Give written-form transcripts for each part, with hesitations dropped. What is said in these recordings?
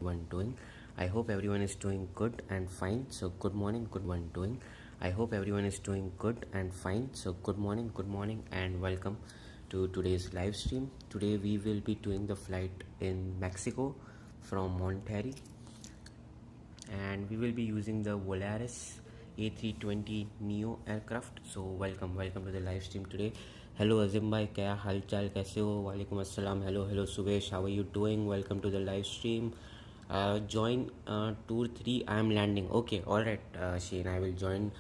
everyone doing? I hope everyone is doing good and fine. So good morning, good one doing. I hope everyone is doing good and fine. So good morning, and welcome to today's live stream. Today we will be doing the flight in Mexico from Monterrey, and we will be using the Volaris A320Neo aircraft. So welcome to the live stream today. Hello Azim bhai, kya hal chal, kaise ho? Walaikum assalam. Hello Subesh, how are you doing? Welcome to the live stream. Join tour 3. I am landing. Okay, all right, Shane, I will join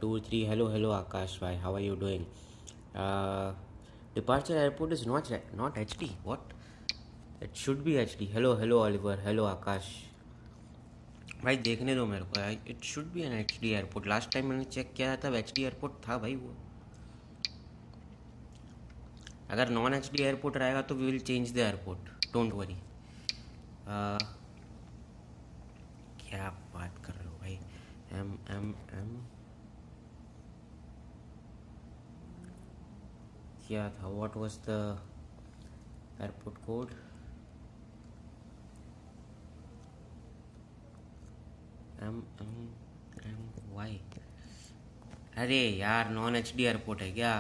tour 3. Hello Akash bhai, how are you doing? Departure airport is not HD. What? It should be HD. Hello Oliver. Hello Akash. भाई देखने दो मेरे को यार. It should be N H D airport. Last time मैंने check किया था H D airport था भाई. वो अगर नॉन एच डी एयरपोर्ट रहेगा तो we will change the airport. Don't worry. क्या बात कर रहे हो भाई. MMM क्या था? What was the airport code? MMMY. अरे यार, नॉन एच डी एयरपोर्ट है क्या?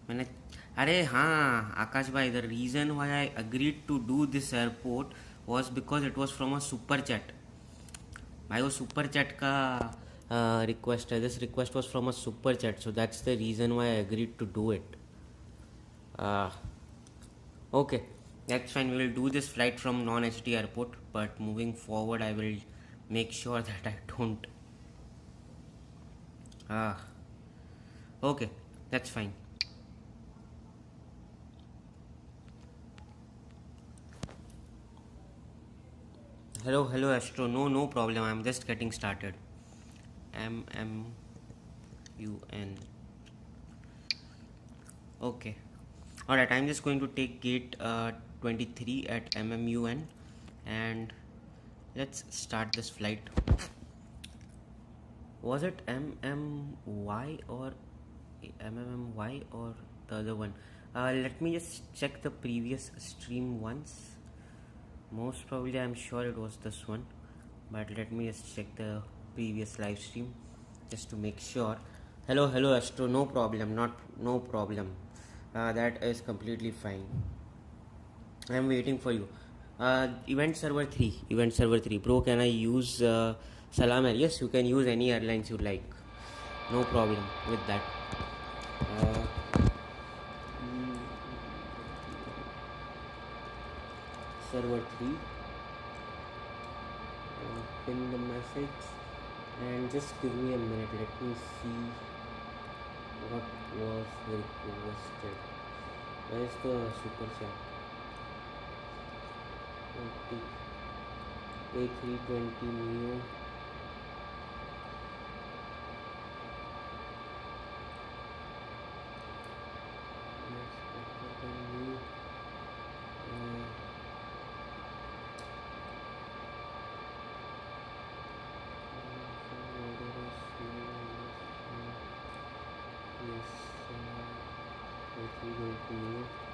मैंने अरे हाँ आकाश भाई, the reason why I agreed to do this airport was because it was from a super chat. भाई वो सुपर चैट का रिक्वेस्ट है. This request was from a super chat, so that's the reason why I agreed to do it. Okay, that's fine. We will do this flight from non-HD airport, but moving forward I will make sure that I don't. Okay, that's fine. Hello Astro. No problem. I'm just getting started. MMUN. Okay. Alright, I'm just going to take gate 23 at MMUN, and let's start this flight. Was it MMY or MMMY or the other one? Let me just check the previous stream once. Most probably I'm sure it was this one, but let me just check the previous live stream just to make sure. Hello Astro. No problem. No problem. That is completely fine. I am waiting for you. Event server 3. Bro, can I use Salam Air? Yes, you can use any airlines you like. No problem with that. Server 3. Pin the message and just give me a minute. Let me see what was requested. Where is the super chat? A320Neo.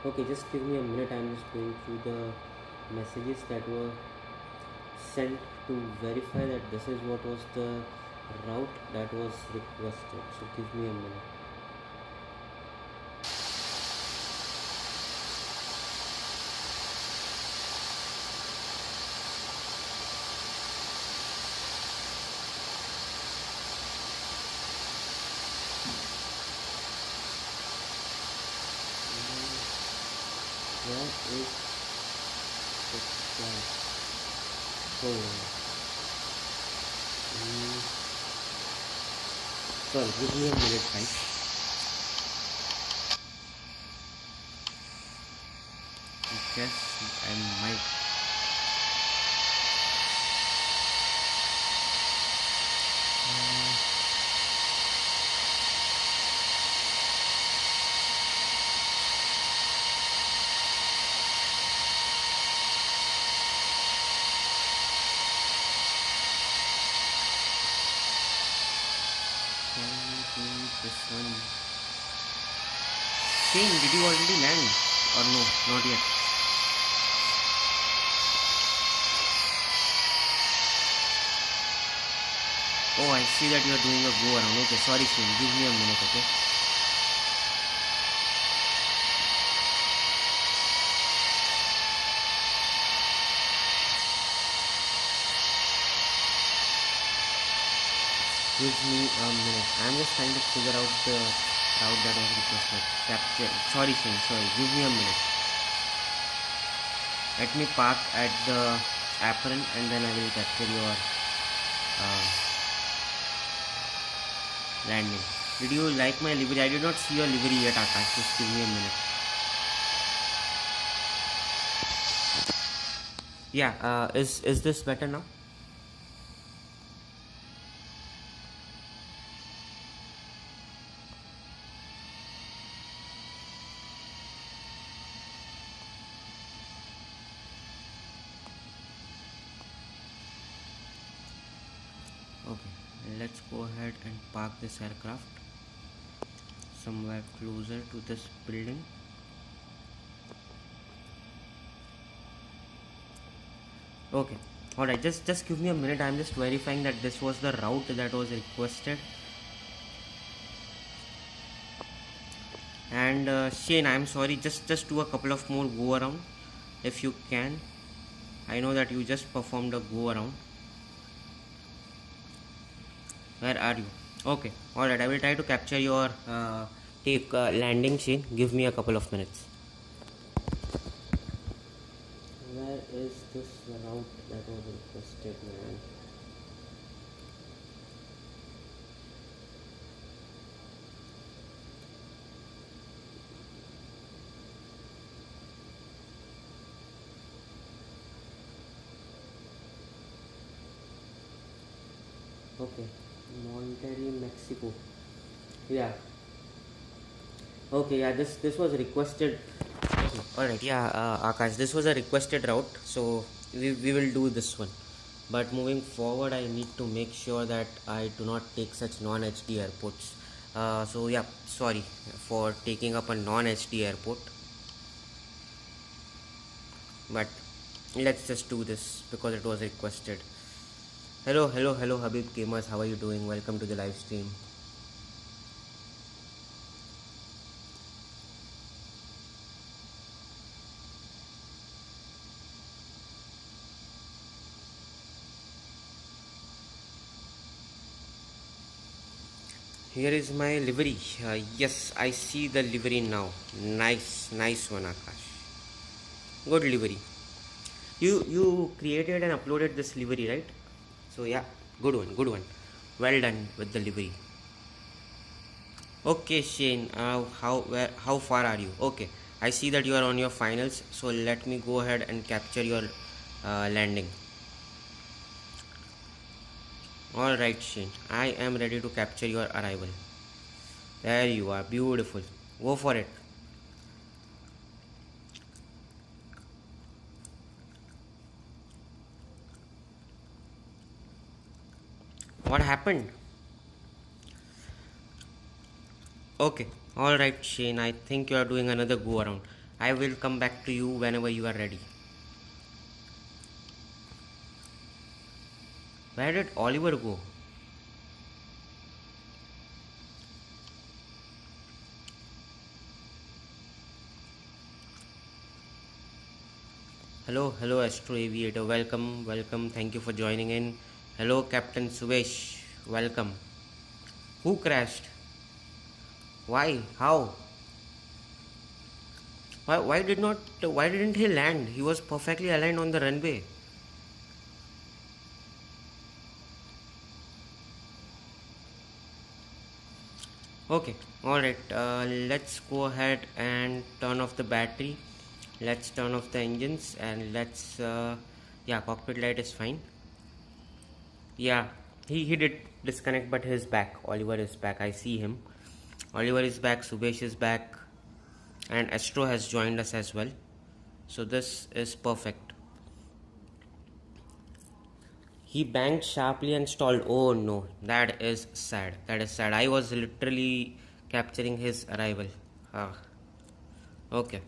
Okay, just give me a minute. I'm just going through the messages that were sent to verify that this is what was the route that was requested. So give me a minute. Sorry, give me a minute, guys. I guess I might. This one. Shane, did you already land or no? Not yet. Oh, I see that you are doing a go around. Okay, sorry Shane, give me a minute, okay? Give me a minute. I'm just trying to figure out the route that was requested. Capture. Sorry Shane, sorry. Give me a minute. Let me park at the apron and then I will capture your landing. Did you like my livery? I did not see your livery yet, Akash. Just give me a minute. Yeah, is this better now? Okay, let's go ahead and park this aircraft somewhere closer to this building. Okay, alright, just give me a minute. I'm just verifying that this was the route that was requested. And Shane, I'm sorry, just do a couple of more go around if you can. I know that you just performed a go around. Where are you? Okay, alright, I will try to capture your landing, Shane. Give me a couple of minutes. Where is this route that was requested, man? Okay, Monterrey, Mexico. Yeah. Okay, yeah, this was requested. Okay, alright, yeah, Akash, this was a requested route, so we will do this one. But moving forward, I need to make sure that I do not take such non-HD airports. So yeah, sorry for taking up a non-HD airport. But let's just do this because it was requested. Hello Habib Gamers, how are you doing? Welcome to the live stream. Here is my livery. Yes, I see the livery now. Nice one, Akash. Good livery. You created and uploaded this livery, right? So yeah, good one. Well done with the livery. Okay, Shane. How far are you? Okay, I see that you are on your finals. So let me go ahead and capture your landing. Alright, Shane. I am ready to capture your arrival. There you are. Beautiful. Go for it. What happened? Okay. Alright, Shane. I think you are doing another go around. I will come back to you whenever you are ready. Where did Oliver go? Hello Astro Aviator. Welcome. Thank you for joining in. Hello Captain Suvesh. Welcome. Who crashed? Why? How? Why didn't he land? He was perfectly aligned on the runway. Okay, alright, let's go ahead and turn off the battery. Let's turn off the engines and let's yeah, cockpit light is fine. Yeah, he did disconnect, but he's back. Oliver is back. I see him. Oliver is back, Subesh is back, and Astro has joined us as well. So this is perfect. He banged sharply and stalled. Oh no, that is sad. I was literally capturing his arrival. Okay.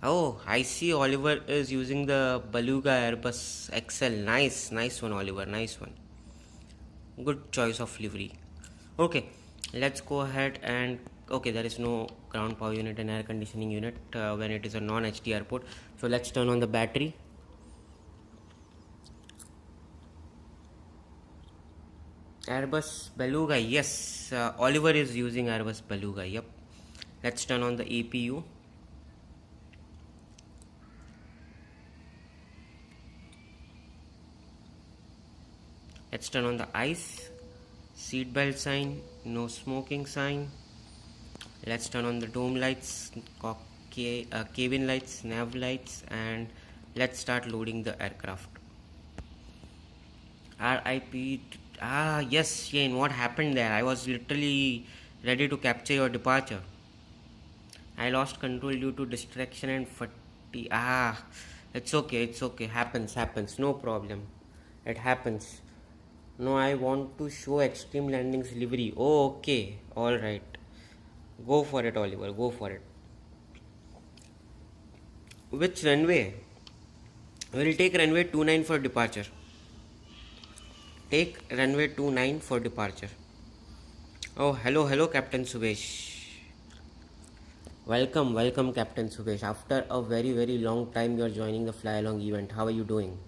Oh, I see Oliver is using the Beluga Airbus XL. Nice one, Oliver. Nice one. Good choice of livery. Okay, let's go ahead and okay, there is no ground power unit and air conditioning unit when it is a non-HD airport. So let's turn on the battery. Airbus Beluga, yes, Oliver is using Airbus Beluga. Yep. Let's turn on the APU. Let's turn on the ice, seatbelt sign, no smoking sign. Let's turn on the dome lights, cabin lights, nav lights, and let's start loading the aircraft. RIP. Yes, Shane, what happened there? I was literally ready to capture your departure. I lost control due to distraction and fatigue. It's okay. Happens. No problem. It happens. No, I want to show extreme landings livery. Oh, okay. Alright. Go for it, Oliver. Go for it. Which runway? We'll take runway 29 for departure. Take runway 29 for departure. Oh, hello, Captain Subesh. Welcome, Captain Subesh. After a very long time, you're joining the fly along event. How are you doing?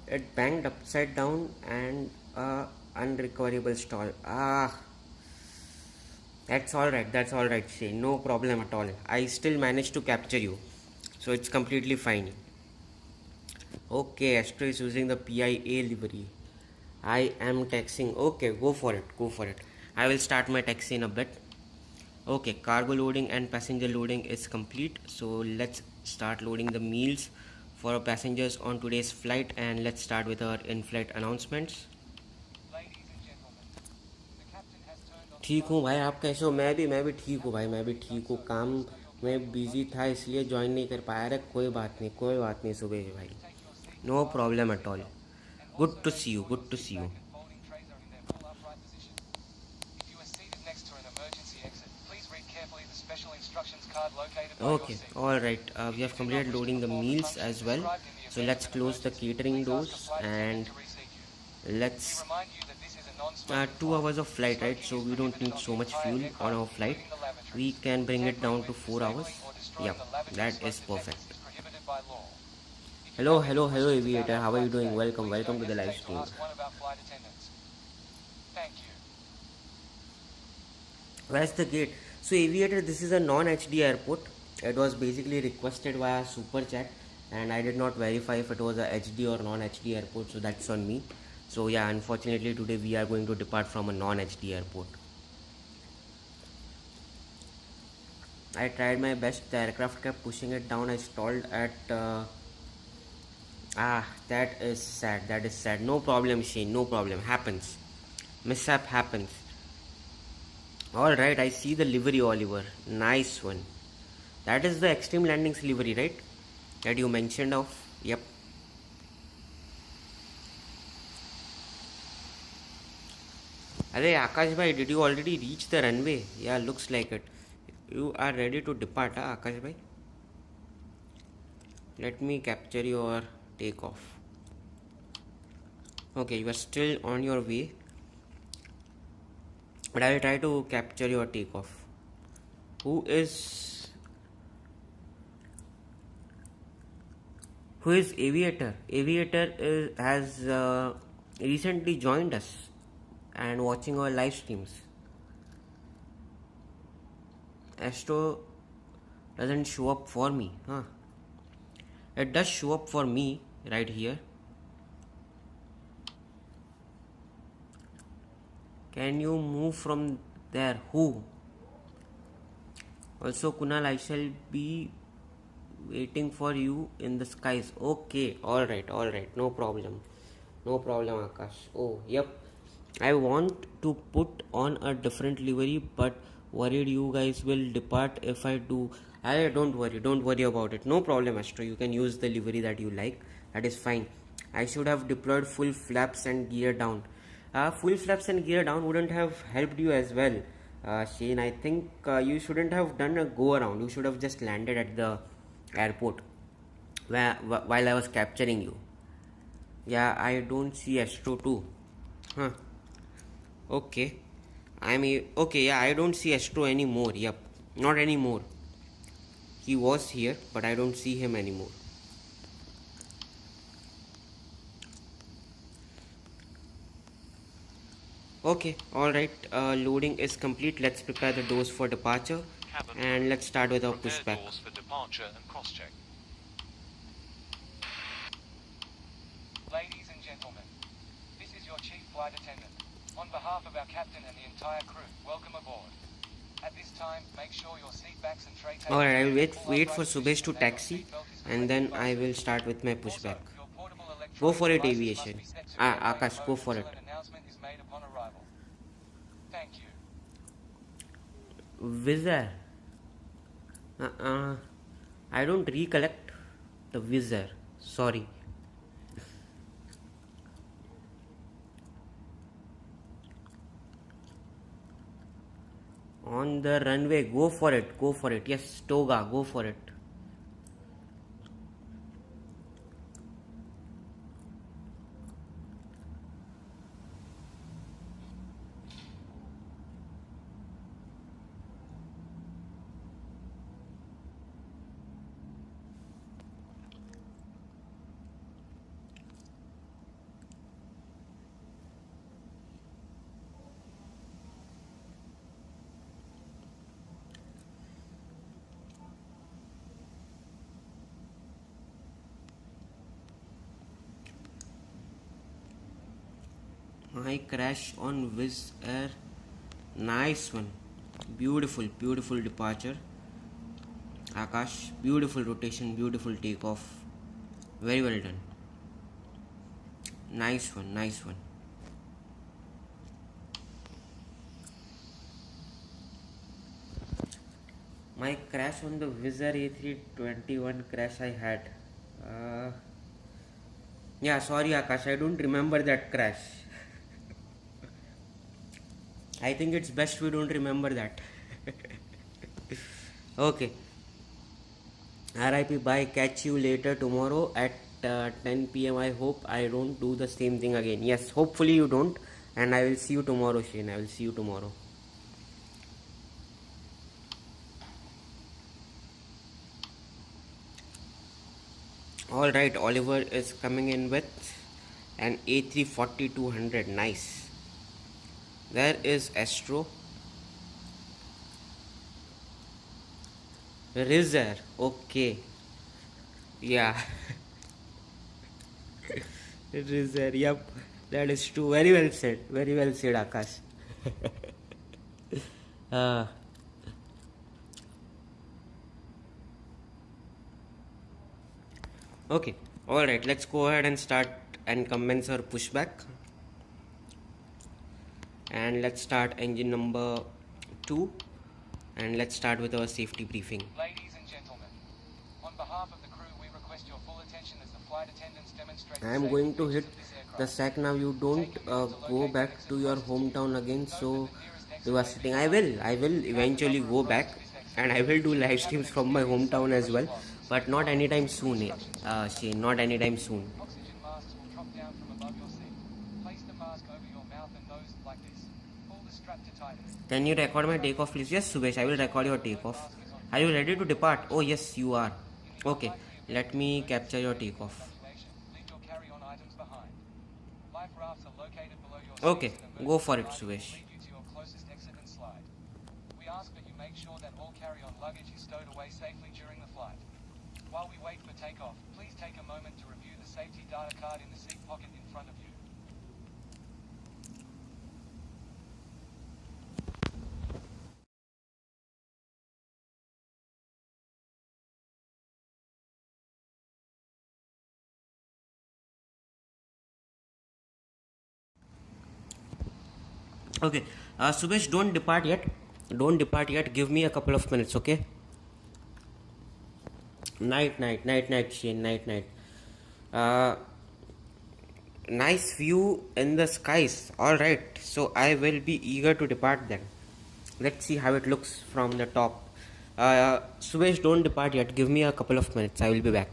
It banged upside down and unrecoverable stall. That's alright, Shane. No problem at all. I still managed to capture you, so it's completely fine. Okay, Astro is using the PIA livery. I am taxiing. Okay, go for it. I will start my taxi in a bit. Okay, cargo loading and passenger loading is complete. So let's start loading the meals for our passengers on today's flight, and let's start with our in-flight announcements. ठीक हूँ भाई, आप कैसे हो? मैं भी ठीक हूँ भाई, मैं भी ठीक हूँ. काम में बिजी था इसलिए ज्वाइन नहीं कर पाया. अरे कोई बात नहीं सुबह भाई. No problem at all. Good to see you. Okay, alright. We have completed loading the meals as well. So let's close the catering doors and let's 2 hours of flight, right? So we don't need so much fuel on our flight. We can bring it down to 4 hours. Yeah, that is perfect. Hello, Aviator. How are you doing? Welcome to the live stream. Where's the gate? So Aviator, this is a non-HD airport. It was basically requested via super chat, and I did not verify if it was a HD or non-HD airport, so that's on me. So yeah, unfortunately today we are going to depart from a non-HD airport. I tried my best. The aircraft kept pushing it down. I stalled at that is sad. No problem, Shane. No problem. Happens. Mishap happens. Alright, I see the livery, Oliver. Nice one. That is the extreme landings livery, right? That you mentioned of. Yep. Arey Akash bhai, did you already reach the runway? Yeah, looks like it. You are ready to depart, Akash bhai? Let me capture your takeoff. Okay, you are still on your way, but I will try to capture your takeoff. Who is Aviator? Aviator has recently joined us and watching our live streams. Astro doesn't show up for me, huh? It does show up for me right here. Can you move from there? Who? Also, Kunal, I shall be waiting for you in the skies. Okay, alright, no problem. No problem, Akash. Oh, yep. I want to put on a different livery, but worried you guys will depart if I do. I don't worry about it. No problem, Astro. You can use the livery that you like. That is fine. I should have deployed full flaps and gear down. Full flaps and gear down wouldn't have helped you as well, Shane. I think you shouldn't have done a go around. You should have just landed at the airport while I was capturing you. Yeah, I don't see Astro too. Huh. Okay. Okay, yeah, I don't see Astro anymore. Yep. Not anymore. He was here, but I don't see him anymore. Okay, alright. Loading is complete. Let's prepare the doors for departure. And let's start with our pushback. Doors for departure and cross-check. Ladies and gentlemen, this is your chief flight attendant. On behalf of our captain and the entire crew, welcome aboard. At this time, make sure your seat backs and tray tables. Alright, I will wait for Subesh to taxi, and then I will start with my pushback. Go for it, Aviation. Akash, go for it. Thank you. Whizzer. I don't recollect the Whizzer. Sorry. On the runway, go for it. Go for it. Yes, Toga, go for it. My crash on Wizz Air. Nice one. Beautiful, beautiful departure. Akash, beautiful rotation, beautiful takeoff. Very well done. Nice one, nice one. My crash on the Wizz Air A321 crash I had. Yeah, sorry Akash, I don't remember that crash. I think it's best we don't remember that. Okay. RIP, bye. Catch you later tomorrow at 10 p.m. I hope I don't do the same thing again. Yes, hopefully you don't. And I will see you tomorrow, Shane. I will see you tomorrow. Alright, Oliver is coming in with an A340-200. Nice. There is Astro. Rizzer. Okay. Yeah. Rizzer. Yep. That is true. Very well said. Very well said, Akash. Okay. Alright. Let's go ahead and start and commence our pushback. And let's start engine number 2. And let's start with our safety briefing. Ladies and gentlemen, on behalf of the crew, we request your full attention as the flight attendants demonstrate. I am going to hit the sack now. You don't go back to your hometown again. So you are sitting. I will eventually go back, and I will do live streams from my hometown as well, but not anytime soon. Shane, not anytime soon. Oxygen masks will drop down from above your seat. Place the mask over your mouth and nose like this. Pull the strap to tighten. Can you record my takeoff, please? Yes, Subesh, I will record your takeoff. Are you ready to depart? Oh, yes, you are. Okay, let me capture your takeoff. Okay, go for it, Subesh. We ask that you make sure that all carry-on luggage is stowed away safely during the flight. While we wait for takeoff, please take a moment to review the safety data card in the seat pocket in front of you. Okay, Subesh, don't depart yet. Don't depart yet. Give me a couple of minutes, okay? Night, Shane. Night. Uh, nice view in the skies. All right. So I will be eager to depart then. Let's see how it looks from the top. Subesh, don't depart yet. Give me a couple of minutes. I will be back.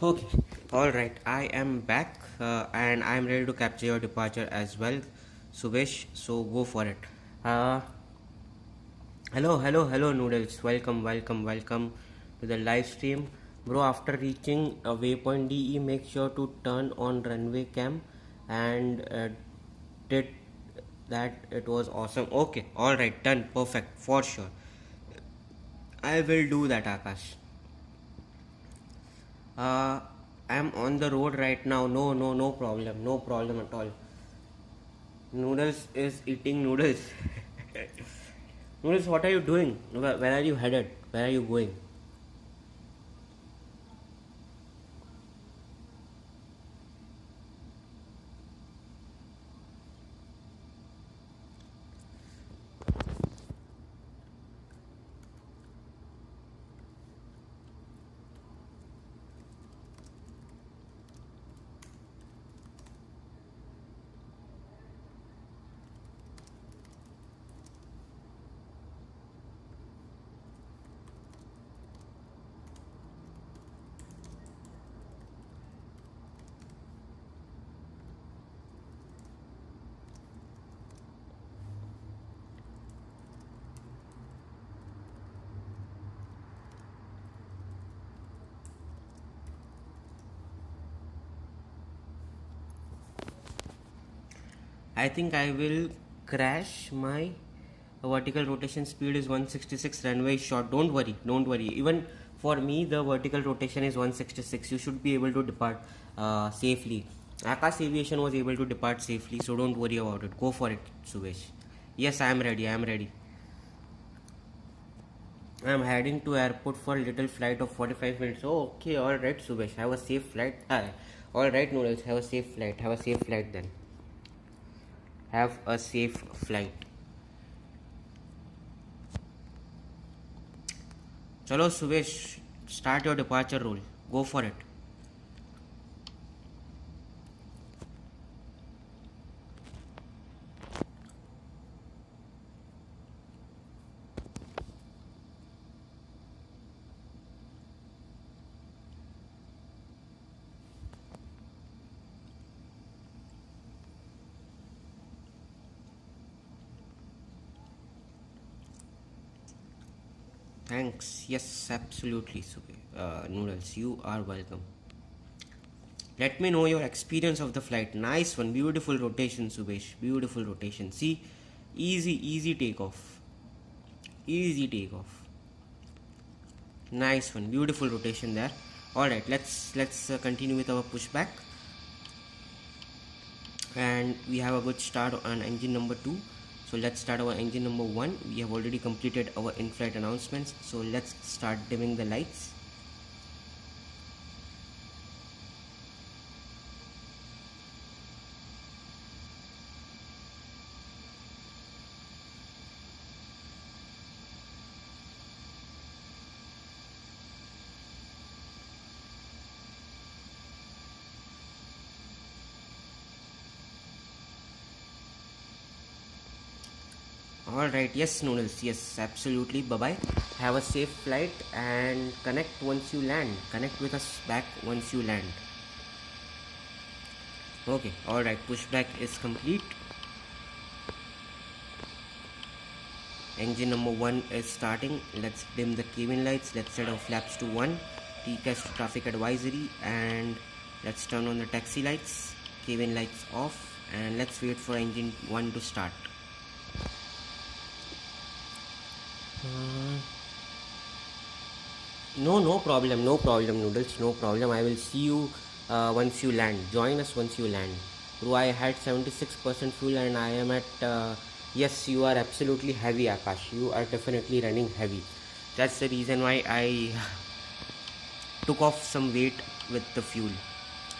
Okay, all right. I am back and I am ready to capture your departure as well, Subesh. So go for it. Uh, hello, noodles. Welcome to the live stream, bro. After reaching waypoint DE, make sure to turn on runway cam and did that. It was awesome. Okay, all right, done, perfect for sure. I will do that, Akash. Uh, I'm on the road right now. No problem. No problem at all. Noodles is eating noodles. Noodles, what are you doing? Where are you headed? Where are you going? I think I will crash. My vertical rotation speed is 166. Runway short. Don't worry. Even for me, the vertical rotation is 166. You should be able to depart safely. Akash Aviation was able to depart safely, so don't worry about it. Go for it, Subesh. Yes, I am ready. I am heading to airport for a little flight of 45 minutes. Oh, okay, alright, Subesh. Have a safe flight. Alright, Noodles. Have a safe flight. Have a safe flight then. Have a safe flight. Chalo, Subesh. Start your departure roll. Go for it. Thanks. Yes, absolutely, Noodles. You are welcome. Let me know your experience of the flight. Nice one. Beautiful rotation, Subesh. Beautiful rotation. See, Easy takeoff. Easy takeoff. Nice one. Beautiful rotation there. Alright, let's continue with our pushback. And we have a good start on engine number 2. So let's start our engine number 1. We have already completed our in-flight announcements. So let's start dimming the lights. Alright, yes Noodles, yes, absolutely, bye bye. Have a safe flight and connect once you land. Connect with us back once you land. Okay, alright, pushback is complete. Engine number 1 is starting. Let's dim the cabin lights. Let's set our flaps to 1. TCAS to traffic advisory. And let's turn on the taxi lights. Cabin lights off. And let's wait for engine 1 to start. No problem Noodles, no problem. I will see you once you land. Join us once you land. Bro, I had 76% fuel and I am at yes, you are absolutely heavy, Akash. You are definitely running heavy. That's the reason why I took off some weight with the fuel.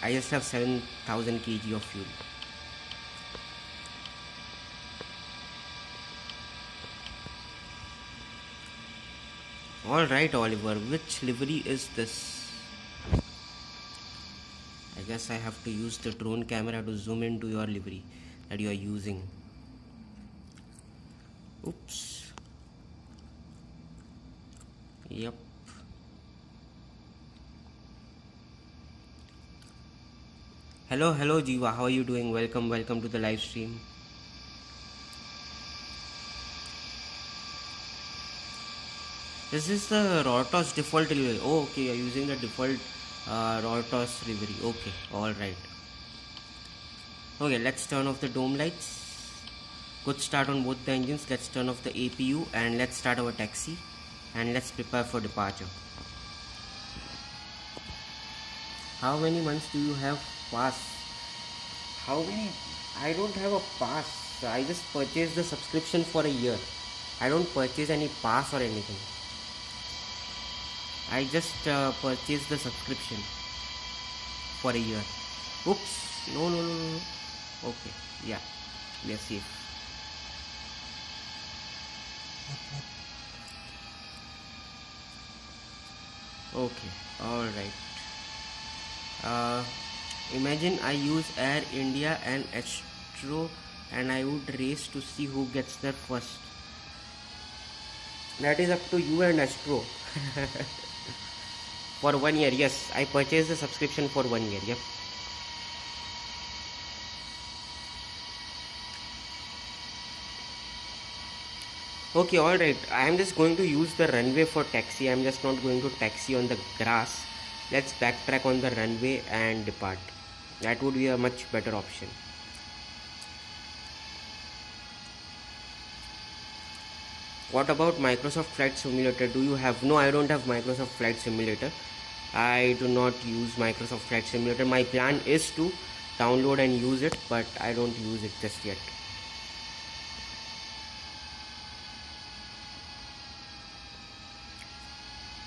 I just have 7,000 kg of fuel. Alright Oliver, which livery is this? I guess I have to use the drone camera to zoom into your livery that you are using. Oops. Yep. Hello Jiva, how are you doing? Welcome to the live stream. This is the Rortos default livery. Oh, okay, you're using the default Rortos livery. Okay, alright. Okay, let's turn off the dome lights. Good start on both the engines. Let's turn off the APU and let's start our taxi. And let's prepare for departure. How many months do you have pass? How many? I don't have a pass. I just purchased the subscription for a year. I don't purchase any pass or anything. I just purchased the subscription for a year. Oops. No. Okay. Yeah. We are safe. Okay. Alright. Imagine I use Air India and Astro and I would race to see who gets there first. That is up to you and Astro. For 1 year, yes. I purchased the subscription for 1 year. Yep. Okay, alright. I am just going to use the runway for taxi. I am just not going to taxi on the grass. Let's backtrack on the runway and depart. That would be a much better option. What about Microsoft Flight Simulator? Do you have? No, I don't have Microsoft Flight Simulator. I do not use Microsoft Flight Simulator. My plan is to download and use it, but I don't use it just yet.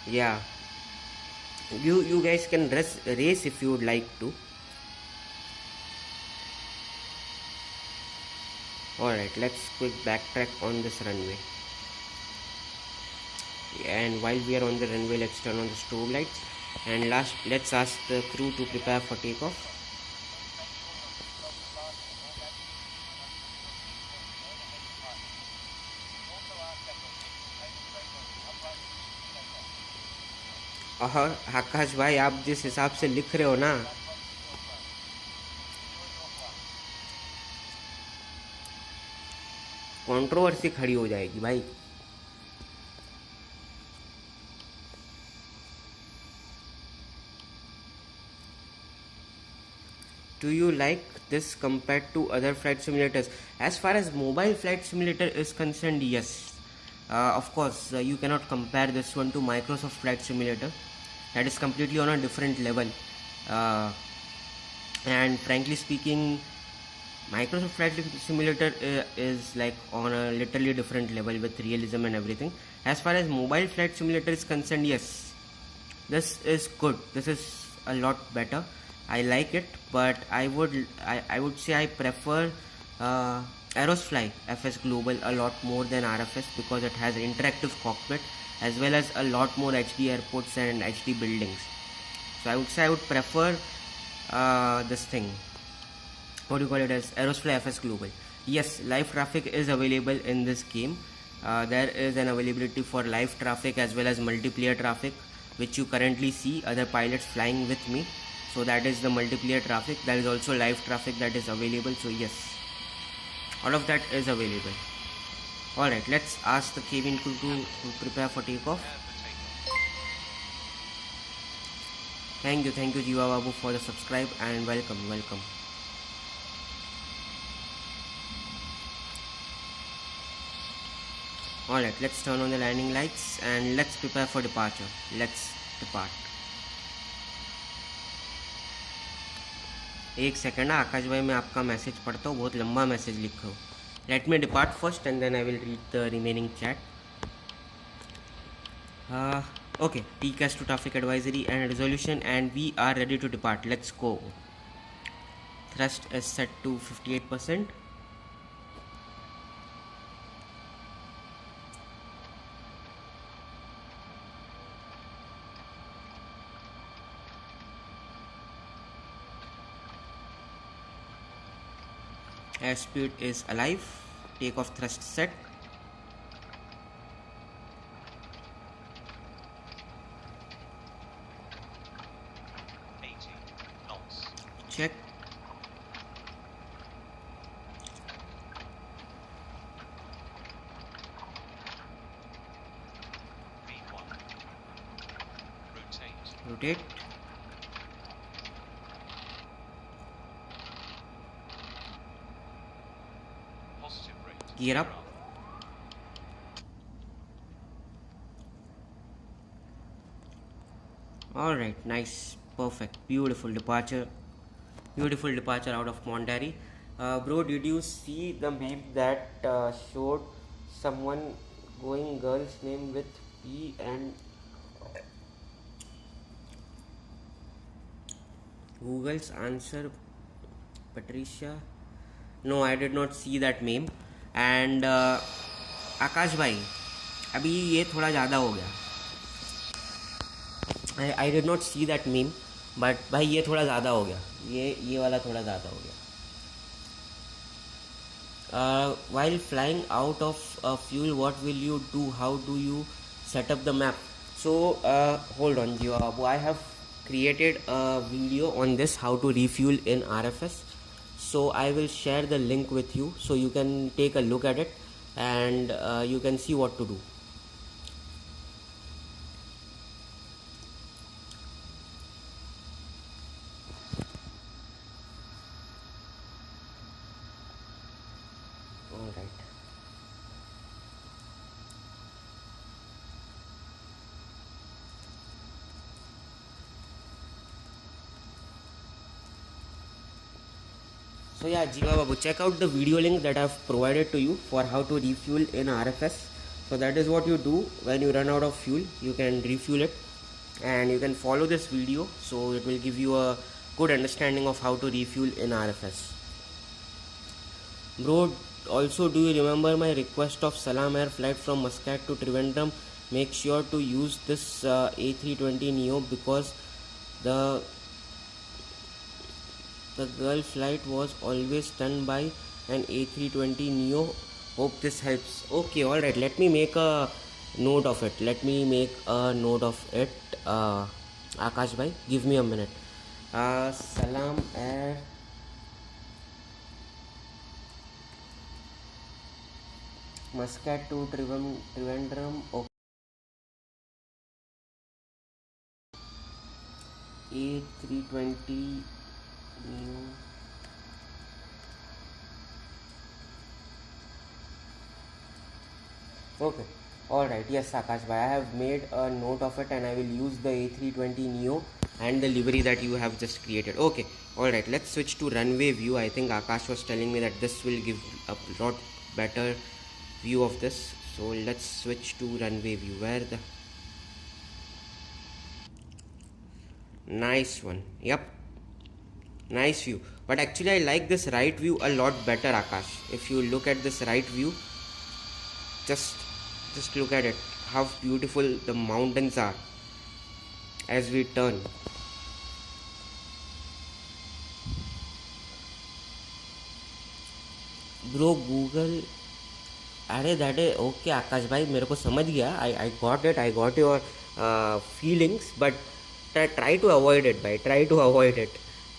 Yeah. You guys can race if you would like to. Alright, let's quick backtrack on this runway. And while we are on the runway, let's turn on the strobe lights. And last, let's ask the crew to prepare for takeoff. आकाश भाई, आप जिस हिसाब से लिख रहे हो ना, controversy खड़ी हो जाएगी भाई. do you like this compared to other flight simulators? As far as mobile flight simulator is concerned, yes. Of course, you cannot compare this one to Microsoft Flight Simulator. That is completely on a different level. And frankly speaking, Microsoft Flight Simulator is like on a literally different level with realism and everything. As far as mobile flight simulator is concerned, yes, this is good. This is a lot better. I like it, but I would say I prefer Aerosfly FS Global a lot more than RFS because it has interactive cockpit as well as a lot more HD airports and HD buildings. So I would say I would prefer this thing. What do you call it as Aerosfly FS Global. Yes, live traffic is available in this game. There is an availability for live traffic as well as multiplayer traffic, which you currently see other pilots flying with me. So that is the multiplayer traffic. There is also live traffic that is available. So yes, all of that is available. Alright, let's ask the cabin crew to prepare for takeoff. Thank you Jiva Babu for the subscribe and welcome. Alright, let's turn on the landing lights and let's prepare for departure. Let's depart. एक second आकाश भाई, मैं आपका message पढ़ता हूँ, बहुत लंबा message लिखा हूँ. Let me depart first and then I will read the remaining chat. Okay, TCAS to traffic advisory and resolution, and we are ready to depart. Let's go. Thrust is set to 58%. Airspeed is alive. Takeoff thrust set. Check. Rotate. Gear up. Alright, nice, perfect, beautiful departure out of Monterrey. Bro, did you see the meme that showed someone going girl's name with P and Google's answer Patricia? No, I did not see that meme. And आकाश भाई, अभी ये थोड़ा ज़्यादा हो गया. I did not see that meme, but भाई ये थोड़ा ज़्यादा हो गया. ये वाला थोड़ा ज़्यादा हो गया. While flying out of fuel, what will you do? How do you set up the map? So hold on, Jiva. I have created a video on this, how to refuel in RFS. So I will share the link with you so you can take a look at it and you can see what to do. All right. So yeah, Jiva Babu, check out the video link that I've provided to you for how to refuel in RFS. So that is what you do when you run out of fuel. You can refuel it and you can follow this video, so it will give you a good understanding of how to refuel in RFS. Bro, also, do you remember my request of Salam Air flight from Muscat to Trivandrum? Make sure to use this A320Neo because the girl flight was always done by an A320Neo. Hope this helps. Okay, alright, let me make a note of it. Akash bhai, give me a minute. Salam Air Muscat to Trivandrum. Okay. A320 Neo Okay. Alright, yes, Akash bhai, I have made a note of it and I will use the A320Neo and the livery that you have just created. Okay, alright, let's switch to runway view. I think Akash was telling me that this will give a lot better view of this. So let's switch to runway view. Where the nice one. Yep, nice view. But actually I like this right view a lot better, Akash. If you look at this right view, just look at it, how beautiful the mountains are as we turn. Bro, Google, अरे that is okay Akash भाई, मेरे को समझ गया. I got it, I got your feelings, but try to avoid it भाई, try to avoid it.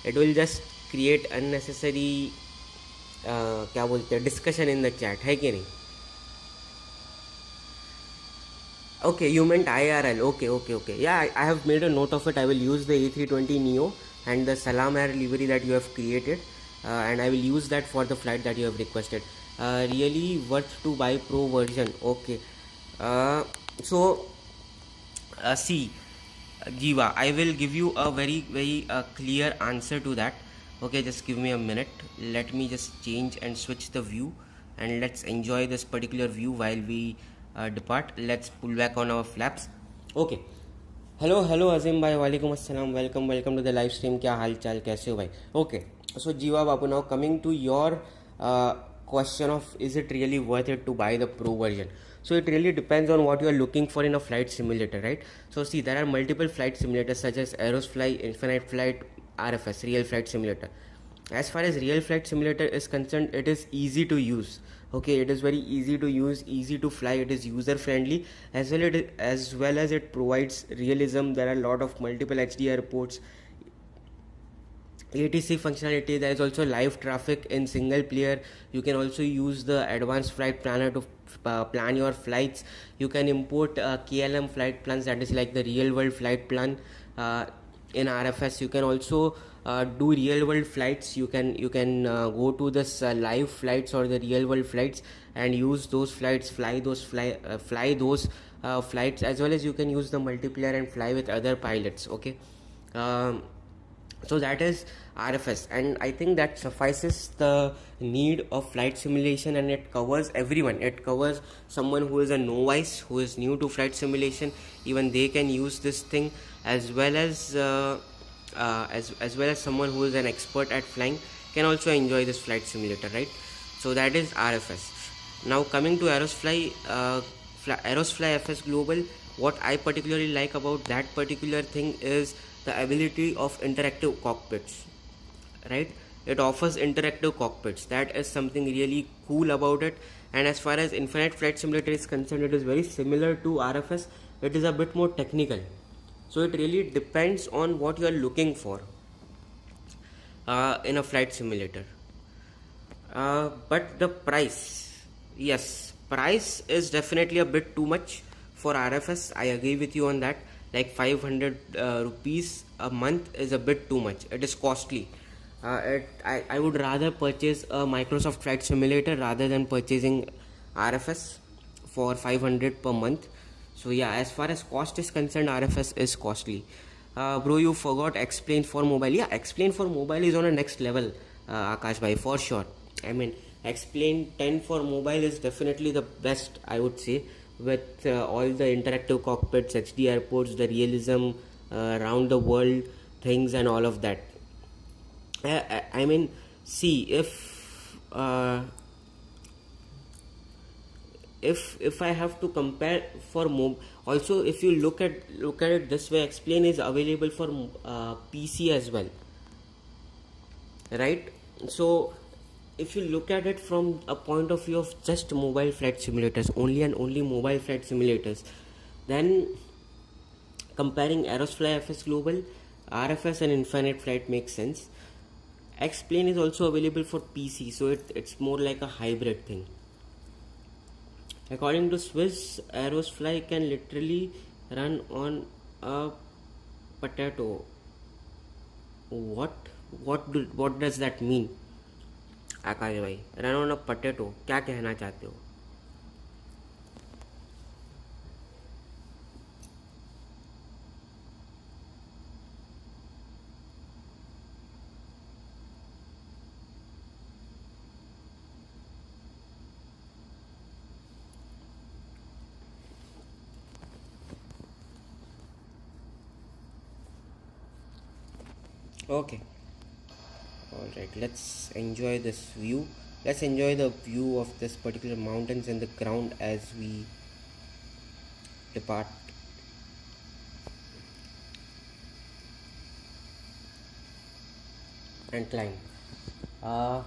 It will just create unnecessary क्या बोलते हैं डिस्कशन इन द चैट, है कि नहीं? Okay, you meant IRL. Okay. Yeah, I have made a note of it. I will use the A320Neo and the Salam Air livery that you have created, and I will use that for the flight that you have requested. Really worth to buy Pro version. Okay. See, Jiva, I will give you a very clear answer to that. Okay, just give me a minute. Let me just change and switch the view, and let's enjoy this particular view while we depart. Let's pull back on our flaps. Okay. Hello Azim bhai, walaikum assalam, welcome to the live stream. क्या हाल चाल, कैसे हो भाई? Okay, so Jiva Babu, now coming to your question of is it really worth it to buy the Pro version. So it really depends on what you are looking for in a flight simulator, right? So see, there are multiple flight simulators such as Aerosfly, Infinite Flight, RFS, Real Flight Simulator. As far as Real Flight Simulator is concerned, it is easy to use. Okay, it is very easy to use, easy to fly. It is user friendly, as well as it provides realism. There are a lot of multiple HD airports, ATC functionality. There is also live traffic in single player. You can also use the advanced flight planner to plan your flights. You can import KLM flight plans, that is like the real world flight plan in RFS. You can also do real world flights. You can go to this live flights or the real world flights and use those flights, fly those flights, as well as you can use the multiplayer and fly with other pilots. Okay, so that is RFS, and I think that suffices the need of flight simulation, and it covers everyone. It covers someone who is a novice, who is new to flight simulation. Even they can use this thing, as well as someone who is an expert at flying can also enjoy this flight simulator, right? So that is RFS. Now coming to Aerosfly FS Global, what I particularly like about that particular thing is the ability of interactive cockpits, right? It offers interactive cockpits. That is something really cool about it. And as far as Infinite Flight Simulator is concerned, it is very similar to RFS. It is a bit more technical. So it really depends on what you are looking for in a flight simulator. But the price, yes, price is definitely a bit too much for RFS. I agree with you on that. Like 500 rupees a month is a bit too much. It is costly. I would rather purchase a Microsoft Flight Simulator rather than purchasing RFS for 500 per month. So yeah, as far as cost is concerned, RFS is costly. Bro, you forgot Explain for Mobile. Yeah, Explain for Mobile is on a next level, Akash bhai, for sure. I mean, Explain 10 for mobile is definitely the best, I would say, with all the interactive cockpits, HD airports, the realism, around the world things and all of that. I mean, see, if I have to compare for also, if you look at it this way, Explain is available for PC as well, right? So if you look at it from a point of view of just mobile flight simulators, only and only mobile flight simulators, then comparing Aerosfly FS Global, RFS and Infinite Flight makes sense. Explain is also available for PC, so it's more like a hybrid thing. According to Swiss, Aerosfly can literally run on a potato. What does that mean? आकाश भाई, run on a potato क्या कहना चाहते हो? Okay, all right, let's enjoy this view. Let's enjoy the view of this particular mountains and the ground as we depart and climb. uh,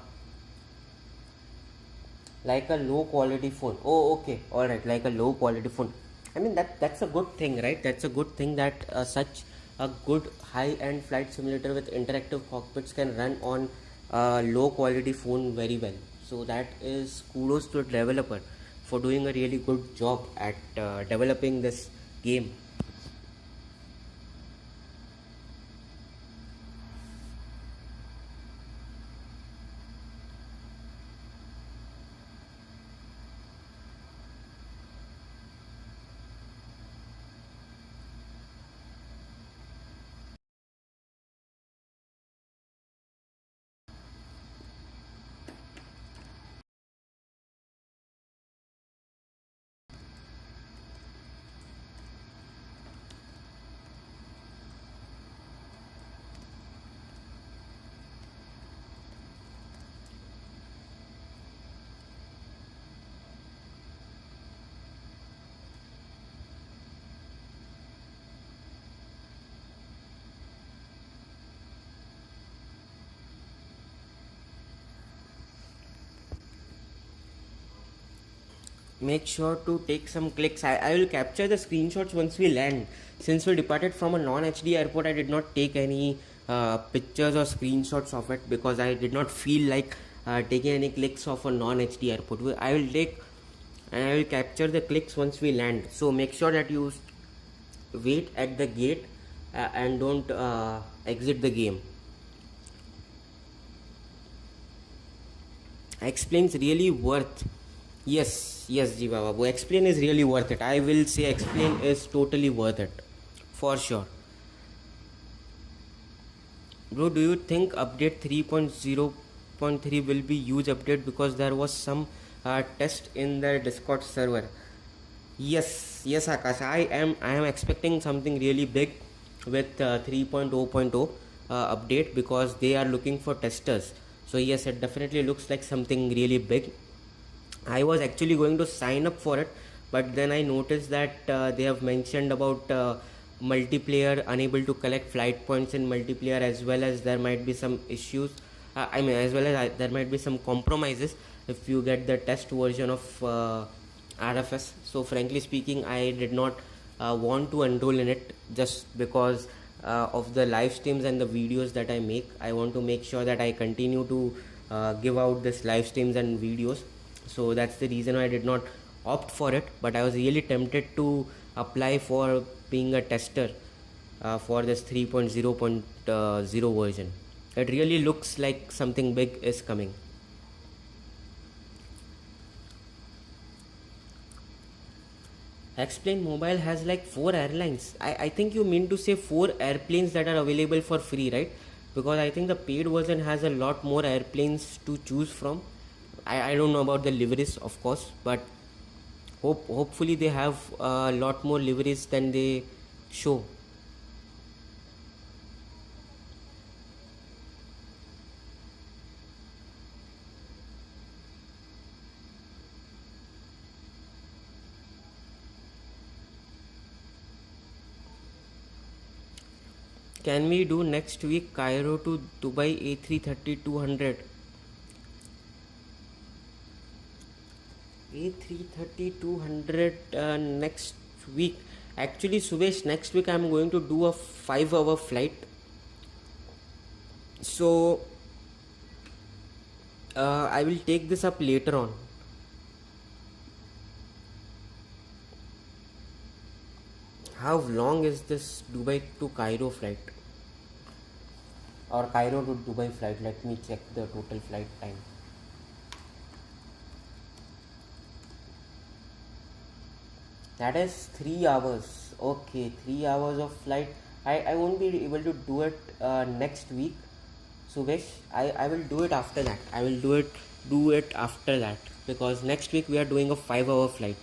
like a low quality phone. Oh, okay, all right, like a low quality phone. I mean, that's a good thing, right? That's a good thing that such a good high end flight simulator with interactive cockpits can run on a low quality phone very well. So that is kudos to the developer for doing a really good job at developing this game. Make sure to take some clicks. I will capture the screenshots once we land. Since we departed from a non-HD airport, I did not take any pictures or screenshots of it because I did not feel like taking any clicks of a non-HD airport. I will take and I will capture the clicks once we land. So make sure that you wait at the gate and don't exit the game. Explains really worth. Yes, Jiva Babu. Explain is really worth it. I will say explain is totally worth it. For sure. Bro, do you think update 3.0.3 will be huge update because there was some test in the Discord server? Yes, Akash. I am expecting something really big with 3.0.0 update because they are looking for testers. So yes, it definitely looks like something really big. I was actually going to sign up for it, but then I noticed that they have mentioned about multiplayer, unable to collect flight points in multiplayer, as well as there might be some issues. As well as there might be some compromises if you get the test version of RFS. So, frankly speaking, I did not want to enroll in it just because of the live streams and the videos that I make. I want to make sure that I continue to give out this live streams and videos. So that's the reason why I did not opt for it, but I was really tempted to apply for being a tester for this 3.0.0 version. It really looks like something big is coming. Explain Mobile has like 4 airlines. I think you mean to say 4 airplanes that are available for free, right? Because I think the paid version has a lot more airplanes to choose from. I don't know about the liveries, of course, but hopefully they have a lot more liveries than they show. Can we do next week Cairo to Dubai A330-200? A330-200 next week. Actually, Suvesh, next week I'm going to do a 5-hour flight. So I will take this up later on. How long is this Dubai to Cairo flight? Or Cairo to Dubai flight? Let me check the total flight time. That is 3 hours. Okay, 3 hours of flight. I won't be able to do it next week. Suvesh, I will do it after that. I will do it after that because next week we are doing a 5-hour flight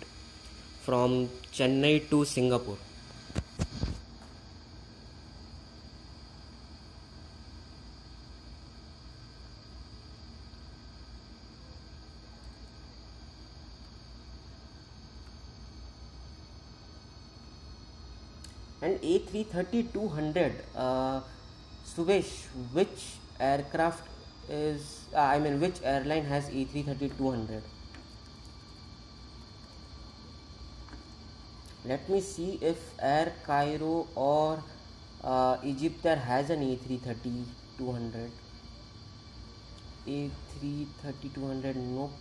from Chennai to Singapore. And A330-200, Suvesh, which aircraft is, which airline has A330-200? Let me see if Air Cairo or Egyptair has an A330-200. A330-200, nope.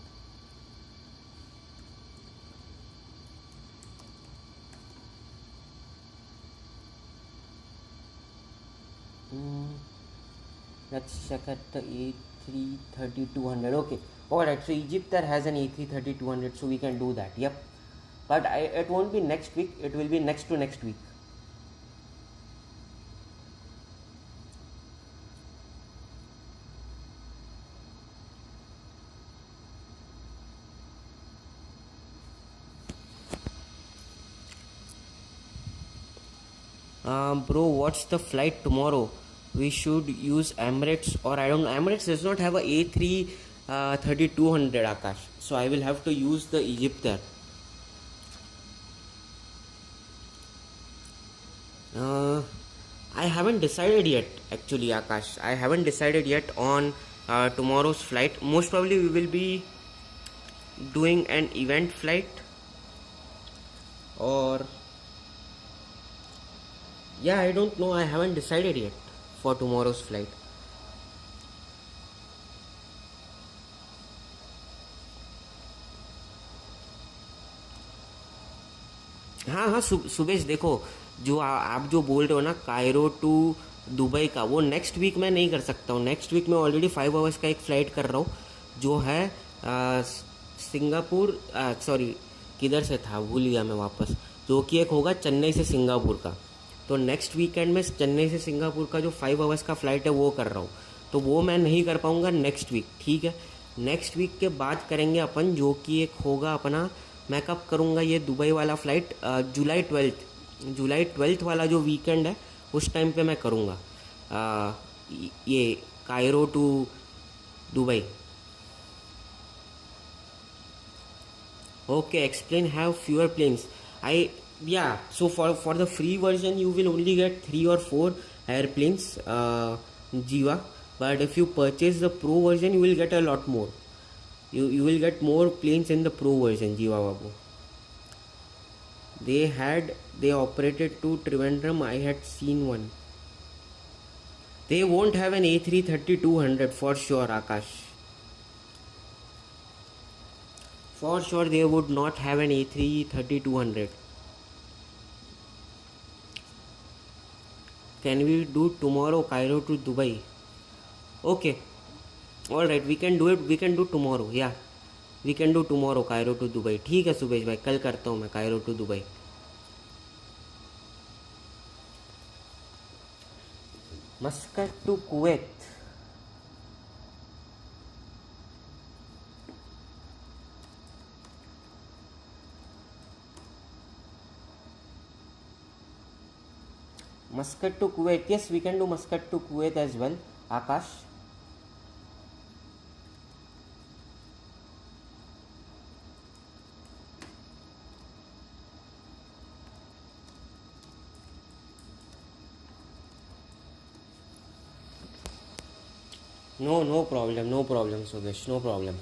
Let's check at the A330-200. Okay, alright, so Egyptair has an A330-200, so we can do that. Yep, but it won't be next week, it will be next to next week. Bro, what's the flight tomorrow? We should use Emirates, or I don't know. Emirates does not have a A330-200, Akash. So I will have to use the Egyptair. I haven't decided yet, actually, Akash. I haven't decided yet on tomorrow's flight. Most probably we will be doing an event flight, or yeah, I don't know. I haven't decided yet for tomorrow's flight. हाँ सुबेश देखो, जो आप जो बोल रहे हो ना Cairo to Dubai का, वो नेक्स्ट वीक मैं नहीं कर सकता हूँ. नेक्स्ट वीक मैं ऑलरेडी 5 आवर्स का एक फ़्लाइट कर रहा हूँ जो है सिंगापुर, सॉरी किधर से था भूल गया मैं वापस, जो कि एक होगा चेन्नई से सिंगापुर का. तो नेक्स्ट वीकेंड में चेन्नई से सिंगापुर का जो 5 आवर्स का फ़्लाइट है वो कर रहा हूँ, तो वो मैं नहीं कर पाऊँगा नेक्स्ट वीक. ठीक है, नेक्स्ट वीक के बाद करेंगे अपन, जो कि एक होगा अपना, मैं कब करूँगा ये दुबई वाला फ़्लाइट, जुलाई 12th वाला जो वीकेंड है उस टाइम पे मैं करूँगा ये Cairo to Dubai. Okay, explain, have fewer planes. So for the free version you will only get 3 or 4 airplanes, Jiva. But if you purchase the pro version you will get a lot more. You will get more planes in the pro version, Jiva Babu. They operated to Trivandrum. I had seen one. They won't have an A330-200 for sure, Akash. For sure they would not have an A330-200. Can we do tomorrow Cairo to Dubai? Okay, alright, we can do it. We can do tomorrow. Yeah, we can do tomorrow Cairo to Dubai. ठीक है सुबेश भाई, कल करता हूँ मैं Cairo to Dubai. Muscat to Kuwait. Muscat to Kuwait. Yes, we can do Muscat to Kuwait as well, Akash. No problem, Sugesh, no problem.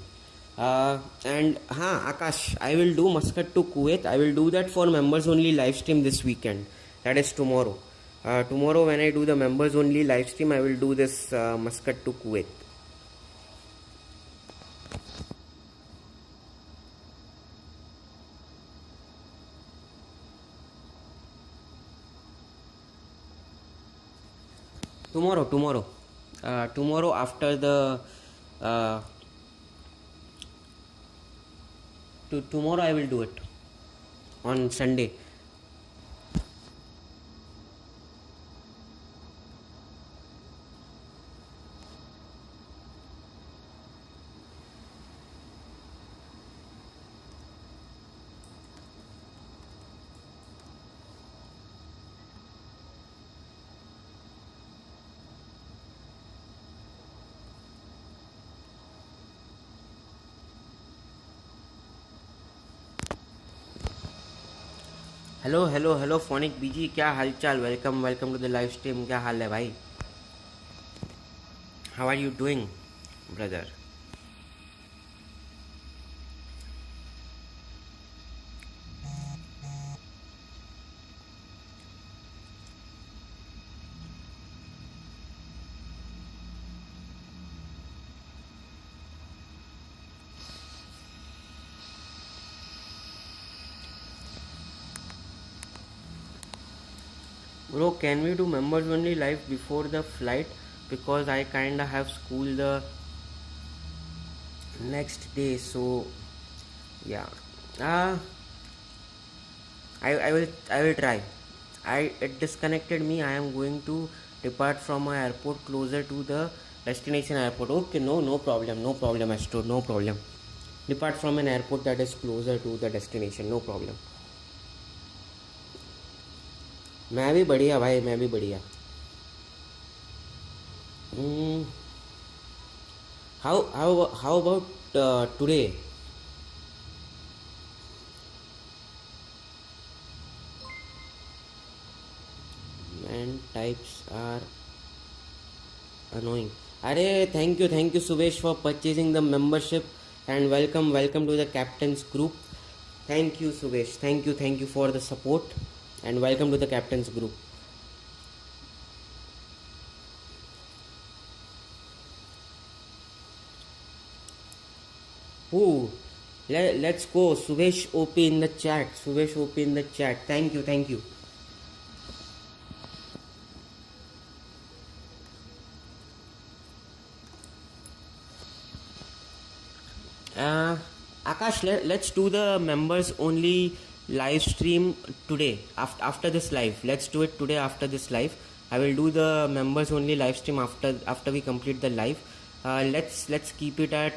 And Akash, I will do Muscat to Kuwait. I will do that for members only live stream this weekend. That is tomorrow. Tomorrow when I do the members only live stream, I will do this Muscat to Kuwait. Tomorrow after the tomorrow I will do it on Sunday. Hello फोनिक बीजी, क्या हालचाल? Welcome to the live stream. क्या हाल है भाई? How are you doing brother? Bro, can we do members only live before the flight? Because I kinda have school the next day, so yeah. Uh, I will try. It disconnected me. I am going to depart from my airport closer to the destination airport. Okay, no problem, Astro, no problem. Depart from an airport that is closer to the destination, no problem. मैं भी बढ़िया भाई, मैं भी बढ़िया. How about today? Man types are annoying. Arey, thank you Subesh for purchasing the membership, and welcome to the captain's group. Thank you Subesh, thank you for the support, and welcome to the captain's group. Ooh, let's go. Subesh OP in the chat. Thank you. Akash, let's do the members only live stream today after this live. Let's do it today after this live. I will do the members only live stream after we complete the live. Let's keep it at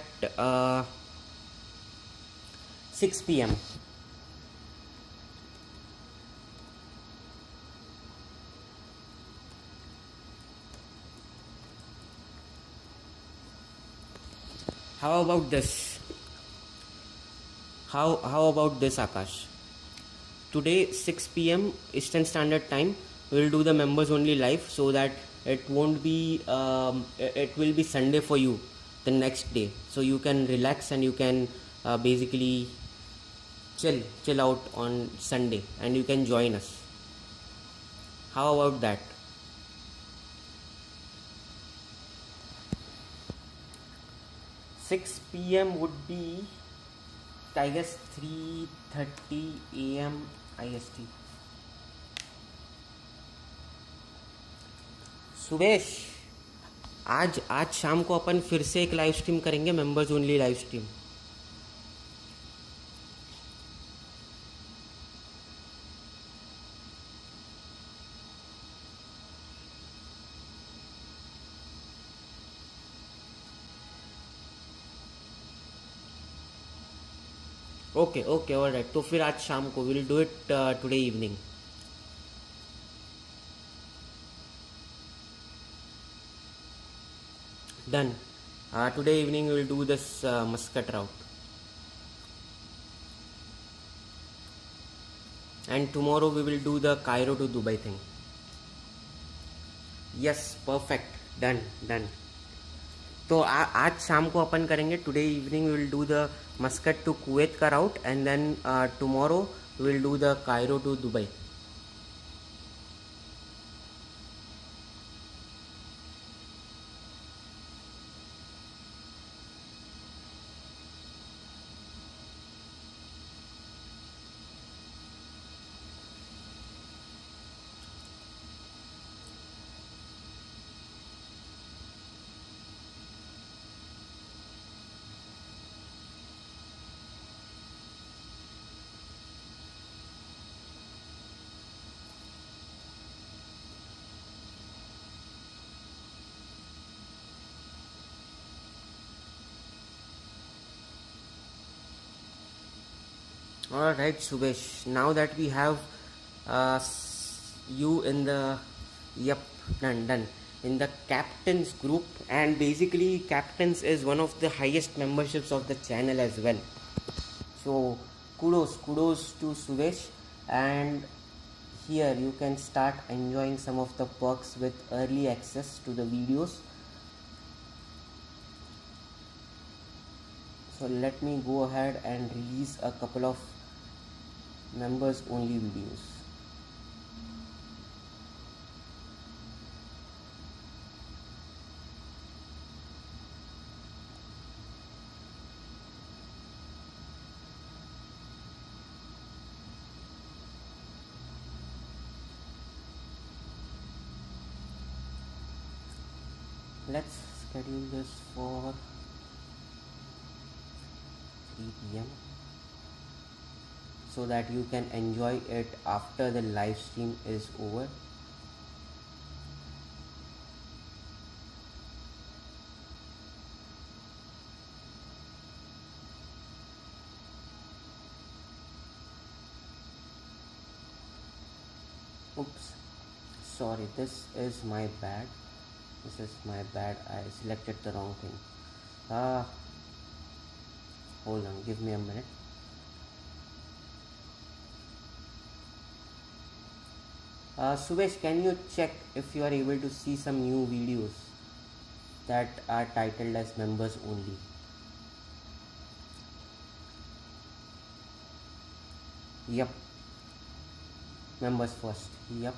6 p.m. How about this? How about this, Akash? Today 6 p.m. Eastern Standard Time, we will do the members only live, so that it won't be it will be Sunday for you the next day, so you can relax and you can basically chill out on Sunday, and you can join us. How about that? Six p.m. would be, I guess, 3:30 a.m. IST. Subesh, आज शाम को अपन फिर से एक live stream करेंगे, members only live stream. Okay alright. तो फिर आज शाम को will do it today evening. Done. Today evening we will do this Muscat route, and tomorrow we will do the Cairo to Dubai thing. Yes, perfect. Done. तो आज शाम को अपन करेंगे. Today evening we will do the Muscat to Kuwait का route, and then tomorrow we will do the Cairo to Dubai. Alright Subesh, now that we have you in the, done, in the captains group, and basically captains is one of the highest memberships of the channel as well. So kudos to Subesh, and here you can start enjoying some of the perks with early access to the videos. So let me go ahead and release a couple of members only videos. Let's schedule this for 3 p.m. so that you can enjoy it after the live stream is over. Oops, sorry, this is my bad. I selected the wrong thing. Hold on, give me a minute. Subesh, can you check if you are able to see some new videos that are titled as members only? Yep, members first. Yep,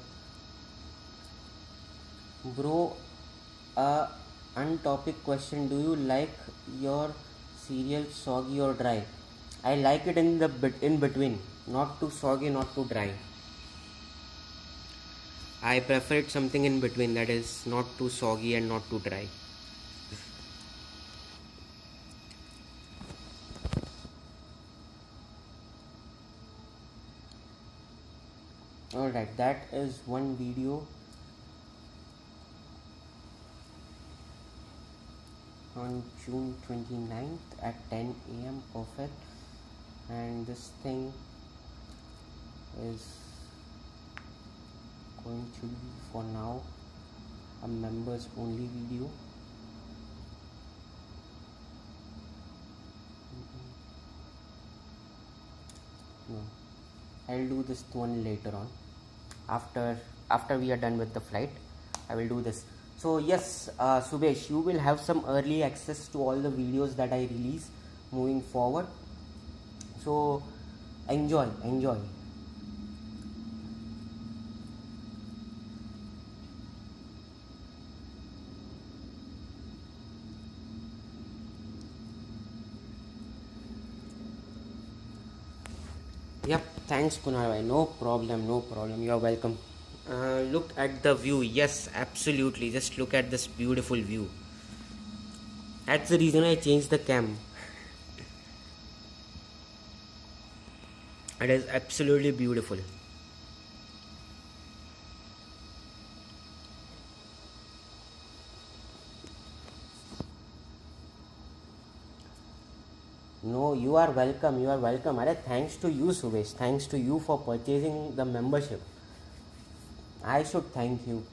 bro. Untopic question: do you like your cereal soggy or dry? I like it in between, not too soggy, not too dry. I prefer it something in between, that is not too soggy and not too dry. Alright, that is one video on June 29th at 10 a.m. perfect, and this thing is going to be for now a members only video. No, I'll do this one later on, after we are done with the flight. I will do this. So yes, Subesh, you will have some early access to all the videos that I release moving forward. So enjoy. Yep, thanks Kunal. No problem. You are welcome. Look at the view. Yes, absolutely. Just look at this beautiful view. That's the reason I changed the cam. It is absolutely beautiful. No, you are welcome. Thanks to you, Subesh. Thanks to you for purchasing the membership. I should thank you.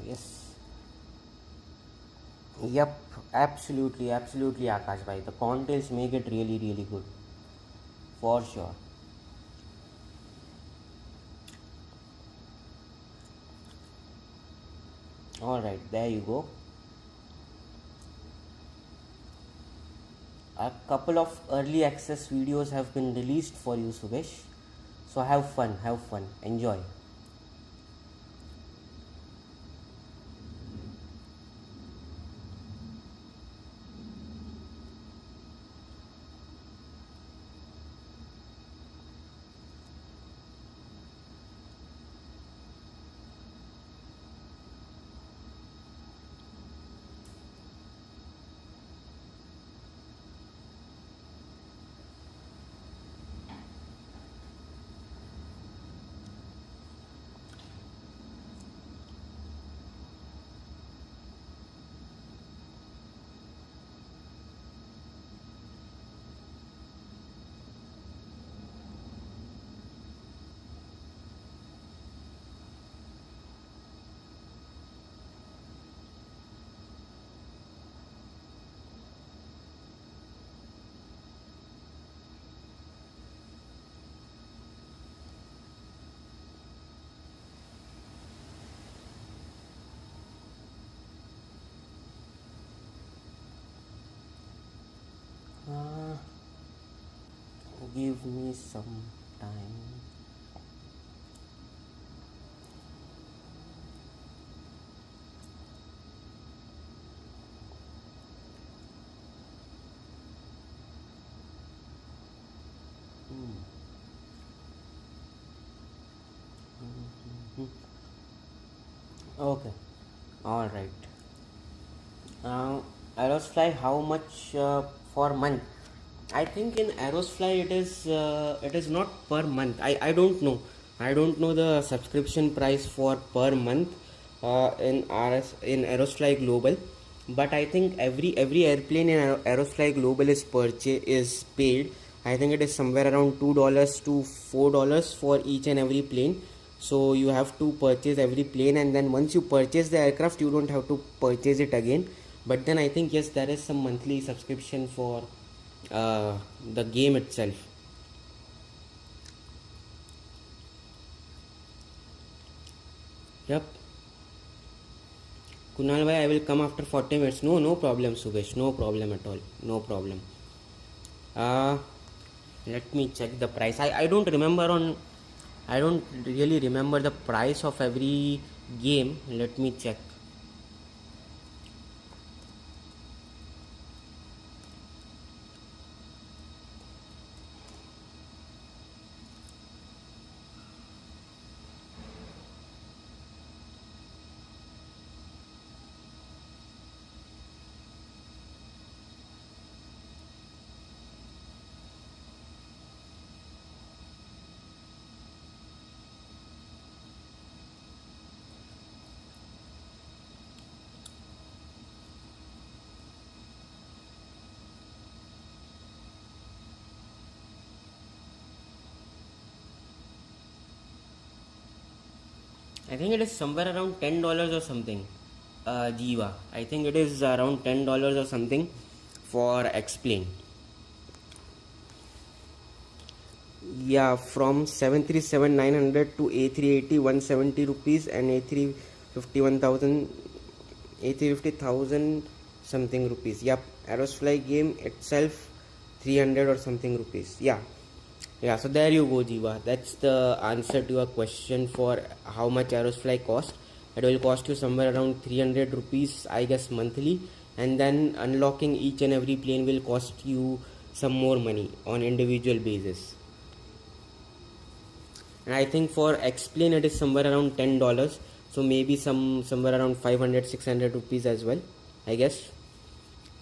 Yes. Yep, absolutely, Akash bhai. The contents make it really, really good. For sure. Alright, there you go. A couple of early access videos have been released for you, Subesh. So have fun, enjoy. Give me some time. Okay, all right. Aerosfly, how much for month? I think in Aerosfly it is not per month. I don't know. I don't know the subscription price for per month in Aerosfly Global. But I think every airplane in Aerosfly Global is paid. I think it is somewhere around $2 to $4 for each and every plane. So you have to purchase every plane, and then once you purchase the aircraft, you don't have to purchase it again. But then I think yes, there is some monthly subscription for the game itself. Yep. Kunal bhai, I will come after 40 minutes. No problem, Subesh. No problem at all. No problem. Uh, Let me check the price. I don't really remember the price of every game. Let me check. I think it is somewhere around $10 or something. Jiva. I think it is around $10 or something for Explain. Yeah, from 737-900 to A380 170 rupees, and A350 1000 A350,000 something rupees. Yep, Aerosfly game itself 300 or something rupees. Yeah, so there you go, Jiva. That's the answer to your question for how much Aerosfly cost. It will cost you somewhere around 300 rupees, I guess, monthly, and then unlocking each and every plane will cost you some more money on individual basis. And I think for Explain it is somewhere around $10, so maybe somewhere around 500-600 rupees as well, I guess.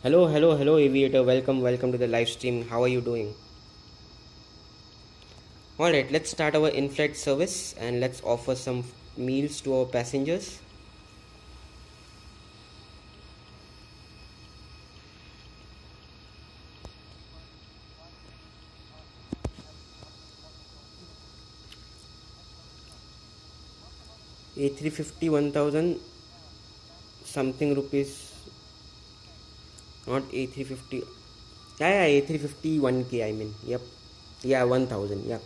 Hello Aviator, welcome to the live stream. How are you doing? Alright, let's start our in-flight service and let's offer some meals to our passengers. A350 1000 something rupees, not A350. Yeah, A350 1K, I mean. Yep. Yeah, 1000. Yeah.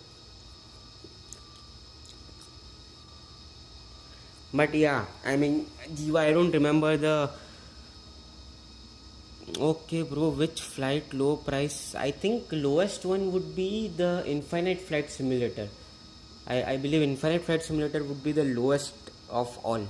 But yeah, I mean, Jiva, I don't remember the. Okay, bro, which flight low price? I think lowest one would be the Infinite Flight Simulator. I believe Infinite Flight Simulator would be the lowest of all.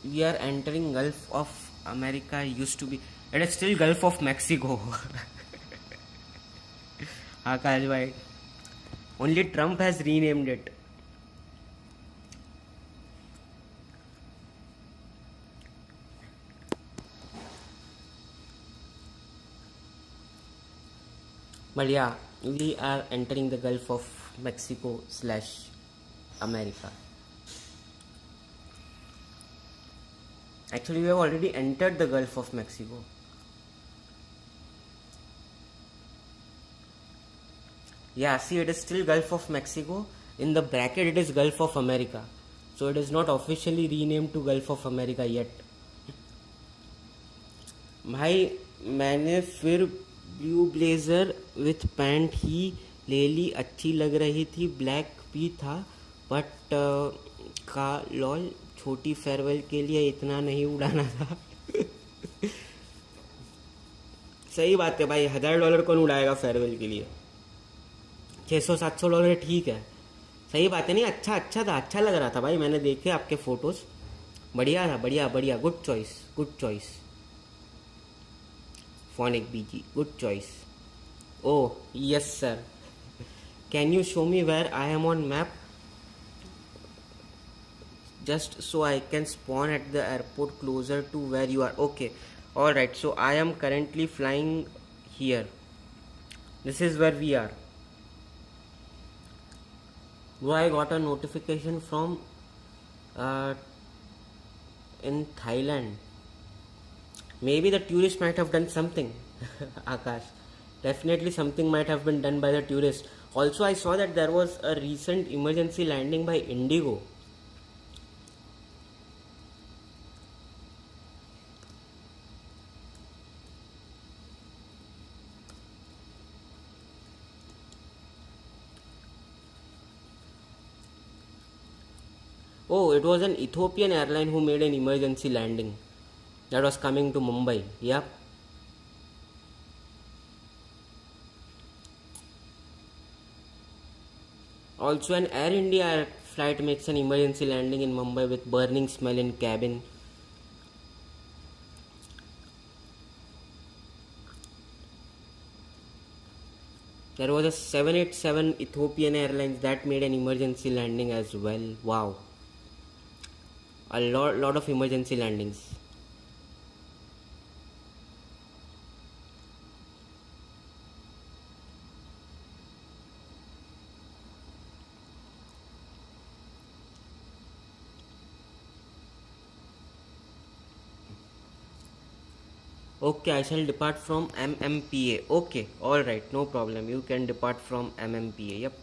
We are entering Gulf of America. Used to be, it is still Gulf of Mexico. Akash bhai, only Trump has renamed it. But yeah, we are entering the Gulf of Mexico slash America. Actually, we have already entered the Gulf of Mexico. Yeah, see, it is still Gulf of Mexico. In the bracket, it is Gulf of America. So it is not officially renamed to Gulf of America yet. भाई मैंने फिर blue blazer with pant ही ले ली, अच्छी लग रही थी, black भी था, बट का लॉल छोटी फेयरवेल के लिए इतना नहीं उड़ाना था. सही बात है भाई, $1000 कौन उड़ाएगा फेयरवेल के लिए. $600-700 ठीक है, सही बात है. नहीं, अच्छा था, अच्छा लग रहा था भाई, मैंने देखे आपके फोटोज, बढ़िया था, बढ़िया. Good choice. Phonic BG, good choice. Oh, yes sir. Can you show me where I am on map? Just so I can spawn at the airport closer to where you are. Okay, alright, so I am currently flying here. This is where we are. Bro, I got a notification from in Thailand. Maybe the tourist might have done something. Akash, definitely something might have been done by the tourist. Also, I saw that there was a recent emergency landing by Indigo. Oh, it was an Ethiopian airline who made an emergency landing that was coming to Mumbai. Yep. Also, an Air India flight makes an emergency landing in Mumbai with burning smell in cabin. There was a 787 Ethiopian Airlines that made an emergency landing as well. Wow. A lot of emergency landings. Okay, I shall depart from MMPA. Okay, alright, no problem. You can depart from MMPA. Yep.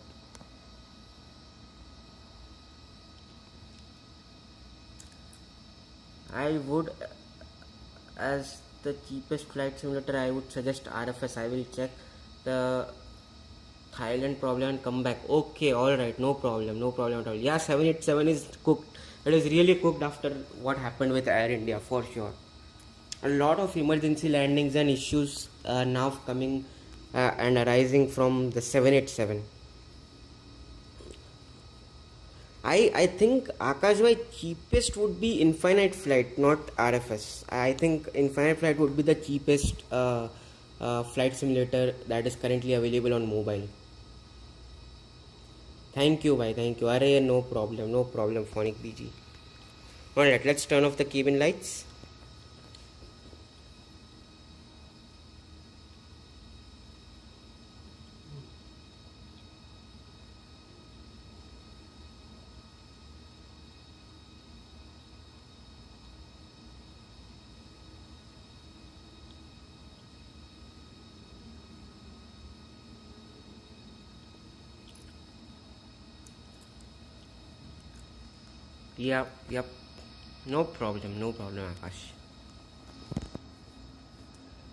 I would, as the cheapest flight simulator, I would suggest RFS. I will check the Thailand problem and come back. Okay, alright, no problem at all. Yeah, 787 is cooked. It is really cooked after what happened with Air India, for sure. A lot of emergency landings and issues are now coming and arising from the 787. I think Akash bhai, cheapest would be Infinite Flight, not RFS. I think Infinite Flight would be the cheapest flight simulator that is currently available on mobile. Thank you, bhai. Thank you. Arey, no problem. No problem, Phonic BG. Alright, let's turn off the cabin lights. Yep. No problem, Akash.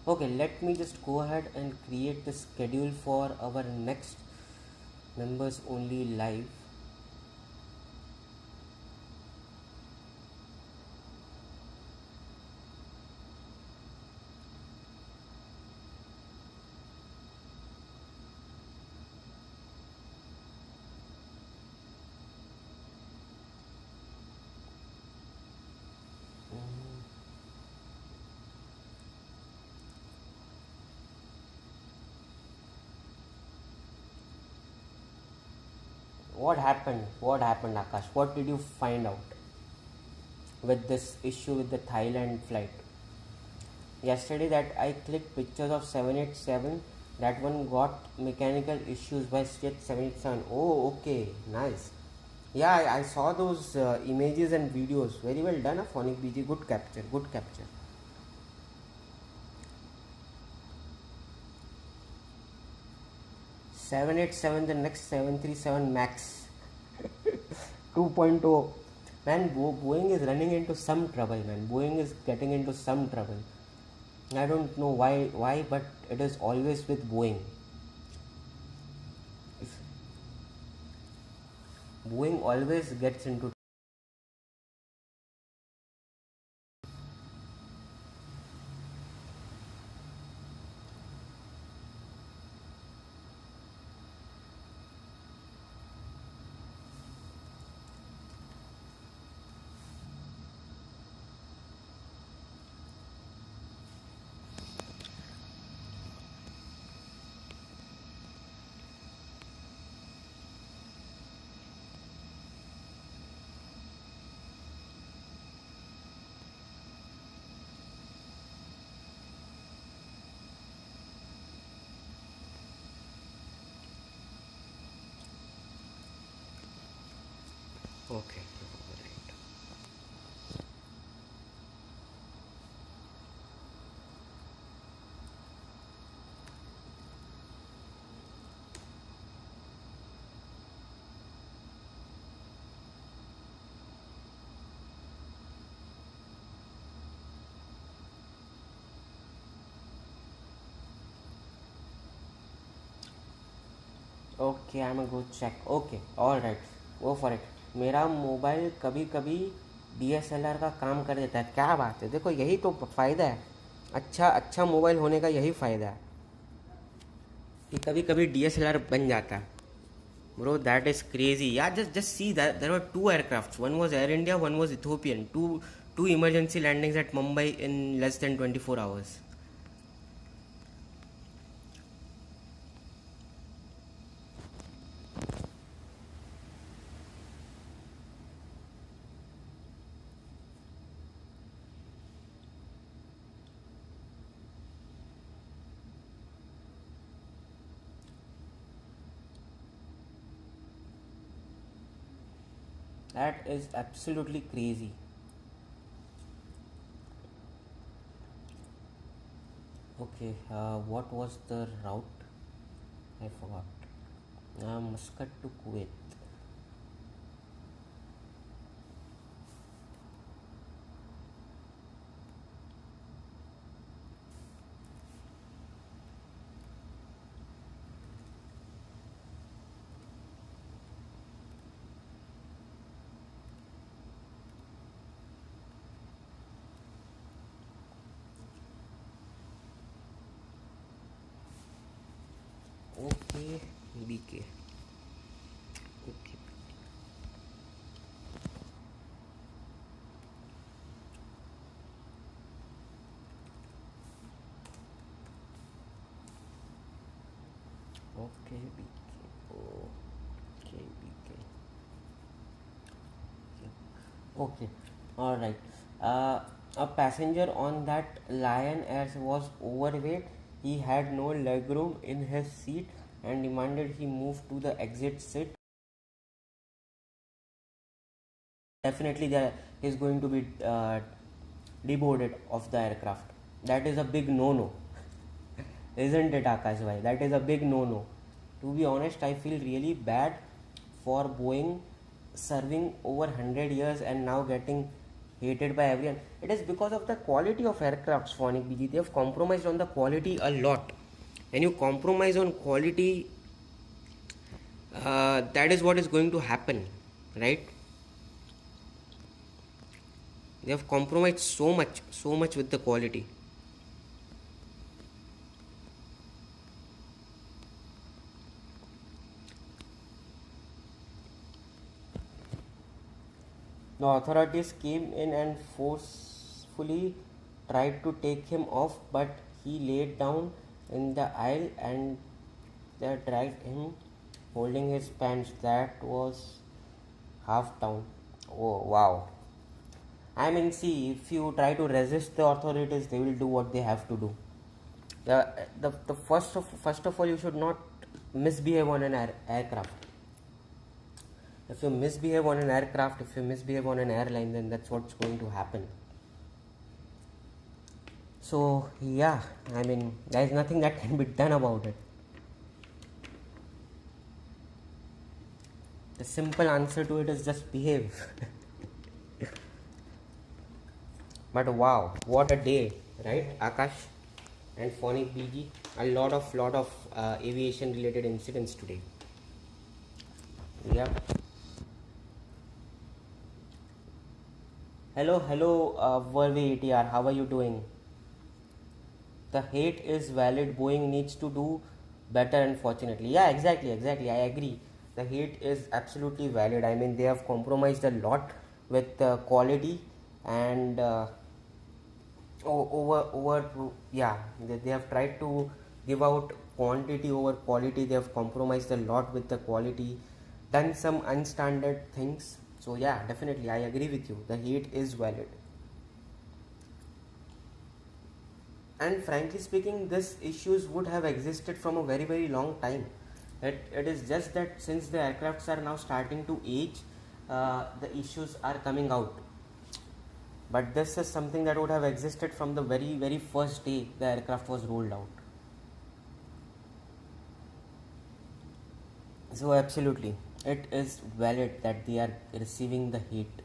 Okay, let me just go ahead and create the schedule for our next members only live. What happened, Akash? What did you find out with this issue with the Thailand flight? Yesterday that I clicked pictures of 787, that one got mechanical issues by Jet 787. Oh, okay, nice. Yeah, I saw those images and videos. Very well done, Phonic BG. Good capture, good capture. 787, the next 737 Max 2.0. Man, Boeing is running into some trouble, man. Boeing is getting into some trouble. I don't know why, but it is always with Boeing. Boeing always gets into. Okay, right. Okay, I'm gonna go check. Okay, all right, go for it. मेरा mobile कभी कभी DSLR का काम कर देता है. क्या बात है, देखो यही तो फ़ायदा है. अच्छा मोबाइल होने का यही फ़ायदा है कि कभी कभी DSLR बन जाता है. Bro, that is crazy. Yeah, just see that there were two aircrafts. One was Air India, one was Ethiopian. Two emergency landings at Mumbai in less than 24 hours. That is absolutely crazy. Okay, what was the route? I forgot. Muscat to Kuwait. Okay, BK. Okay. Okay, BK. Okay, BK. Okay, all right. A passenger on that Lion Air was overweight. He had no legroom in his seat and demanded he move to the exit seat. Definitely, there is going to be deboarded of the aircraft. That is a big no-no, isn't it, Akash bhai? That is a big no-no. To be honest, I feel really bad for Boeing serving over 100 years and now getting hated by everyone. It is because of the quality of aircrafts, Phonic BG. They have compromised on the quality a lot. When you compromise on quality, that is what is going to happen, right? They have compromised so much with the quality. The authorities came in and forcefully tried to take him off, but he laid down in the aisle and they dragged him holding his pants. That was half down. Oh wow. I mean, see, if you try to resist the authorities, they will do what they have to do. The first of all, you should not misbehave on an aircraft. If you misbehave on an aircraft, if you misbehave on an airline, then that's what's going to happen. So yeah, I mean, there is nothing that can be done about it. The simple answer to it is just behave. But wow, what a day, right, Akash and Phonic BG? A lot of aviation related incidents today. Yep. Hello, Verve ATR. How are you doing? The hate is valid. Boeing needs to do better, unfortunately. Yeah, exactly. I agree. The hate is absolutely valid. I mean, they have compromised a lot with quality and yeah, they have tried to give out quantity over quality. They have compromised a lot with the quality, done some unstandard things. So yeah, definitely I agree with you. The hate is valid. And frankly speaking, this issues would have existed from a very long time. It is just that since the aircrafts are now starting to age, the issues are coming out. But this is something that would have existed from the very first day the aircraft was rolled out. So absolutely, it is valid that they are receiving the hate.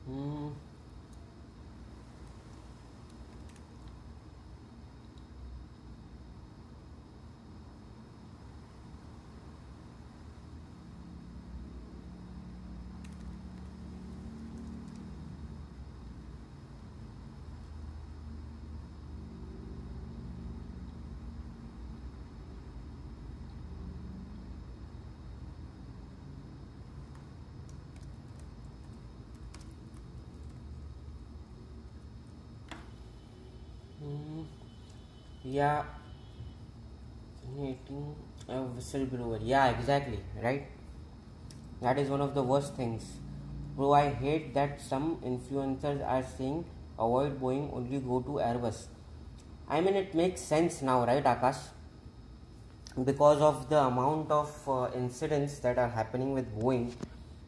Hmm. Hmm. Yeah, hating a whistleblower. Yeah, exactly. Right. That is one of the worst things. Bro, I hate that some influencers are saying avoid Boeing, only go to Airbus. I mean, it makes sense now, right, Akash? Because of the amount of incidents that are happening with Boeing,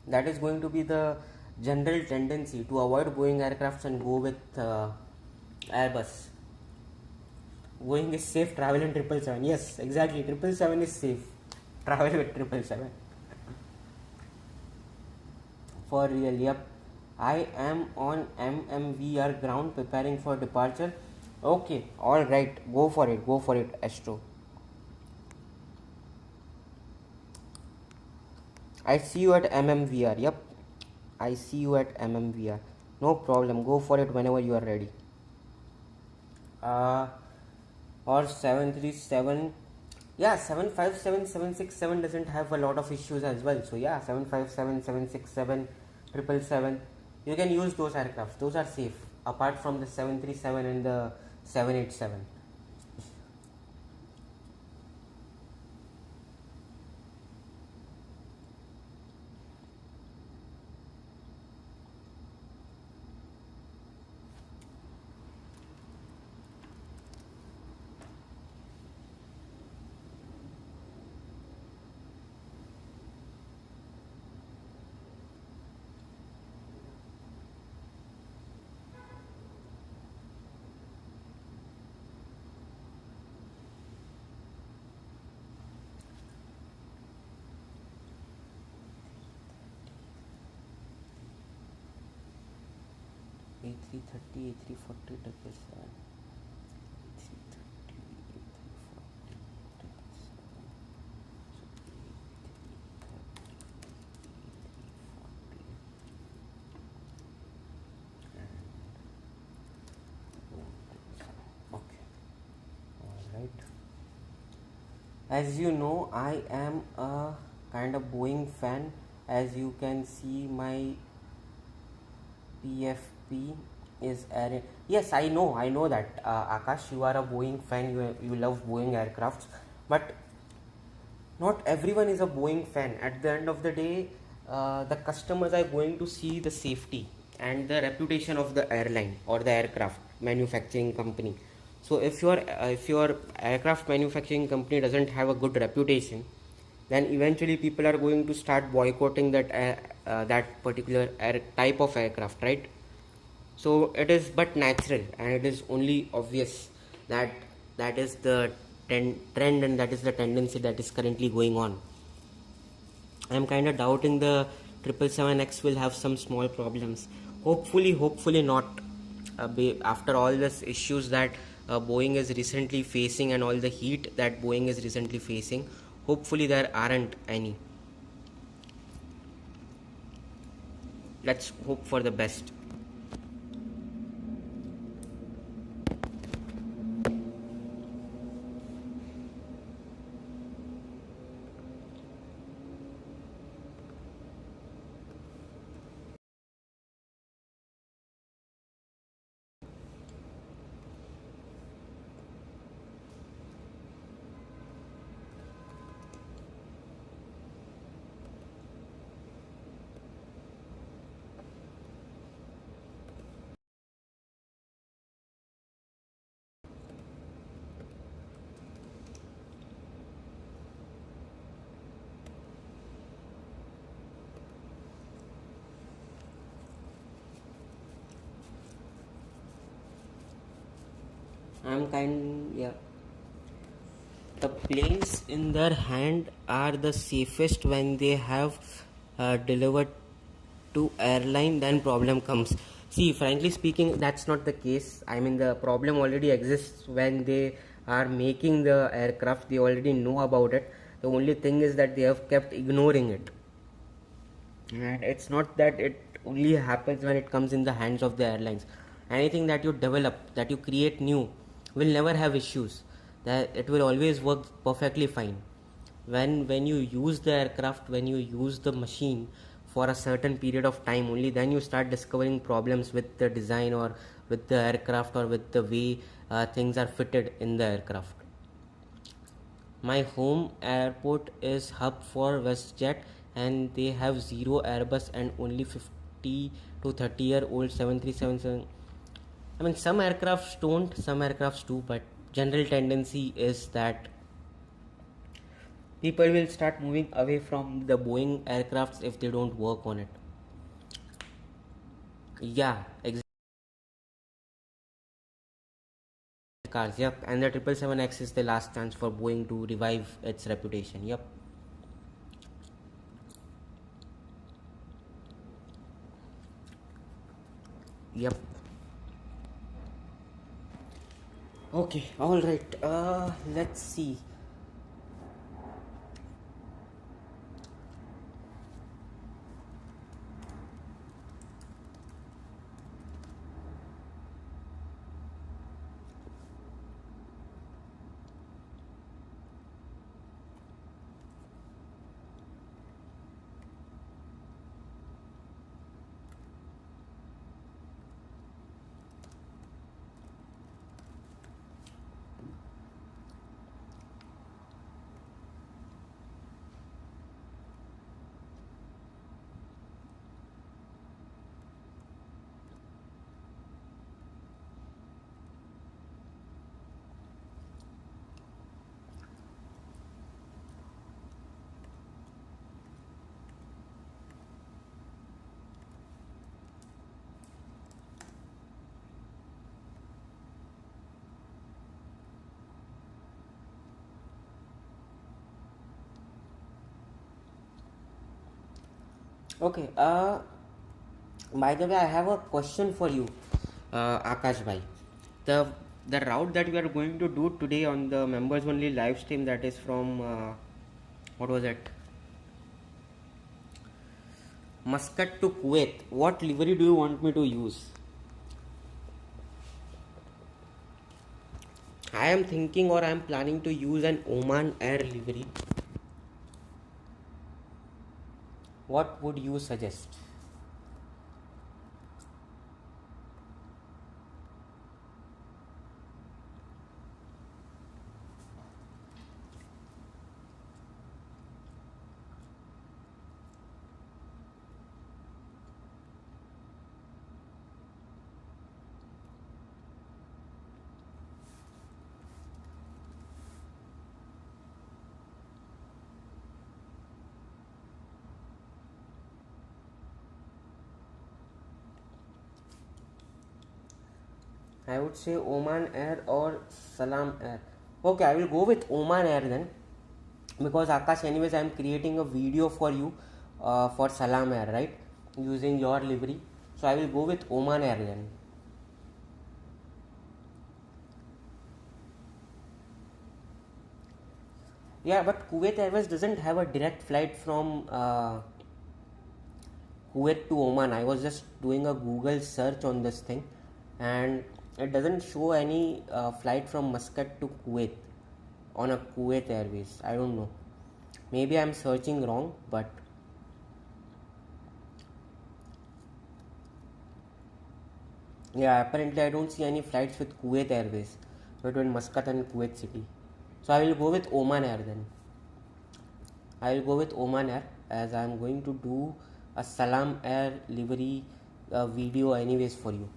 that is going to be the general tendency to avoid Boeing aircrafts and go with Airbus. Boeing is safe, travel in 777. Yes, exactly. 777 is safe. Travel with 777. For real, yep. I am on MMVR ground preparing for departure. Okay, alright. Go for it, Astro. I see you at MMVR. Yep. I see you at MMVR. No problem. Go for it whenever you are ready. Or 737. Yeah, 757, 767 doesn't have a lot of issues as well. So yeah, 757, 767, 777. You can use those aircrafts. Those are safe. Apart from the 737 and the 787. A330, A340, 777. Okay, alright. As you know, I am a kind of Boeing fan. As you can see, my PFP is air. Yes, I know that Akash, you are a Boeing fan. You love Boeing aircrafts, but not everyone is a Boeing fan. At the end of the day, the customers are going to see the safety and the reputation of the airline or the aircraft manufacturing company. So if your aircraft manufacturing company doesn't have a good reputation, then eventually people are going to start boycotting that particular type of aircraft, right? So it is but natural, and it is only obvious that that is the trend and that is the tendency that is currently going on. I'm kind of doubting the 777X will have some small problems. Hopefully not. After all these issues that Boeing is recently facing and all the heat that Boeing is recently facing, hopefully there aren't any. Let's hope for the best. Yeah. The planes in their hand are the safest when they have delivered to airline, then problem comes. See, frankly speaking, that's not the case. I mean, the problem already exists when they are making the aircraft. They already know about it. The only thing is that they have kept ignoring it. And it's not that it only happens when it comes in the hands of the airlines. Anything that you develop, that you create new, will never have issues. That it will always work perfectly fine. When you use the aircraft, when you use the machine for a certain period of time, only then you start discovering problems with the design or with the aircraft or with the way things are fitted in the aircraft. My home airport is hub for WestJet, and they have zero Airbus and only 50 to 30-year-old 737. I mean, some aircrafts don't, some aircrafts do, but general tendency is that people will start moving away from the Boeing aircrafts if they don't work on it. Yeah, exactly. Cars, yep, and the 777X is the last chance for Boeing to revive its reputation. Yep. Yep. Okay, all right. Let's see. Okay. By the way, I have a question for you, Akash bhai. The the route that we are going to do today on the members only live stream, that is from what was it? Muscat to Kuwait. What livery do you want me to use? I am thinking, or I am planning to use an Oman Air livery. What would you suggest? I would say Oman Air or Salam Air. Okay, I will go with Oman Air then, because Akash, anyways, I am creating a video for you for Salam Air, right? Using your livery. So I will go with Oman Air then. Yeah, but Kuwait Airways doesn't have a direct flight from Kuwait to Oman. I was just doing a Google search on this thing, and it doesn't show any flight from Muscat to Kuwait on a Kuwait Airways. I don't know. Maybe I'm searching wrong, but yeah, apparently I don't see any flights with Kuwait Airways between Muscat and Kuwait City. So I will go with Oman Air then. I will go with Oman Air, as I am going to do a Salam Air livery video anyways for you.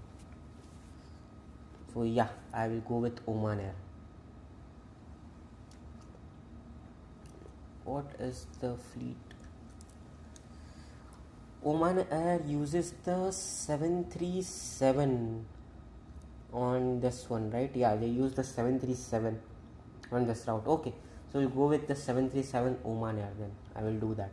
So yeah, I will go with Oman Air. What is the fleet? Oman Air uses the 737 on this one, right? Yeah, they use the 737 on this route. Okay, so we'll go with the 737 Oman Air then. I will do that.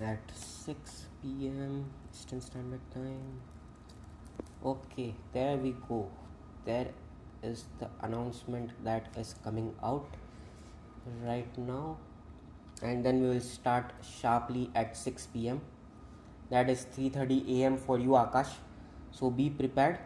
At 6 p.m. Eastern Standard Time. Okay, there we go. There is the announcement that is coming out right now, and then we will start sharply at 6 p.m. That is 3:30 a.m. for you, Akash. So be prepared.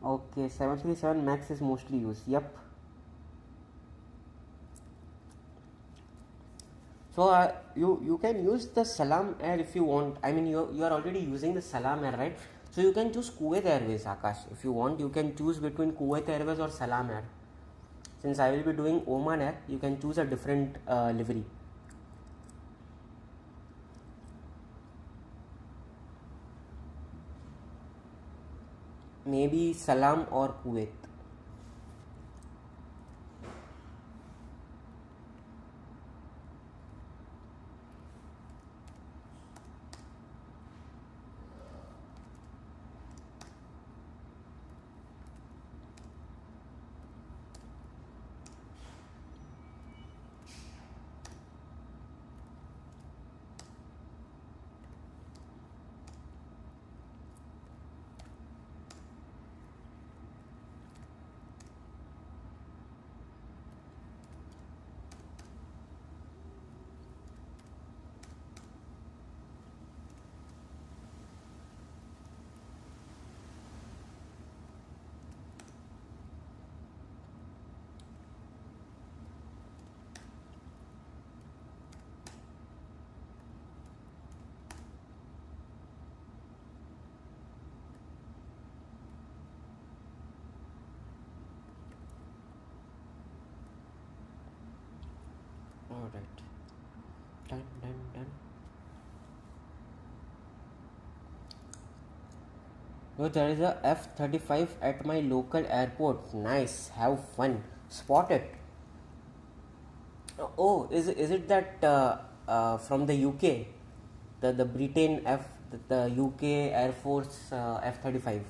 Okay, 737 Max is mostly used. Yep. So you can use the Salam Air if you want. I mean, you are already using the Salam Air, right? So you can choose Kuwait Airways, Akash. If you want, you can choose between Kuwait Airways or Salam Air. Since I will be doing Oman Air, you can choose a different livery. Maybe Salam or Kuwait. Alright. Done. Oh, there is a F-35 at my local airport. Nice. Have fun. Spot it. Oh, is it that from the UK? The Britain the UK Air Force F-35.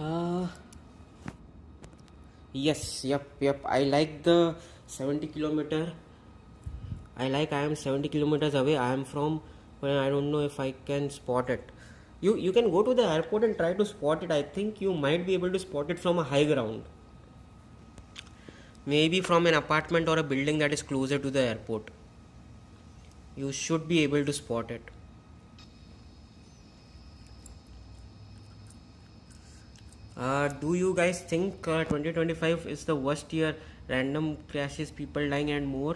Uh, yes, yep. I like the 70 kilometer. I am 70 kilometers away. I am from, well, I don't know if I can spot it. You can go to the airport and try to spot it. I think you might be able to spot it from a high ground. Maybe from an apartment or a building that is closer to the airport. You should be able to spot it. Do you guys think 2025 is the worst year? Random crashes, people dying, and more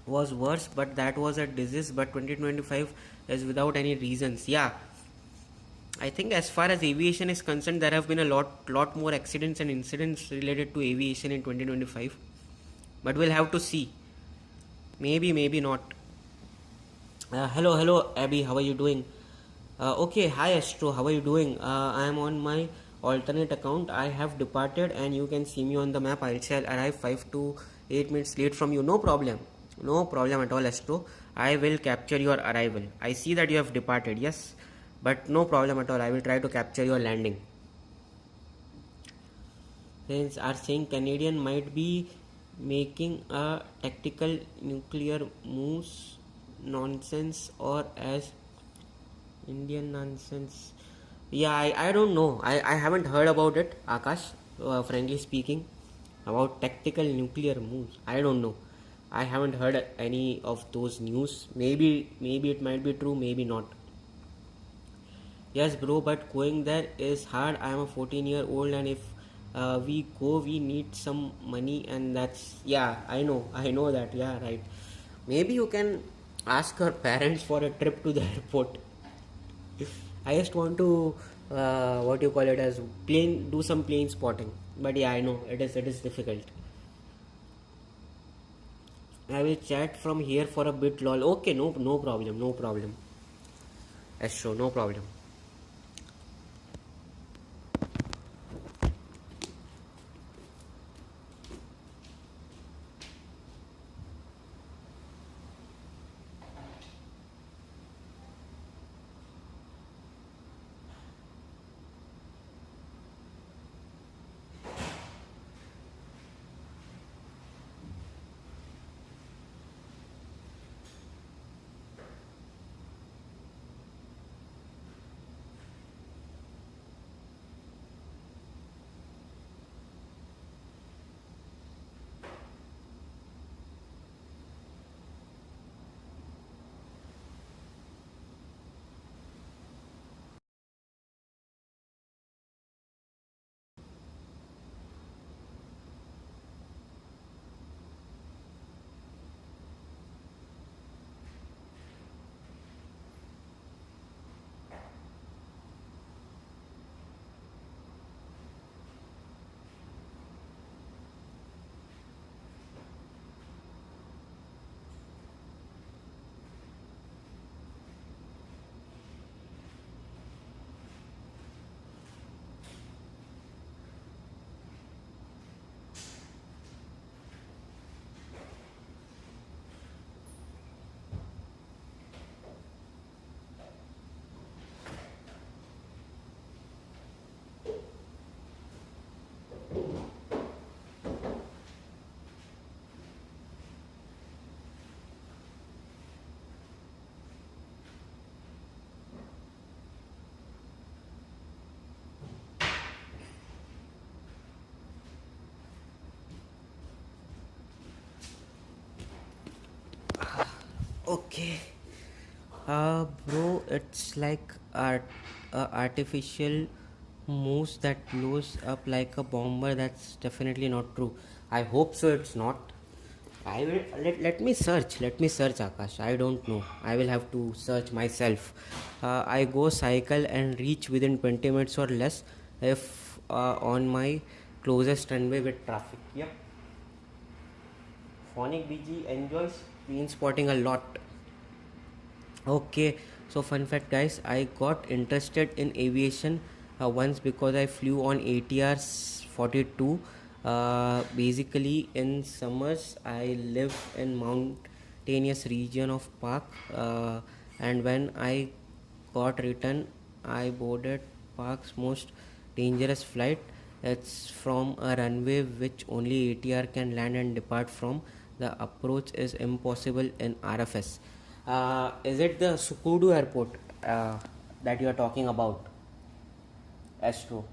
was worse, but that was a disease. But 2025 is without any reasons. Yeah, I think as far as aviation is concerned, there have been a lot more accidents and incidents related to aviation in 2025. But we'll have to see. Maybe not. Hello, Abby. How are you doing? Okay, hi Astro, how are you doing? I am on my alternate account. I have departed and you can see me on the map. I'll say I'll arrive 5 to 8 minutes late from you. No problem at all, Astro. I will capture your arrival. I see that you have departed, yes, but no problem at all. I will try to capture your landing. Friends are saying Canadian might be making a tactical nuclear moves. Nonsense, or as Indian nonsense. Yeah, I don't know. I haven't heard about it, Akash. Frankly speaking, about tactical nuclear moves. I don't know. I haven't heard any of those news. Maybe it might be true. Maybe not. Yes, bro. But going there is hard. I am a 14-year-old, and if we go, we need some money, and that's yeah. I know. I know that. Yeah, right. Maybe you can ask your parents for a trip to the airport. I just want to what you call it as plane do some plane spotting. But yeah, I know it is difficult. I will chat from here for a bit lol. Okay, no problem, no problem. Astro, no problem. Okay. Bro, it's like artificial moose that blows up like a bomber. That's definitely not true. I hope so. It's not. I will let me search. Let me search, Akash. I don't know. I will have to search myself. I go cycle and reach within 20 minutes or less if on my closest runway with traffic. Yep. Phonic BG enjoys plane spotting a lot. Okay, so fun fact, guys, I got interested in aviation once because I flew on ATR 42. Basically, in summers, I live in mountainous region of Park, and when I got returned, I boarded Park's most dangerous flight. It's from a runway which only ATR can land and depart from. The approach is impossible in RFS. Is it the Sukudu airport that you are talking about, Astro?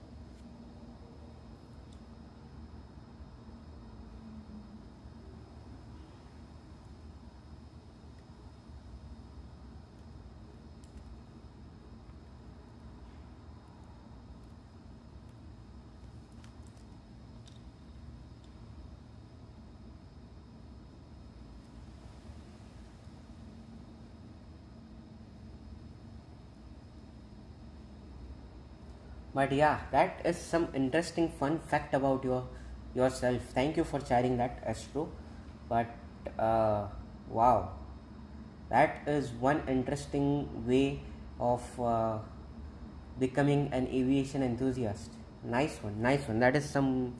But yeah, that is some interesting fun fact about yourself. Thank you for sharing that, Astro. But wow, that is one interesting way of becoming an aviation enthusiast. Nice one, nice one. That is some.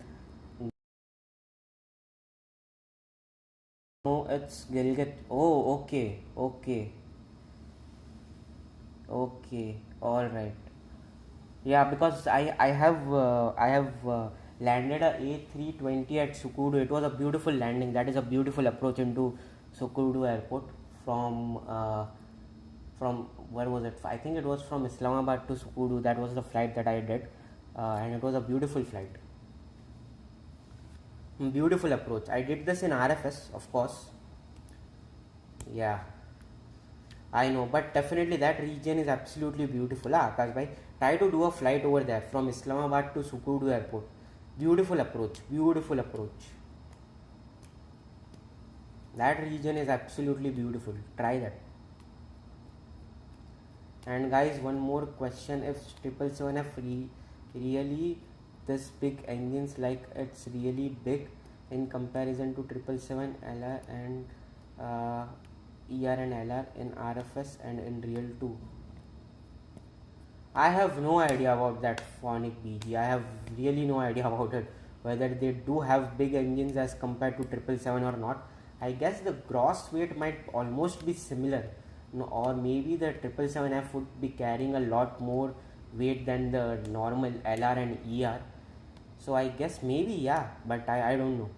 No, it's Gilgit. Oh, okay, okay, okay. All right. Yeah, because I have landed a A320 at Sukudu. It was a beautiful landing. That is a beautiful approach into Sukudu airport from where was it? I think it was from Islamabad to Sukudu. That was the flight that I did, and it was a beautiful flight. Beautiful approach. I did this in RFS, of course. Yeah, I know, but definitely that region is absolutely beautiful. Akash bhai, try to do a flight over there from Islamabad to Sukudu airport. Beautiful approach. Beautiful approach. That region is absolutely beautiful. Try that. And guys, one more question: if 777F really this big engines, like it's really big in comparison to 777 LR and ER and LR in RFS and in real too? I have no idea about that, phonic BG. I have really no idea about it, whether they do have big engines as compared to 777 or not. I guess the gross weight might almost be similar, or maybe the 777F would be carrying a lot more weight than the normal LR and ER. So I guess maybe, yeah, but I don't know.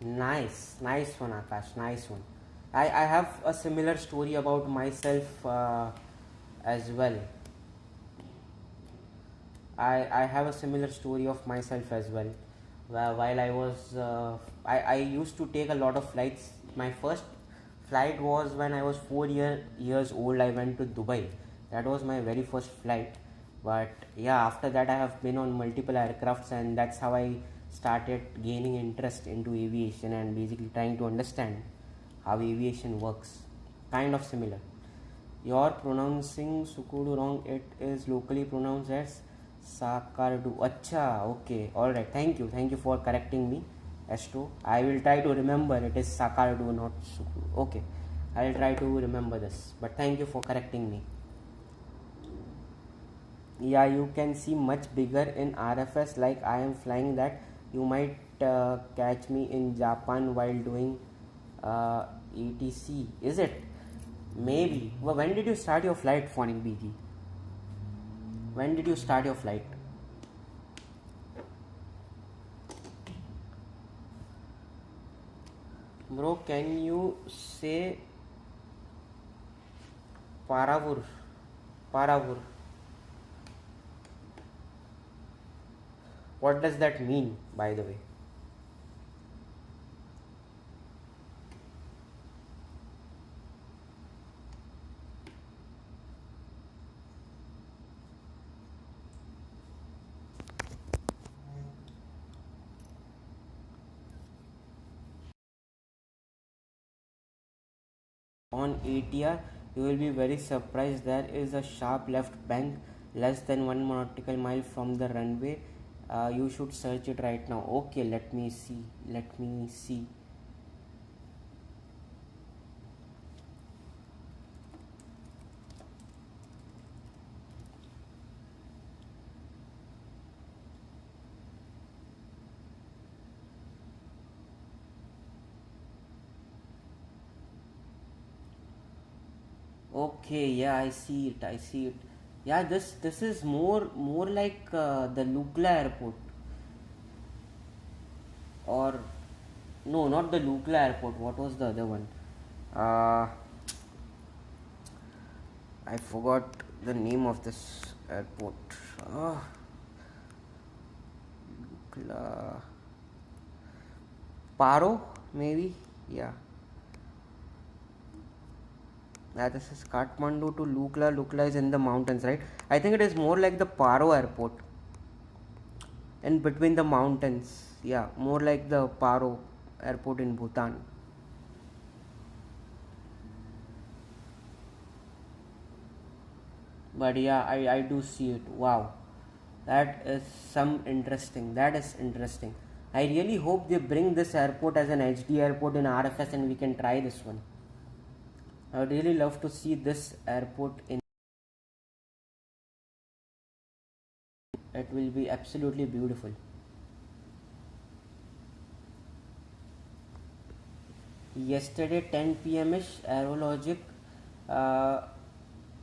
Nice one, Akash, nice one. I have a similar story about myself as well. I have a similar story of myself as well. While I was, I used to take a lot of flights. My first flight was when I was 4 years old. I went to Dubai. That was my very first flight. But yeah, after that I have been on multiple aircrafts, and that's how I started gaining interest into aviation and basically trying to understand how aviation works. Kind of similar. You're pronouncing Sukudu wrong. It is locally pronounced as Sakardu. Acha, okay, alright. Thank you for correcting me, Astro. I will try to remember it is Sakardu, not Sukudu. Okay, I will try to remember this. But thank you for correcting me. Yeah, you can see much bigger in RFS, like I am flying that. You might catch me in Japan while doing ETC. Is it? Maybe. Well, when did you start your flight, Phonic BG? When did you start your flight? Bro, can you say Paravur? Paravur. What does that mean, by the way? On ATR, you will be very surprised. There is a sharp left bank less than 1 nautical mile from the runway. You should search it right now. Okay, let me see. Okay, yeah, I see it. Yeah, this is more like the Lukla airport, or no, not the Lukla airport. What was the other one? Uh, I forgot the name of this airport. Uh, Lukla, Paro, maybe. Yeah. This is Kathmandu to Lukla. Lukla is in the mountains, right? I think it is more like the Paro airport, in between the mountains. Yeah, more like the Paro airport in Bhutan. But yeah, I do see it. Wow, that is that is interesting. I really hope they bring this airport as an HD airport in RFS and we can try this one. I would really love to see this airport in. It will be absolutely beautiful. Yesterday 10 p.m. ish, Aerologic uh,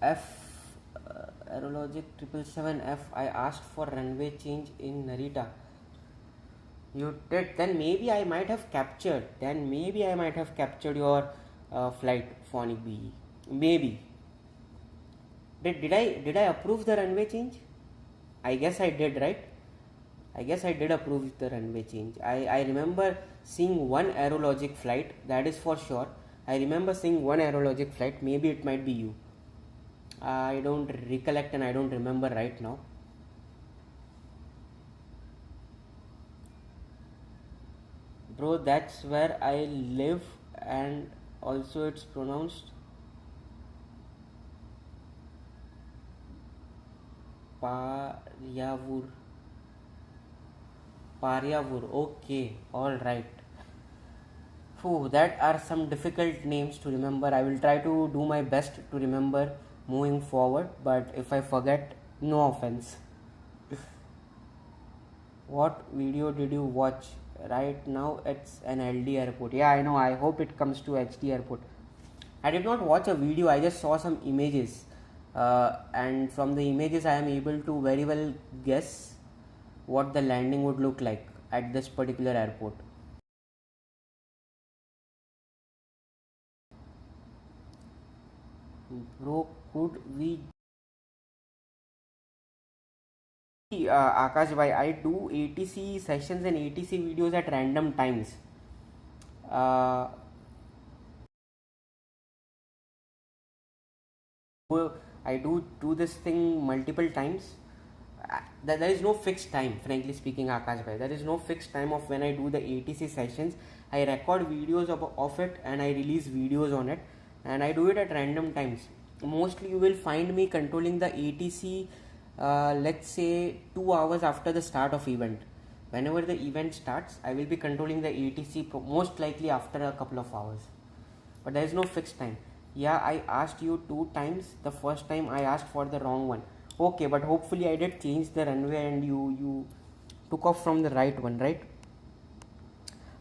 F Aerologic 777F. I asked for runway change in Narita. You did. Then maybe I might have captured. Your flight, Phonic BE. Maybe. Did I approve the runway change? I guess I did, right? I guess I did approve the runway change. I remember seeing one aerologic flight, that is for sure. I remember seeing one aerologic flight. Maybe it might be you. I don't recollect and I don't remember right now. Bro, that's where I live, and also it's pronounced Paryavur. Paryavur. Okay, alright. That are some difficult names to remember. I will try to do my best to remember moving forward, but if I forget, no offense. What video did you watch? Right now it's an LD airport. Yeah, I know. I hope it comes to HD airport. I did not watch a video, I just saw some images. And from the images, I am able to very well guess what the landing would look like at this particular airport. Bro, could we Akash bhai, I do ATC sessions and ATC videos at random times. Uh, I do this thing multiple times. There is no fixed time, frankly speaking, Akash bhai. There is no fixed time of when I do the ATC sessions. I record videos of it and I release videos on it, and I do it at random times. Mostly, you will find me controlling the ATC, let's say 2 hours after the start of event. Whenever the event starts, I will be controlling the ATC most likely after a couple of hours. But there is no fixed time. Yeah, I asked you 2 times. The first time I asked for the wrong one. Okay, but hopefully I did change the runway and you took off from the right one, right?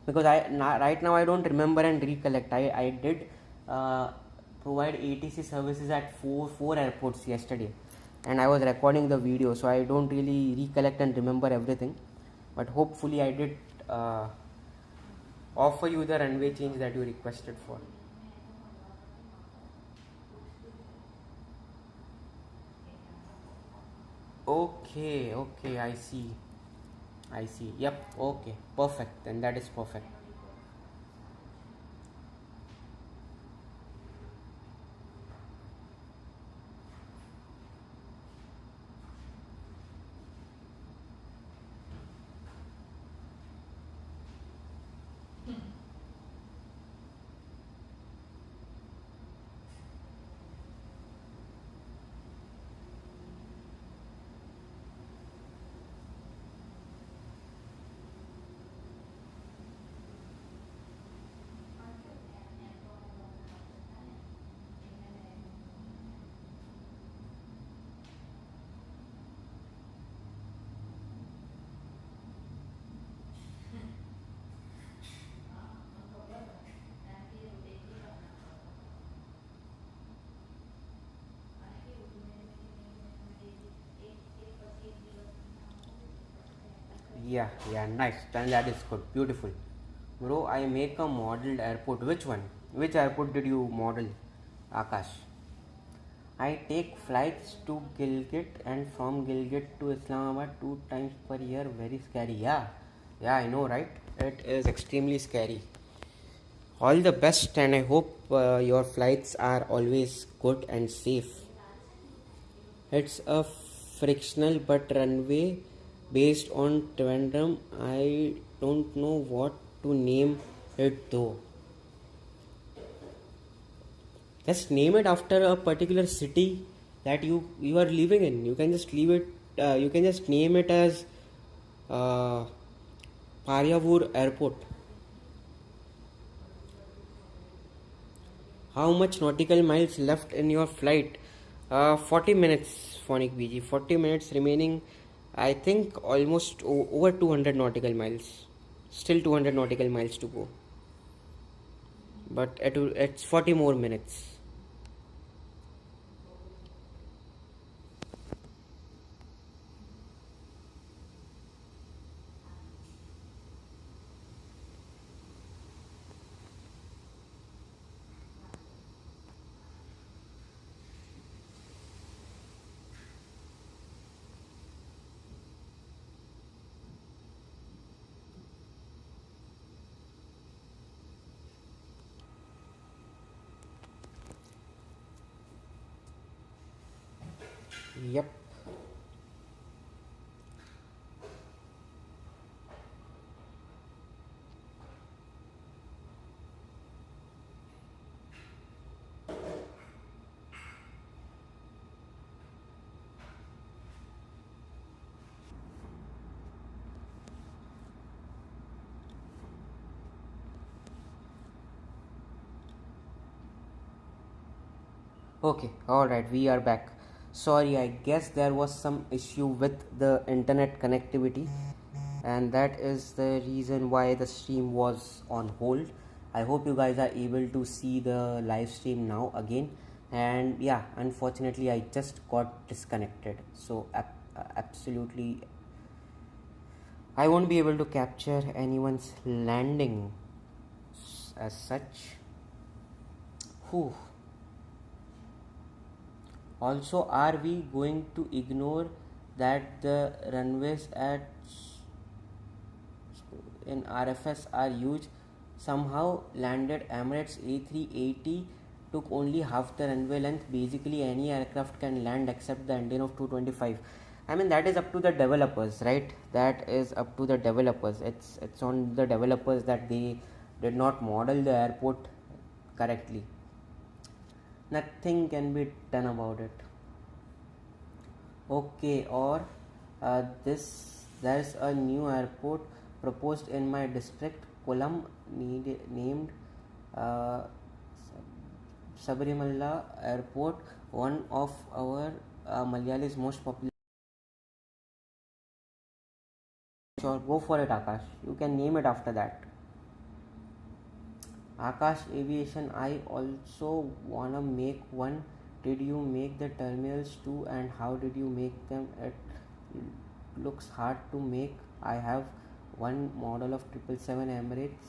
Because right now I don't remember and recollect. I did provide ATC services at four airports yesterday, and I was recording the video, so I don't really recollect and remember everything. But hopefully I did offer you the runway change that you requested for. Okay, I see. Yep, okay, perfect. Then that is perfect. Yeah, nice. Then that is good. Beautiful. Bro, I make a modeled airport. Which one? Which airport did you model, Akash? I take flights to Gilgit and from Gilgit to Islamabad 2 times per year. Very scary. Yeah, I know, right? It is extremely scary. All the best, and I hope your flights are always good and safe. It's a frictional but runway based on Trivandrum. I don't know what to name it though. Just name it after a particular city that you are living in. You can just leave it. You can just name it as uh, Paryavur Airport. How much nautical miles left in your flight? 40 minutes, Phonic BG. 40 minutes remaining. I think almost over 200 nautical miles. Still 200 nautical miles to go. But it's 40 more minutes. Yep. Okay, alright, we are back. Sorry, I guess there was some issue with the internet connectivity, and that is the reason why the stream was on hold. I hope you guys are able to see the live stream now again. And yeah, unfortunately, I just got disconnected. So, absolutely, I won't be able to capture anyone's landing as such. Whew. Also, are we going to ignore that the runways at in RFS are huge? Somehow landed Emirates A380 took only half the runway length. Basically, any aircraft can land except the engine of 225. I mean, that is up to the developers, right? That is up to the developers. It's on the developers that they did not model the airport correctly. Nothing can be done about it. Okay, or this there's a new airport proposed in my district, Kolam, named uh, Sabarimala Airport, one of our Malayali's most popular. Sure, go for it, Akash. You can name it after that. Akash Aviation, I also wanna make one. Did you make the terminals too, and how did you make them? It looks hard to make. I have one model of 777 Emirates.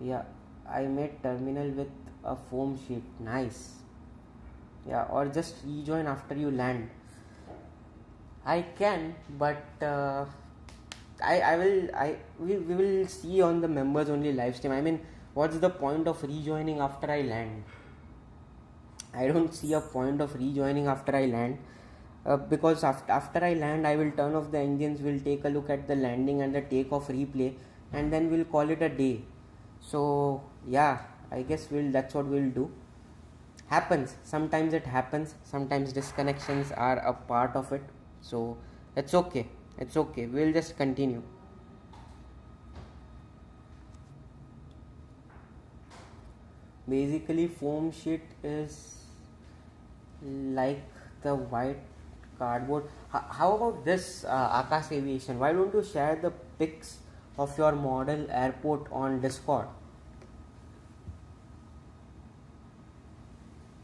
Yeah, I made terminal with a foam sheet. Nice. Yeah, or just rejoin after you land. I can, but we will see on the members only live stream. I mean, what's the point of rejoining after I land? I don't see a point of rejoining after I land, because after I land, I will turn off the engines, we'll take a look at the landing and the takeoff replay, and then we'll call it a day. So yeah, I guess that's what we'll do. Happens, sometimes it happens, sometimes disconnections are a part of it, so it's okay, we'll just continue. Basically, foam sheet is like the white cardboard. How about this, Akash Aviation? Why don't you share the pics of your model airport on Discord?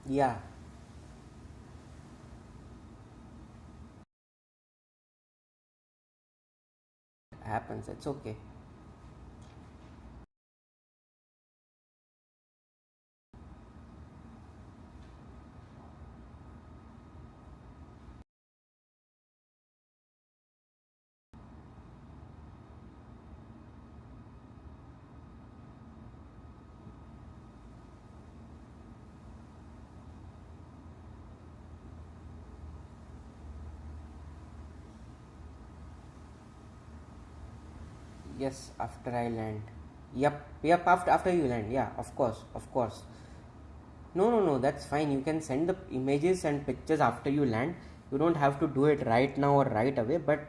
Yeah, happens. It's okay. Yes, after I land. Yep. After you land. Yeah, of course, of course. No. That's fine. You can send the images and pictures after you land. You don't have to do it right now or right away. But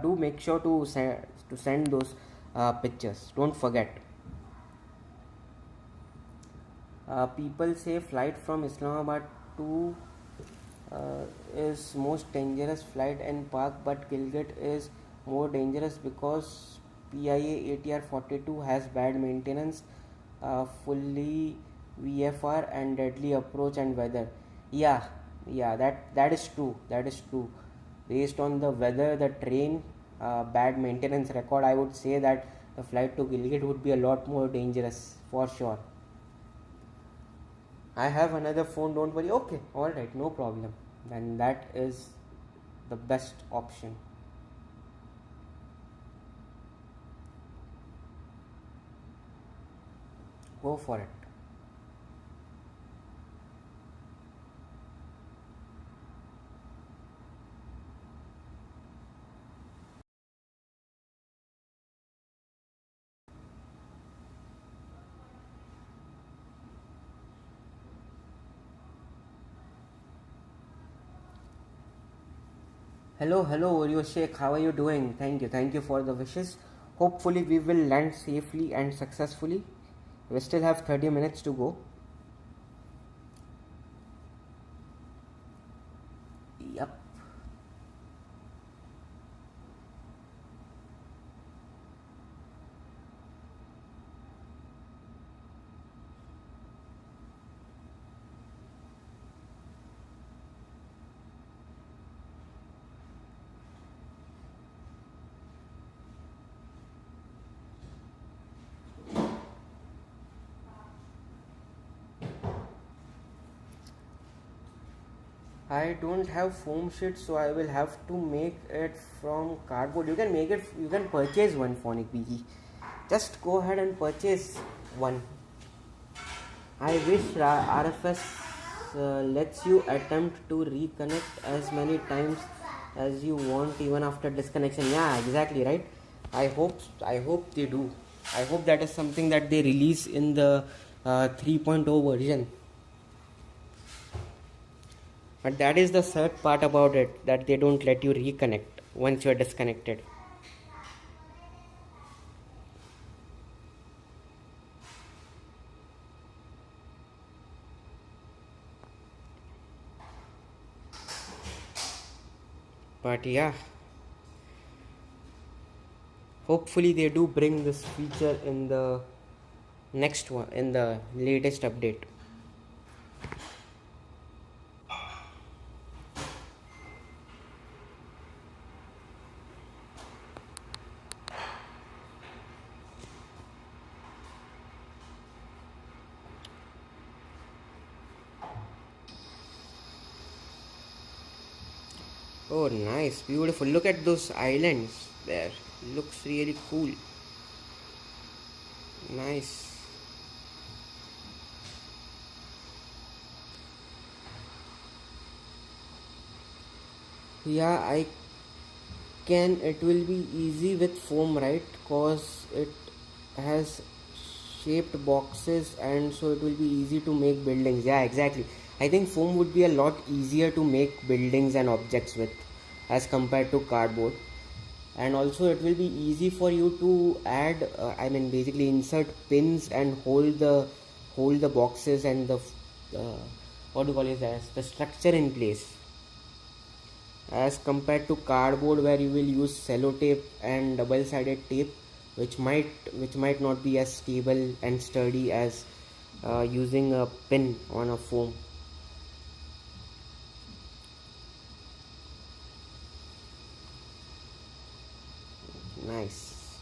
do make sure to send those pictures. Don't forget. People say flight from Islamabad to is most dangerous flight in park, but Gilgit is more dangerous because PIA ATR 42 has bad maintenance, fully VFR and deadly approach and weather. Yeah, that is true. That is true. Based on the weather, the train, bad maintenance record, I would say that the flight to Gilgit would be a lot more dangerous for sure. I have another phone, don't worry. Okay, alright, no problem. Then that is the best option. Go for it. Hello, Oreo Sheikh. How are you doing? Thank you for the wishes. Hopefully, we will land safely and successfully. We still have 30 minutes to go. Yep. I don't have foam sheet, so I will have to make it from cardboard. You can make it. You can purchase one, Phonic BG. Just go ahead and purchase one. I wish RFS lets you attempt to reconnect as many times as you want, even after disconnection. Yeah, exactly right. I hope they do. I hope that is something that they release in the 3.0 version. But that is the sad part about it, that they don't let you reconnect once you are disconnected. But yeah, hopefully they do bring this feature in the next one, in the latest update. Oh, nice, beautiful. Look at those islands there. Looks really cool. Nice. Yeah, I can. It will be easy with foam, right? Cause it has shaped boxes, and so it will be easy to make buildings. Yeah, exactly. I think foam would be a lot easier to make buildings and objects with as compared to cardboard. And also it will be easy for you to add basically insert pins and hold the boxes and the what do you call it, as the structure in place, as compared to cardboard where you will use sellotape and double sided tape, which might not be as stable and sturdy as using a pin on a foam. Nice.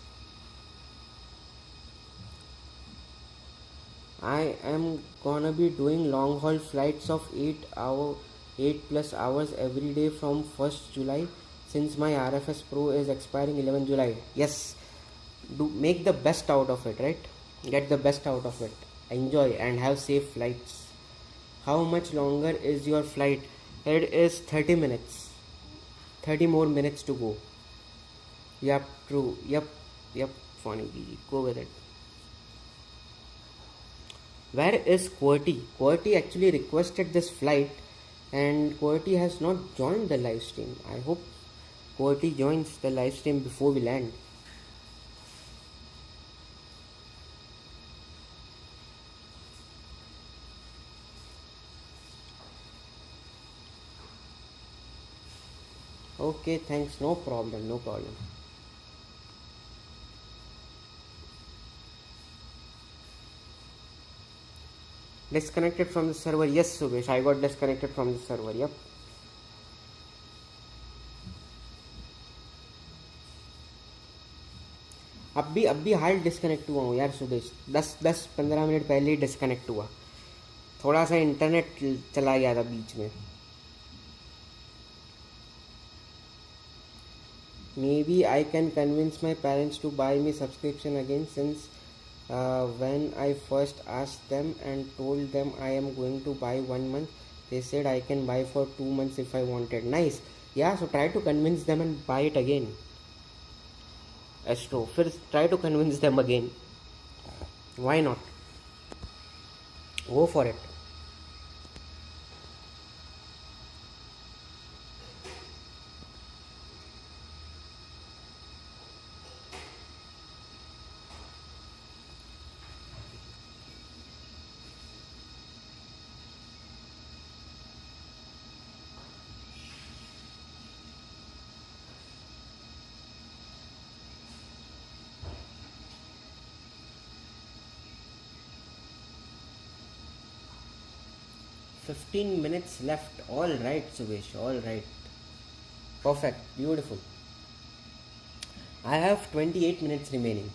I am gonna be doing long haul flights of 8 plus hours every day from 1st July, since my RFS Pro is expiring 11 July. Yes, do make the best out of it, right? Get the best out of it. Enjoy and have safe flights. How much longer is your flight? It is 30 minutes. 30 more minutes to go. Yep, true. Yep, funny. Go with it. Where is QWERTY? QWERTY actually requested this flight, and QWERTY has not joined the live stream. I hope QWERTY joins the live stream before we land. Okay, thanks. No problem. No problem. Disconnected from the server. Yes, Subesh, I got disconnected from the server. Yep. अब भी हाल disconnect हुआ हूँ यार Sudesh. 10-15 minute पहले ही disconnect हुआ. थोड़ा सा internet चला गया था बीच में. Maybe I can convince my parents to buy me subscription again, since when I first asked them and told them I am going to buy 1 month, they said I can buy for 2 months if I wanted. Nice. Yeah, so try to convince them and buy it again. Astro, first try to convince them again. Why not? Go for it. 15 minutes left. All right, Subesh. All right. Perfect. Beautiful. I have 28 minutes remaining.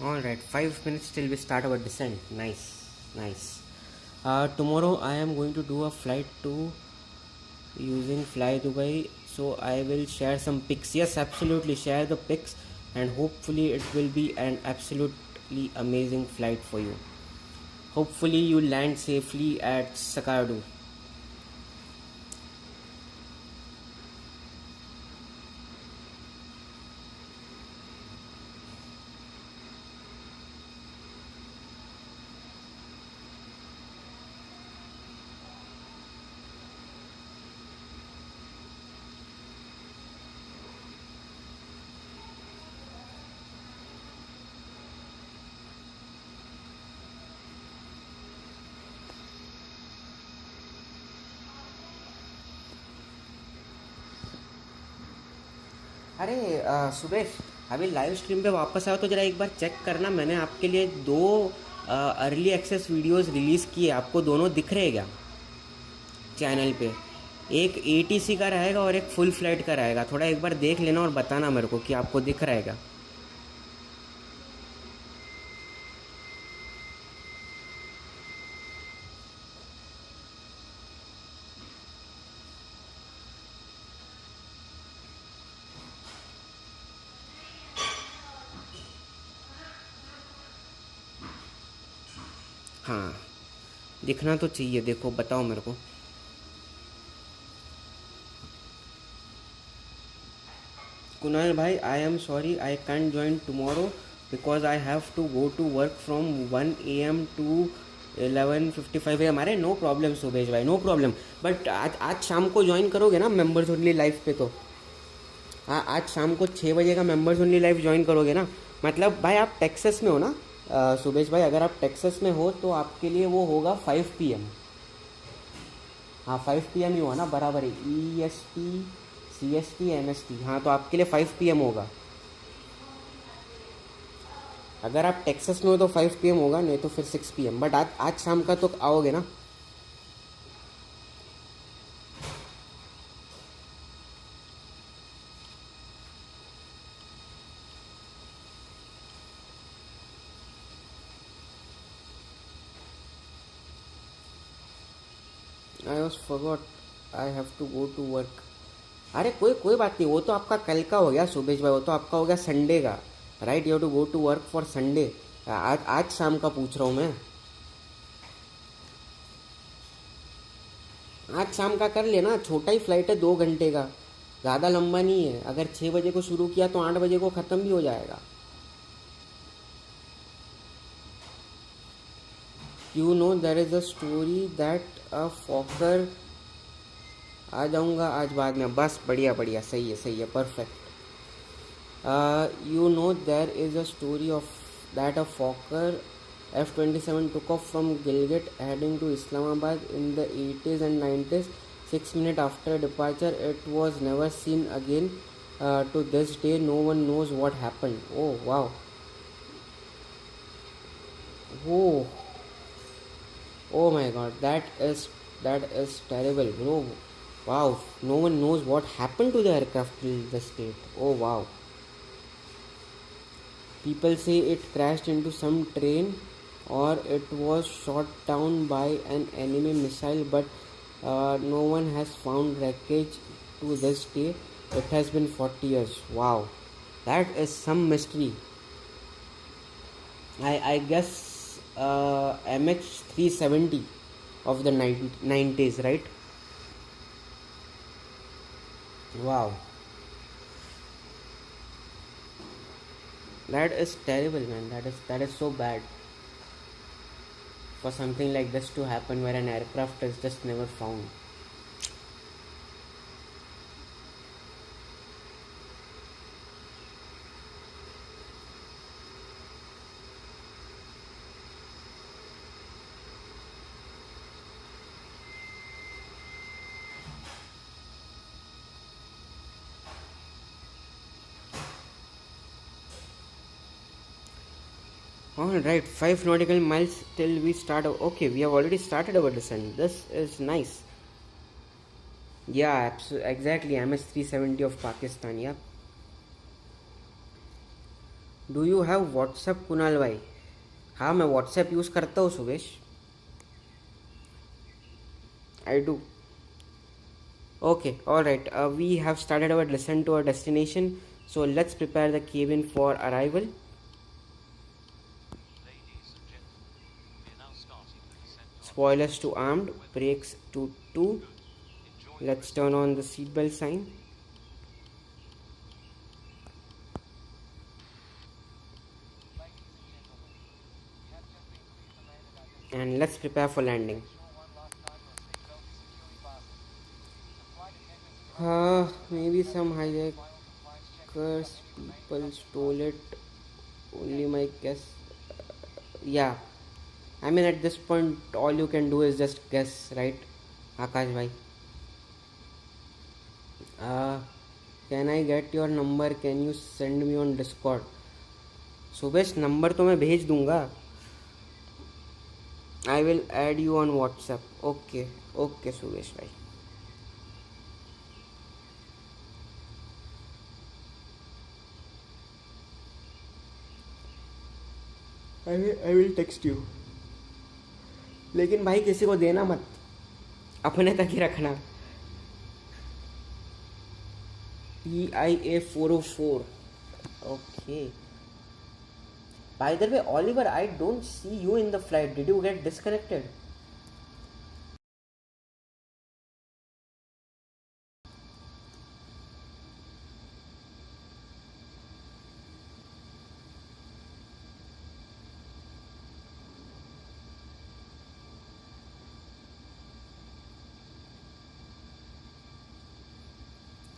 Alright, 5 minutes till we start our descent. Nice, nice. Tomorrow I am going to do a flight to using Fly Dubai, so I will share some pics. Yes, absolutely, share the pics, and hopefully it will be an absolutely amazing flight for you. Hopefully you land safely at Sakardu. अरे सुबेश, अभी live stream पे वापस आओ तो ज़रा एक बार check करना, मैंने आपके लिए 2 अर्ली एक्सेस वीडियोस रिलीज़ किए, आपको दोनों दिख रहे क्या चैनल पे? एक ATC का रहेगा और एक फुल फ्लाइट का रहेगा। थोड़ा एक बार देख लेना और बताना मेरे को कि आपको दिख रहा है क्या। हाँ, दिखना तो चाहिए, देखो बताओ मेरे को। कुणाल भाई, I am sorry I can't join tomorrow because I have to go to work from 1 AM to 11:55 AM। अरे नो प्रॉब्लम सुबेश भाई, नो प्रॉब्लम। बट आज शाम को ज्वाइन करोगे ना मेंबर्स ओनली लाइव पे? तो हाँ, आज शाम को 6 बजे का मेंबर्स ओनली लाइव ज्वाइन करोगे ना? मतलब भाई आप टेक्सास में हो ना सुबेश भाई? अगर आप टेक्सास में हो तो आपके लिए वो होगा 5 PM। हाँ 5 PM ही हुआ ना, बराबर है। EST CST MST, हाँ तो आपके लिए 5 PM होगा। अगर आप टेक्सास में हो तो 5 PM होगा, नहीं तो फिर 6 PM। बट आज शाम का तो आओगे ना? I was forgot I have to go to work. अरे कोई बात नहीं, वो तो आपका कल का हो गया सुबेश भाई, वो तो आपका हो गया संडे का, right? You have to go to work for Sunday. आज शाम का पूछ रहा हूँ मैं। आज शाम का कर लेना, छोटा ही फ्लाइट है, 2 घंटे का, ज़्यादा लंबा नहीं है। अगर 6 बजे को शुरू किया तो 8 बजे को ख़त्म भी हो जाएगा। You know there is a story that a Fokker. आ जाऊँगा आज बाद में, बस बढ़िया बढ़िया, सही है, perfect. You know there is a story of that a Fokker F-27 took off from Gilgit heading to Islamabad in the 80s and 90s. 6 minutes after departure, it was never seen again. To this day, no one knows what happened. Oh wow! Oh, oh my God, that is terrible, bro. Wow, no one knows what happened to the aircraft till this date. Oh wow. People say it crashed into some train or it was shot down by an enemy missile, but no one has found wreckage to this day. It has been 40 years. Wow, that is some mystery. I guess MH370 of the 90s, right? Wow, that is terrible, man. That is so bad for something like this to happen where an aircraft is just never found. Alright, 5 nautical miles till we start. Okay, we have already started our descent. This is nice. Yeah, exactly. MS-370 of Pakistan. Yeah. Do you have WhatsApp, Kunal भाई? हाँ, मैं WhatsApp use करता हूँ Suvesh. I do. Okay, alright. We have started our descent to our destination. So let's prepare the cabin for arrival. Spoilers to armed, brakes to 2. Let's turn on the seatbelt sign. And let's prepare for landing. Maybe some hijackers, people stole it. Only my guess. Yeah. I mean, at this point, all you can do is just guess, right? Akash bhai. Can I get your number? Can you send me on Discord? Subesh number तो मैं भेज दूंगा. I will add you on WhatsApp. Okay, okay, Subesh भाई. I will text you. लेकिन भाई किसी को देना मत, अपने तक ही रखना. PIA 404. Okay. By the way, Oliver, I don't see you in the flight. Did you get disconnected?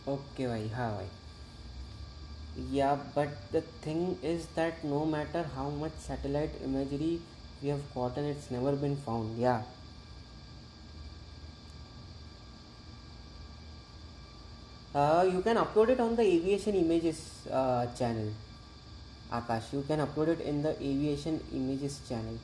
Okay, bhai. हाँ भाई. Yeah, but the thing is that no matter how much satellite imagery we have gotten, it's never been found. Yeah. You can upload it on the Aviation Images channel. Akash, you can upload it in the Aviation Images channel.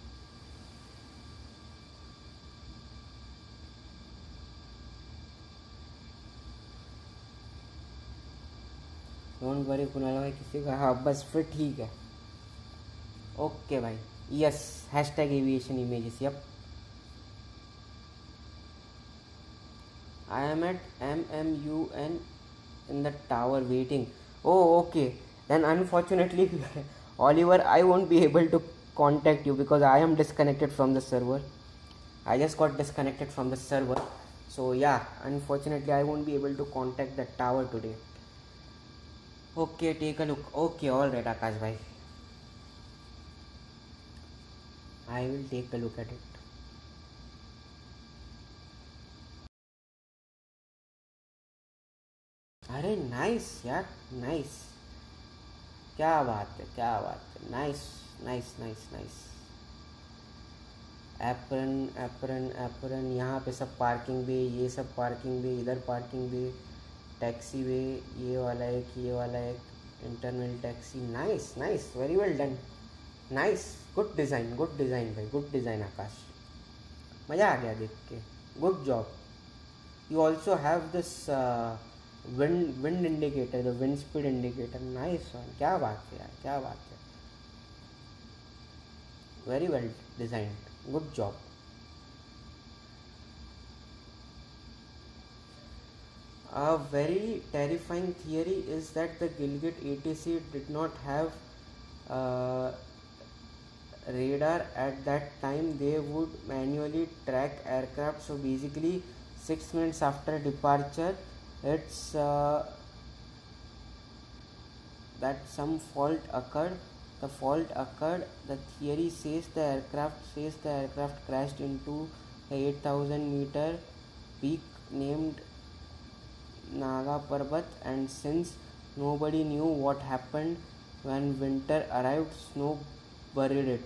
Don't worry Kunal भाई, किसी का. हाँ बस फिर ठीक है. Okay भाई. Yes, hashtag aviation images. Yup. I am at MMUN in the tower waiting. Oh, okay. Then unfortunately, Oliver, I won't be able to contact you because I am disconnected from the server. I just got disconnected from the server. So yeah, unfortunately, I won't be able to contact the tower today. Okay, take a look. Okay, alright, Akash bhai. I will take a look at it. अरे nice यार, nice. क्या बात है, क्या बात है. Nice nice nice nice. Apron apron apron. यहाँ पे सब पार्किंग बे, ये सब पार्किंग बे, इधर पार्किंग बे, टैक्सी वे, ये वाला एक, ये वाला एक, internal taxi. Nice nice, very well done. Nice, good design, good design भाई, गुड डिज़ाइन आकाश. मज़ा आ गया देख के. Good job. You also have this wind indicator, the wind speed indicator. Nice one. क्या बात है यार, क्या बात है. Very well designed. Good job. A very terrifying theory is that the Gilgit ATC did not have uh, radar at that time. They would manually track aircraft. So basically, 6 minutes after departure, it's that some fault occurred. The fault occurred. The theory says the aircraft crashed into the 8,000 meter peak named Naga Parbat, and since nobody knew what happened when winter arrived, snow buried it.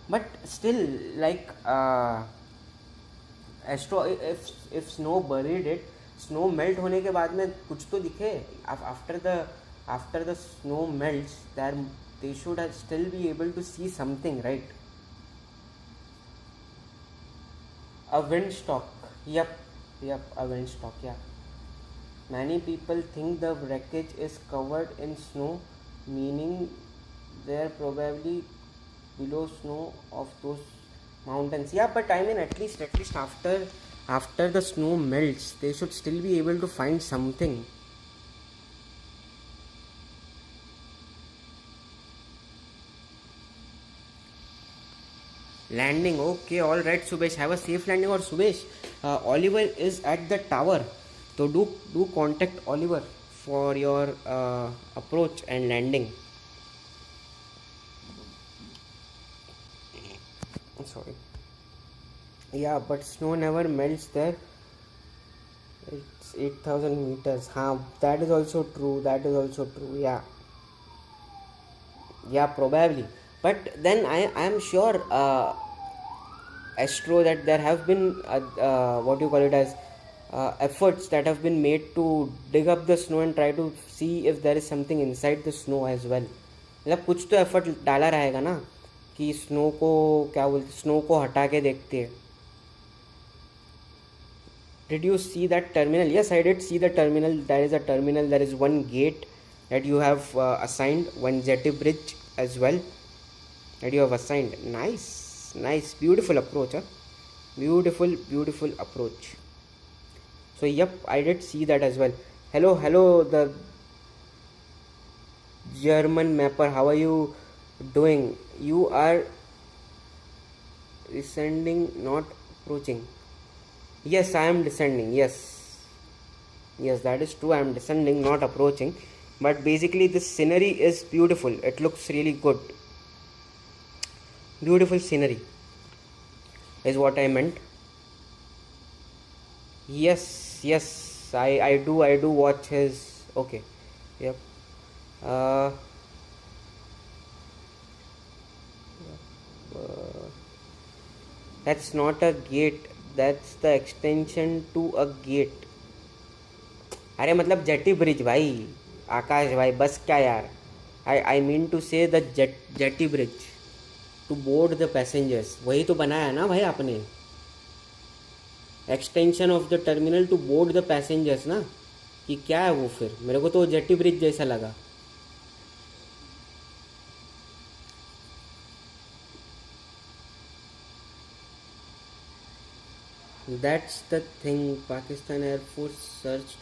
But still, like astro if snow buried it, snow melt होने के बाद में कुछ तो दिखे. After the snow melts, they should still be able to see something, right? A windstock. Yep, a windstock. Yeah. Many people think the wreckage is covered in snow, meaning they're probably below snow of those mountains. Yeah, but I mean, at least after the snow melts, they should still be able to find something. Landing. Okay, all right, Subesh. Have a safe landing. Or Subesh, Oliver is at the tower, so do contact Oliver for your approach and landing. Sorry. Yeah, but snow never melts there. It's 8,000 meters. That is also true. Yeah, probably. But then I am sure, Astro, that there have been what you call it as efforts that have been made to dig up the snow and try to see if there is something inside the snow as well. मतलब कुछ तो effort डाला रहेगा ना कि snow को क्या बोलते, स्नो को हटा के देखते हैं. Did you see that terminal? Yes, I did see the terminal. There is a terminal. There is one gate that you have assigned, one jetty bridge as well that you have assigned. Nice, beautiful approach. Beautiful approach. So yep, I did see that as well. Hello, the German mapper. How are you doing? You are descending, not approaching. Yes, I am descending. Yes, that is true. I am descending, not approaching. But basically, this scenery is beautiful. It looks really good. Beautiful scenery is what I meant. Yes, I do watch his. Okay, yep. That's not a gate. That's the extension to a gate. अरे मतलब jetty bridge भाई, आकाश भाई, बस क्या यार. I mean to say the jetty bridge to board the passengers. वही तो बनाया ना भाई आपने. Extension of the terminal to board the passengers ना, कि क्या है वो. फिर मेरे को तो जेटी ब्रिज जैसा लगा. That's the thing. Pakistan Air Force searched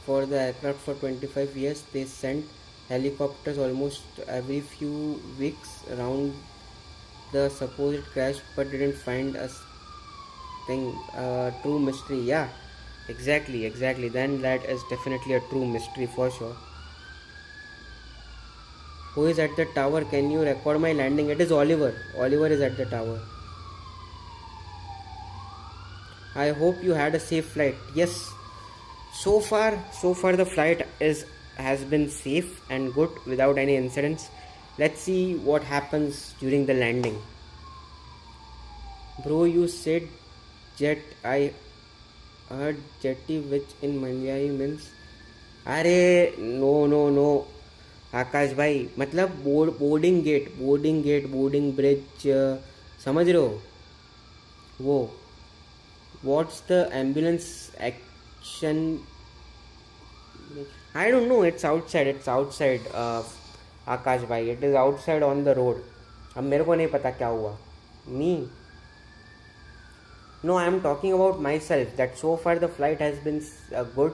for the aircraft for 25 years. They sent helicopters almost every few weeks around the supposed crash, but didn't find a thing. True mystery. Yeah, exactly. Then that is definitely a true mystery for sure. Who is at the tower? Can you record my landing? It is Oliver. Oliver is at the tower. I hope you had a safe flight. Yes, so far the flight has been safe and good without any incidents. Let's see what happens during the landing. Bro, you said jet. I heard jetty, which in Malayali means. अरे no आकाश भाई, मतलब boarding bridge, समझ रहे हो वो. What's the ambulance action? I don't know. It's outside. आकाश भाई, it is outside on the road. अब मेरे को नहीं पता क्या हुआ. Me? No, I am talking about myself. That so far the flight has been good.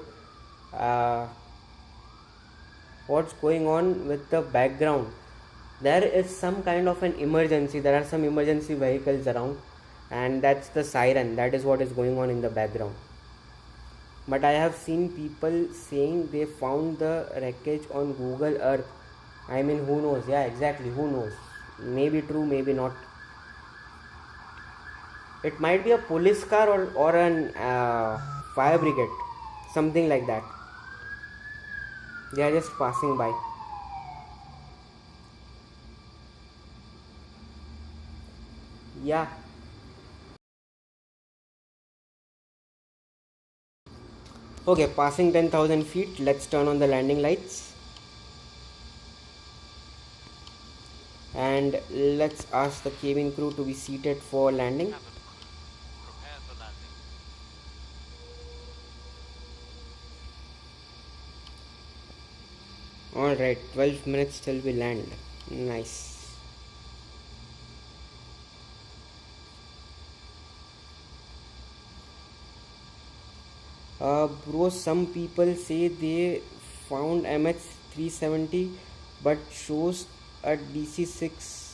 Uh, what's going on with the background? There is some kind of an emergency. There are some emergency vehicles around, and that's the siren. That is what is going on in the background. But I have seen people saying they found the wreckage on Google Earth. I mean, who knows? Yeah, exactly. Who knows? Maybe true, maybe not. It might be a police car or an fire brigade, something like that. They are just passing by. Yeah. Okay, passing 10,000 feet. Let's turn on the landing lights. And let's ask the cabin crew to be seated for landing. Prepare for landing. Alright, 12 minutes till we land. Nice. Bro, some people say they found MH370 but shows a DC6.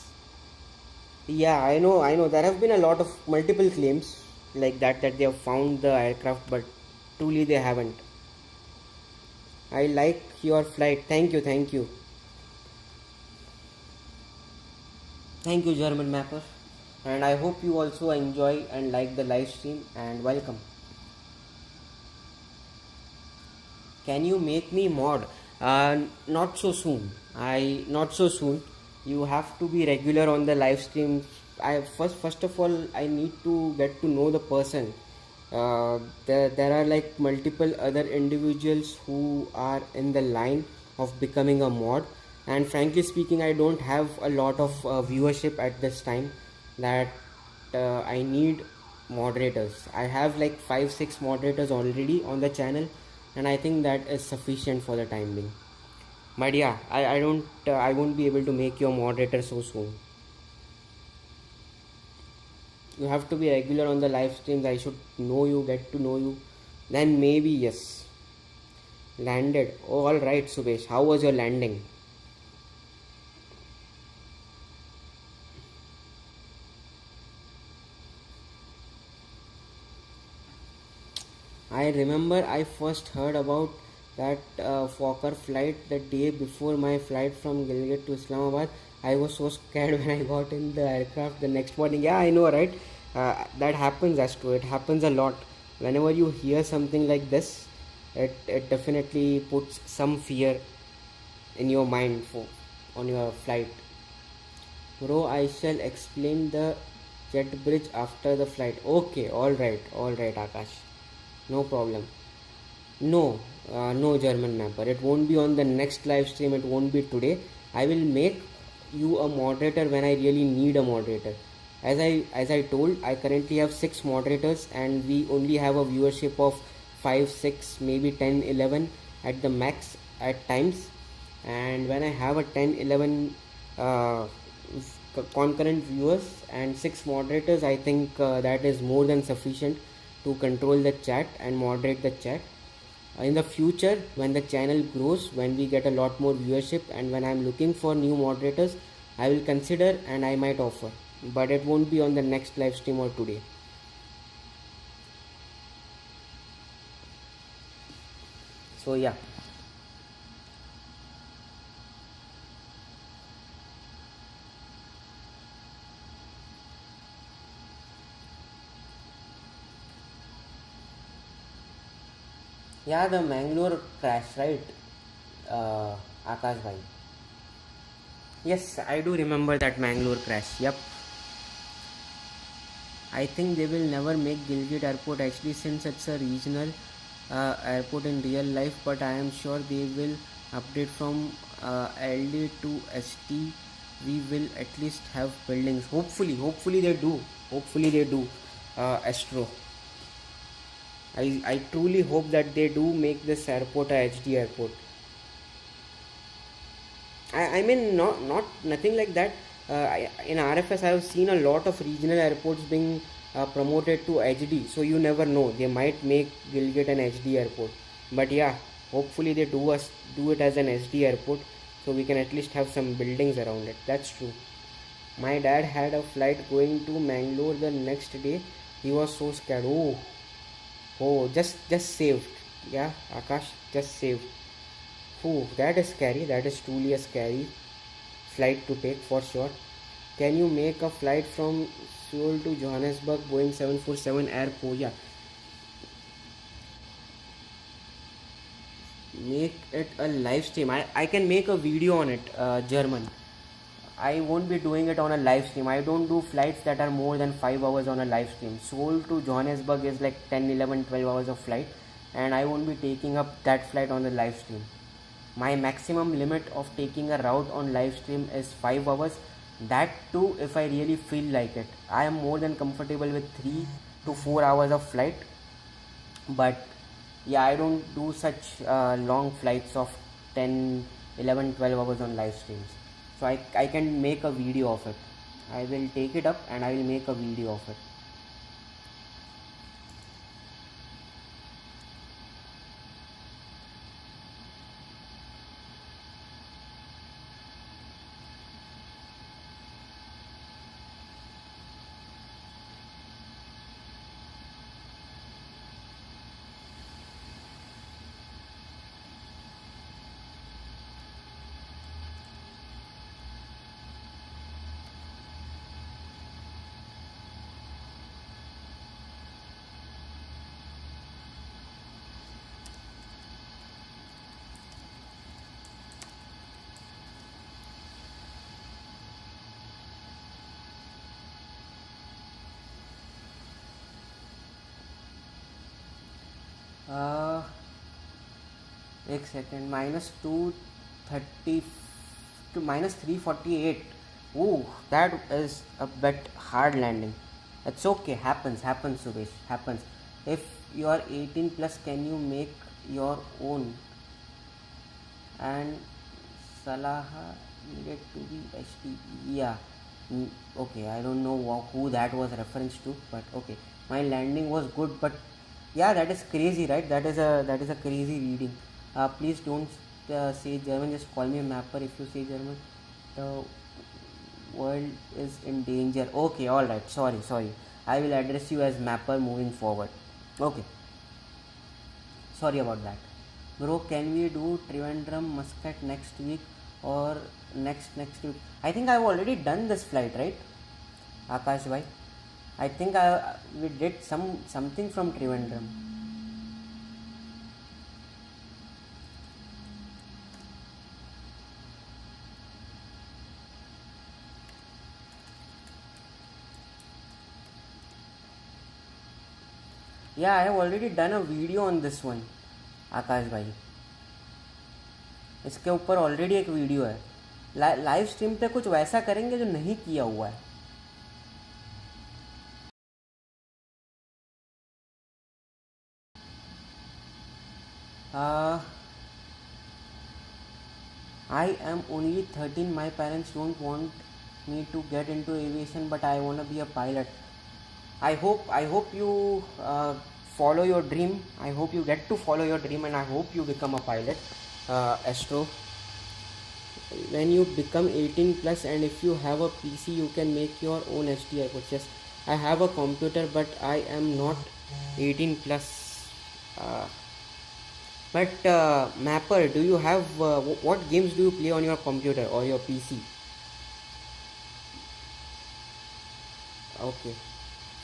Yeah, I know. There have been a lot of multiple claims like that they have found the aircraft, but truly they haven't. I like your flight. Thank you. Thank you, German Mapper. And I hope you also enjoy and like the live stream, and welcome. Can you make me mod? Not so soon. Not so soon. You have to be regular on the live stream. First of all, I need to get to know the person. There are like multiple other individuals who are in the line of becoming a mod, and frankly speaking, I don't have a lot of viewership at this time that I need moderators. I have like 5-6 moderators already on the channel, and I think that is sufficient for the time being. But yeah, I won't be able to make your moderator so soon. You have to be regular on the live streams. I should know you, get to know you, then maybe. Yes. Landed. Oh, all right, Subesh, how was your landing? I remember I first heard about that Fokker flight the day before my flight from Gilgit to Islamabad. I was so scared when I got in the aircraft the next morning. Yeah, I know, right? That happens, Astro. It happens a lot. Whenever you hear something like this, it definitely puts some fear in your mind on your flight. Bro, I shall explain the jet bridge after the flight. Okay, alright, Akash. No problem. No, German Mapper. It won't be on the next live stream. It won't be today. I will make you a moderator when I really need a moderator. As I told, I currently have 6 moderators, and we only have a viewership of 5, 6, maybe 10, 11 at the max at times. And when I have a 10, 11 concurrent viewers and 6 moderators, I think that is more than sufficient to control the chat and moderate the chat. In the future, when the channel grows, when we get a lot more viewership, and when I'm looking for new moderators, I will consider and I might offer, but it won't be on the next live stream or today. So yeah. Yeah, the Mangalore crash, right? Akash bhai. Yes, I do remember that Mangalore crash. Yep. I think they will never make Gilgit Airport actually, since it's a regional airport in real life, but I am sure they will update from LD to ST. We will at least have buildings. Hopefully they do. Astro. I truly hope that they do make this airport a HD airport. I mean, not nothing like that. in RFS I have seen a lot of regional airports being promoted to HD, so you never know, they might make Gilgit an HD airport. But yeah, hopefully they do it as an HD airport, so we can at least have some buildings around it. That's true. My dad had a flight going to Mangalore the next day. He was so scared. Oh, just saved. Yeah, Akash, just saved. Oh, that is scary. That is truly a scary flight to take for sure. Can you make a flight from Seoul to Johannesburg Boeing 747 Air Yeah, make it a live stream. I can make a video on it, German. I won't be doing it on a live stream. I don't do flights that are more than 5 hours on a live stream. Seoul to Johannesburg is like 10, 11, 12 hours of flight, and I won't be taking up that flight on the live stream. My maximum limit of taking a route on live stream is 5 hours. That too if I really feel like it. I am more than comfortable with 3 to 4 hours of flight. But yeah, I don't do such long flights of 10, 11, 12 hours on live streams. So I can make a video of it. I will take it up and I will make a video of it. एक second, -230 to -348. Ooh, that is a bit hard landing. It's okay, happens Subesh, happens. If you are 18 plus, can you make your own? And Salaha needed to be HD. Yeah. Okay, I don't know who that was reference to, but okay. My landing was good, but yeah, that is crazy, right? That is a crazy reading. Please don't say German, just call me a mapper if you say German. The world is in danger. Okay, alright, sorry. I will address you as mapper moving forward. Okay. Sorry about that. Bro, can we do Trivandrum Muscat next week or next week? I think I've already done this flight, right? Akash bhai. I think we did something from Trivandrum. Yeah, I have already done a video on this one, आकाश भाई. इसके ऊपर already एक video है. Live stream पे कुछ वैसा करेंगे जो नहीं किया हुआ है. I am only 13. My parents don't want me to get into aviation, but I want to be a pilot. I hope you follow your dream. I hope you get to follow your dream, and I hope you become a pilot, Astro. When you become 18 plus, and if you have a PC, you can make your own HD airports. Yes, I have a computer, but I am not 18 plus. But Mapper, do you have what games do you play on your computer or your PC? Okay.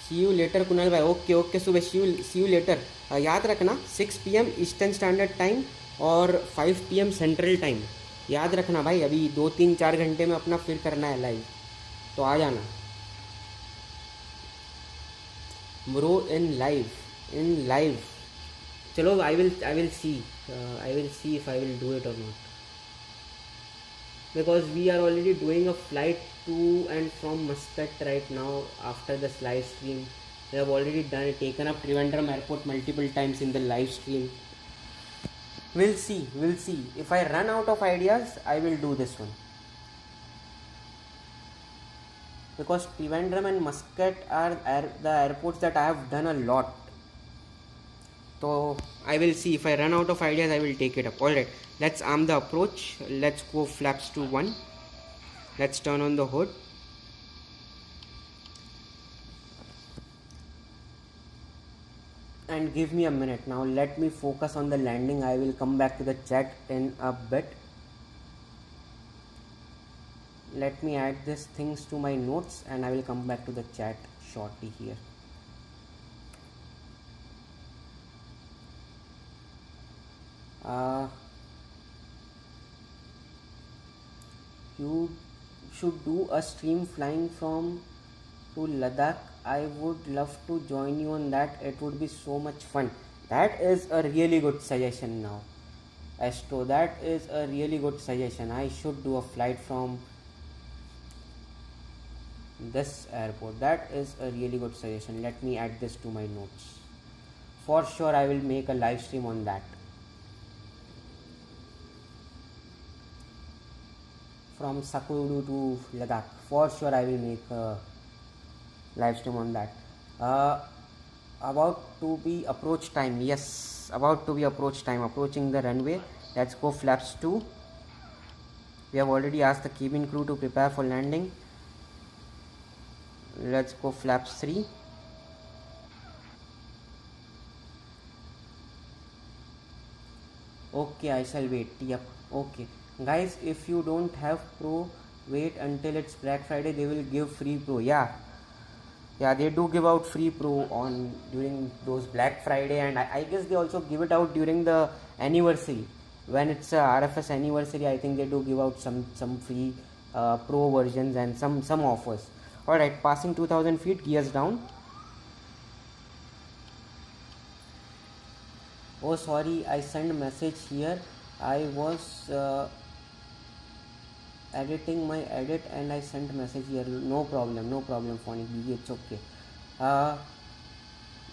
See you later, Kunal bhai. Okay, so see you later. याद रखना 6 PM eastern standard time और 5 PM central time. याद रखना भाई, अभी 2-3-4 घंटे में अपना फिर करना है लाइव, तो आ जाना ब्रो. इन लाइव चलो. I will see if I will do it or not, because we are already doing a flight to and from Muscat right now after this live stream. We have already taken up Trivandrum airport multiple times in the live stream. We'll see. If I run out of ideas, I will do this one. because Trivandrum and Muscat are the airports that I have done a lot. So I will see if I run out of ideas, I will take it up. Alright, let's arm the approach. Let's go flaps to 1. Let's turn on the hood. And give me a minute. Now let me focus on the landing. I will come back to the chat in a bit. Let me add these things to my notes and I will come back to the chat shortly here. You should do a stream flying from to Ladakh. I would love to join you on that. It would be so much fun. That is a really good suggestion now, Astro. That is a really good suggestion. I should do a flight from this airport. That is a really good suggestion. Let me add this to my notes. For sure I will make a live stream on that. From Sakuru to Ladakh. For sure I will make a live stream on that. About to be approach time. Yes, about to be approach time. Approaching the runway. Let's go flaps 2. We have already asked the cabin crew to prepare for landing. Let's go flaps 3. Okay, I shall wait. Yep. Okay, guys, if you don't have pro, wait until it's Black Friday. They will give free pro. Yeah, they do give out free pro on during those Black Friday, and I guess they also give it out during the anniversary. When it's a RFS anniversary, I think they do give out some free pro versions and some offers. Alright, passing 2000 feet, gears down. Oh sorry, I sent message here. I was editing my edit and I sent message here. No problem Phonic BG, it's okay.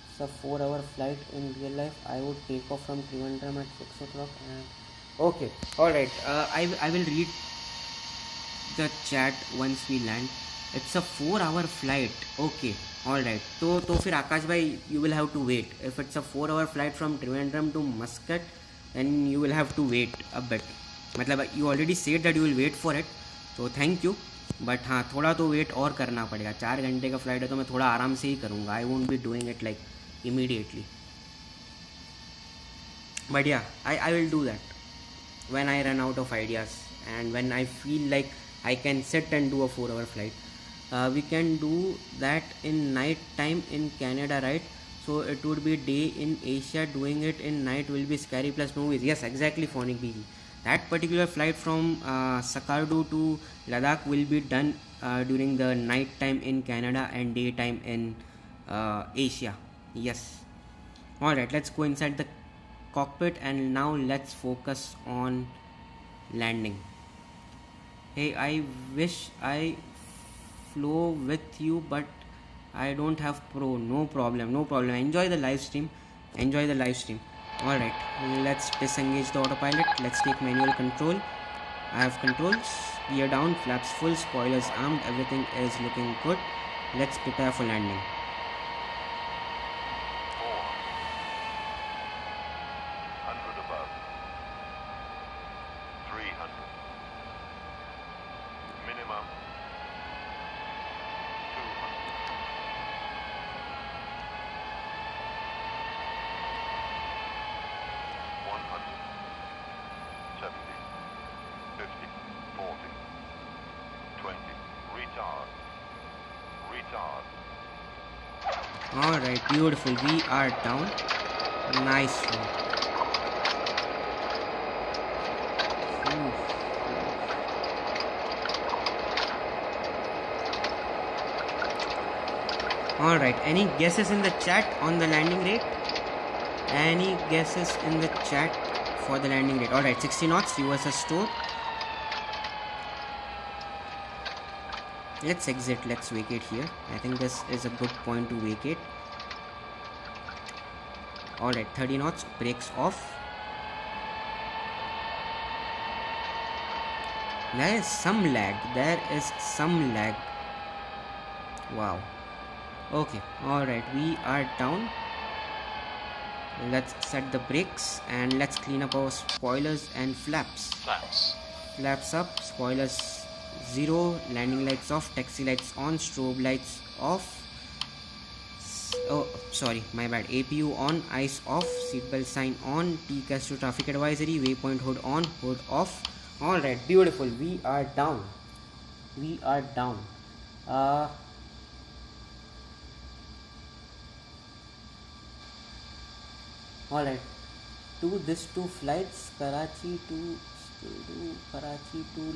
It's a 4-hour flight in real life. I would take off from Trivandrum at 6 o'clock and okay, alright. I will read the chat once we land. It's a 4-hour flight. Okay, alright. So फिर आकाश भाई, you will have to wait. If it's a 4-hour flight from Trivandrum to Muscat, then you will have to wait a bit. मतलब you already said that you will wait for it, so thank you. But हाँ, थोड़ा तो wait और करना पड़ेगा. 4 घंटे का flight है तो मैं थोड़ा आराम से ही करूँगा. I won't be doing it like immediately. But yeah, I will do that when I run out of ideas and when I feel like I can sit and do a 4-hour flight. We can do that in night time in Canada, right? So it would be day in Asia. Doing it in night will be scary plus movies. Yes, exactly, Phonic BG. That particular flight from Sakardu to Ladakh will be done during the night time in Canada and daytime in Asia. Yes. Alright, let's go inside the cockpit and now let's focus on landing. Hey, I wish I flow with you, but I don't have pro. No problem. Enjoy the live stream. Alright, let's disengage the autopilot. Let's take manual control. I have controls. Gear down, flaps full, spoilers armed, everything is looking good. Let's prepare for landing. 400 above. 300. Minimum. 200. Alright, beautiful. We are down. Nice one. Alright, any guesses in the chat on the landing rate? Any guesses in the chat for the landing rate? Alright, 60 knots, reverse store. Let's exit, let's vacate here. I think this is a good point to vacate. Alright, 30 knots, brakes off. There is some lag. Wow. Okay, alright, we are down. Let's set the brakes and let's clean up our spoilers and flaps. Flaps up, spoilers 0, landing lights off, taxi lights on, strobe lights off. Oh, sorry, my bad. APU on, ice off, seatbelt sign on, TCAS to traffic advisory, waypoint hood on, hood off. Alright, beautiful. We are down. We are down. Alright, these two flights, Karachi to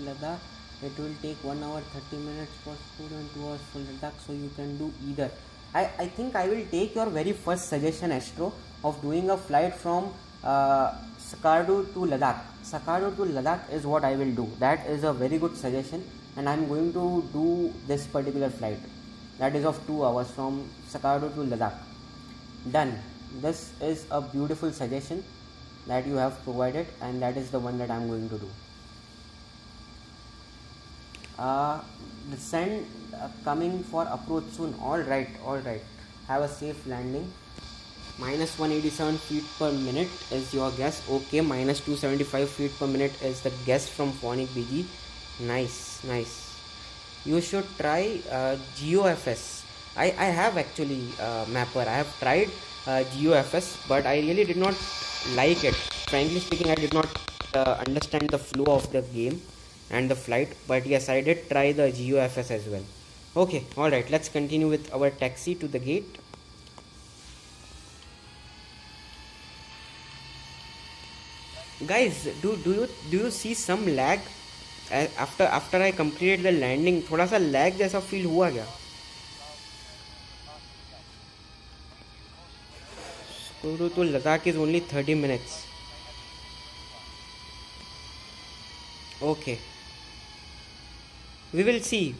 Ladakh, it will take 1 hour 30 minutes for school and 2 hours for Ladakh, so you can do either. I think I will take your very first suggestion, Astro, of doing a flight from Sakardu to Ladakh. Sakardu to Ladakh is what I will do. That is a very good suggestion, and I am going to do this particular flight. That is of 2 hours from Sakardu to Ladakh. Done. This is a beautiful suggestion that you have provided, and that is the one that I am going to do. Descent coming for approach soon. Alright. Have a safe landing. Minus 187 feet per minute is your guess. Okay, minus 275 feet per minute is the guess from Phonic BG. Nice. You should try GeoFS. I have actually Mapper. I have tried GeoFS, but I really did not like it. Frankly speaking, I did not understand the flow of the game and the flight, but yes, I did try the GeoFS as well. Okay, alright, let's continue with our taxi to the gate. Guys, do you see some lag after I completed the landing? थोड़ा सा lag जैसा feel हुआ क्या? Skuru to Ladakh is only 30 minutes. Okay. We will see.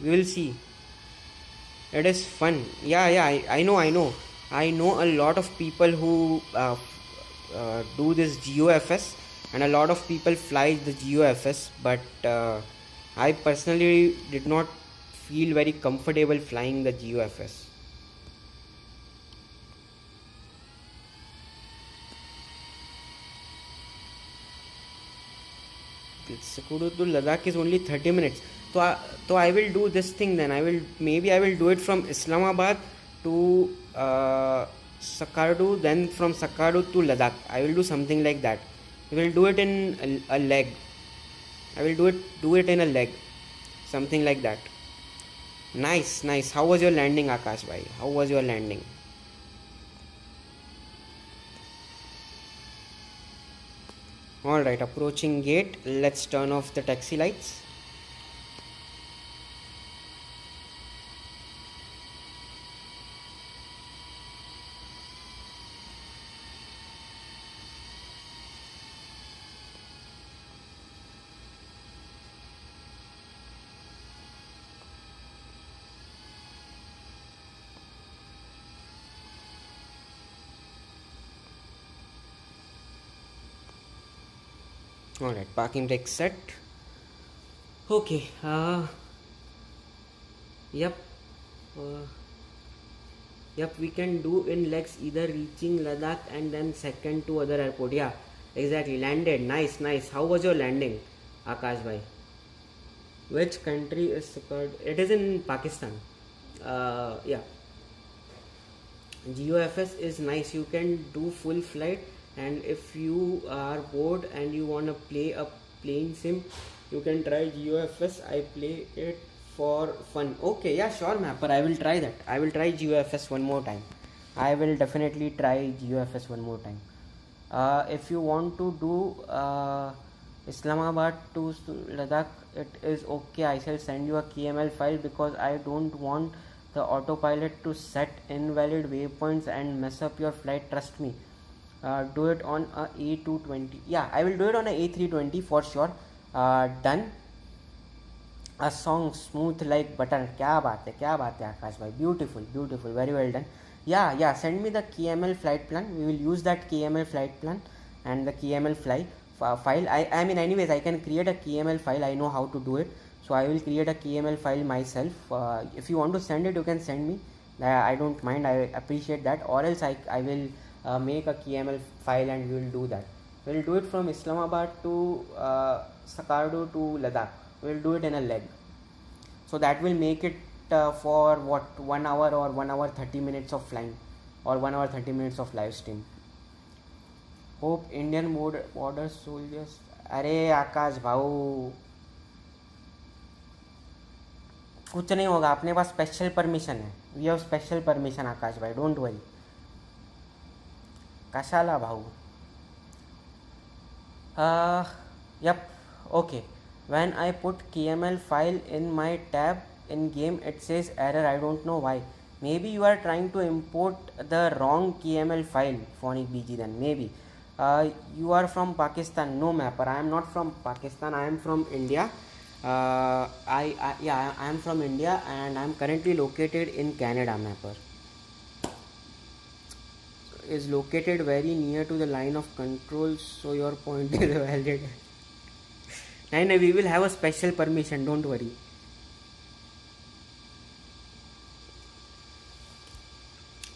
It is fun. Yeah, I know. I know a lot of people who do this GeoFS, and a lot of people fly the GeoFS, but I personally did not feel very comfortable flying the GeoFS. Sakura to Ladakh is only 30 minutes. So I will do this thing then. I will do it from Islamabad to Sakardu, then from Sakardu to Ladakh. I will do something like that. I will do it in a leg. I will do it in a leg. Something like that. Nice. How was your landing, Akash bhai? How was your landing? Alright, approaching gate. Let's turn off the taxi lights. Alright, parking brake set. Okay, yep, we can do in legs, either reaching Ladakh and then second to other airport. Yeah, exactly. Landed. Nice. How was your landing, Akash bhai? Which country is Sakardu? It is in Pakistan. Yeah. GeoFS is nice. You can do full flight, and if you are bored and you want to play a plane sim, you can try GeoFS. I play it for fun. Okay, yeah, sure, Mapper. I will try that. I will try GeoFS one more time. I will definitely try GeoFS one more time. If you want to do Islamabad to Ladakh, it is okay. I shall send you a KML file because I don't want the autopilot to set invalid waypoints and mess up your flight. Trust me. Do it on a A220. Yeah, I will do it on a A320 for sure. Done. A song smooth like butter. क्या बात है आकाश भाई. Beautiful. Very well done. Yeah. Send me the KML flight plan. We will use that KML flight plan and the KML file. I mean, anyways, I can create a KML file. I know how to do it. So I will create a KML file myself. If you want to send it, you can send me. I don't mind, I appreciate that. Or else I will make a KML file and we will do that. We'll do it from Islamabad to Sakardo to Ladakh. We'll do it in a leg. So that will make it for what, 1 hour or 1 hour 30 minutes of flying, or 1 hour 30 minutes of live stream. Hope Indian border soldiers. अरे आकाश भाऊ, कुछ नहीं होगा, अपने पास special permission है. We have special permission आकाश भाई, don't worry. कशाला भाऊ. Yep, okay. When I put KML file in my tab in game, it says error. I don't know why. Maybe you are trying to import the wrong KML file, Phonic BG. Then maybe you are from Pakistan. No mapper, I am not from Pakistan. I am from India. I am from India and I am currently located in Canada. Mapper is located very near to the line of control, so your point is valid. No, we will have a special permission, don't worry.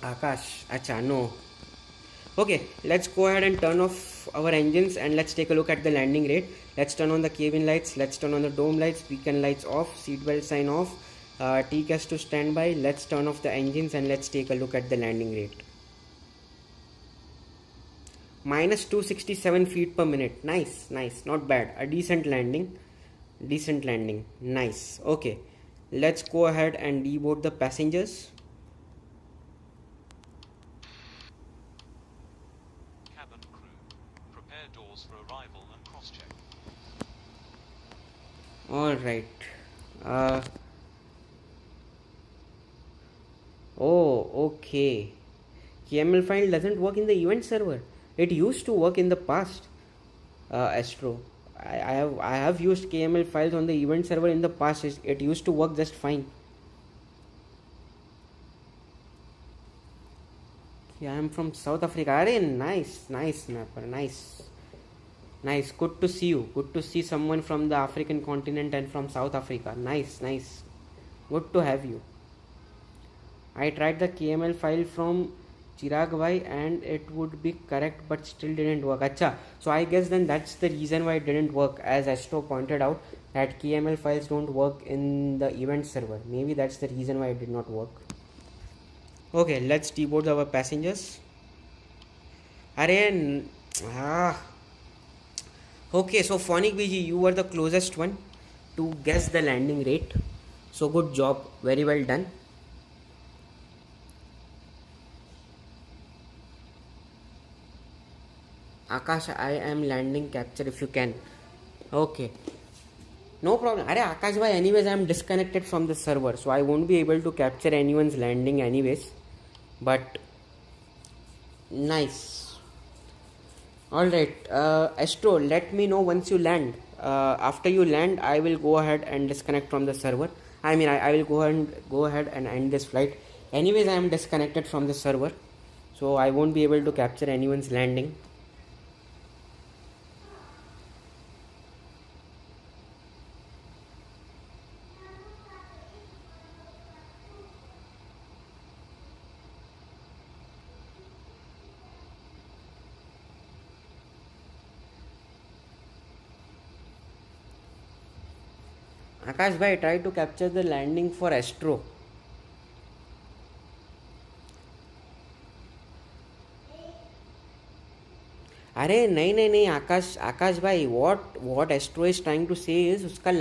Akash, acha, no. Okay, let's go ahead and turn off our engines and let's take a look at the landing rate. Let's turn on the cabin lights, let's turn on the dome lights, beacon lights off, seatbelt sign off, TCAS to standby. Let's turn off the engines and let's take a look at the landing rate. Minus 267 feet per minute. Nice, not bad. A decent landing. Nice. Okay, let's go ahead and deboard the passengers. Cabin crew, prepare doors for arrival and cross-check. Alright. Oh, okay. KML file doesn't work in the event server. It used to work in the past, Astro. I have used KML files on the event server in the past. It used to work just fine. Yeah, I am from South Africa. Arey, nice mapper, nice. Good to see you. Good to see someone from the African continent and from South Africa. Nice. Good to have you. I tried the KML file from Chirag bhai and it would be correct but still didn't work. Acha, so I guess then that's the reason why it didn't work, as Astro pointed out that KML files don't work in the event server. Maybe that's the reason why it did not work. Okay, let's deboard our passengers. Okay, so Phonic BG, you were the closest one to guess the landing rate. So good job, very well done. Akash, I am landing capture if you can. Okay, no problem. Arey Akash bhai, anyways I am disconnected from the server, so I won't be able to capture anyone's landing anyways. But nice. Alright, Astro, let me know once you land. After you land, I will go ahead and disconnect from the server. I will go ahead and end this flight. Anyways, I am disconnected from the server, so I won't be able to capture anyone's landing. Akash bhai, try to capture the landing for Astro. अरे नहीं आकाश भाई, what Astro is trying to say is उसका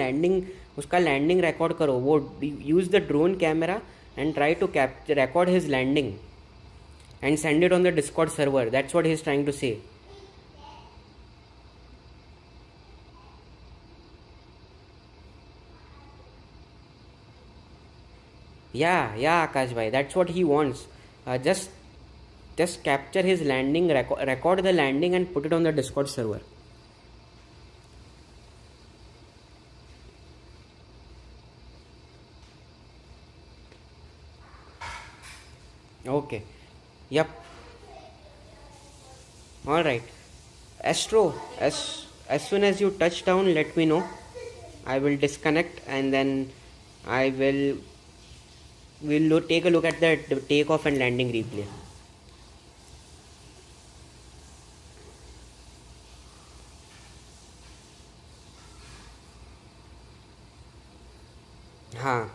landing record करो. वो use the drone camera and try to record his landing and send it on the Discord server. That's what he is trying to say. Yeah, Akash bhai, that's what he wants. Just capture his landing, record the landing and put it on the Discord server. Okay. Yep. Alright. Astro, as soon as you touch down, let me know. I will disconnect and then we'll take a look at the takeoff and landing replay. हाँ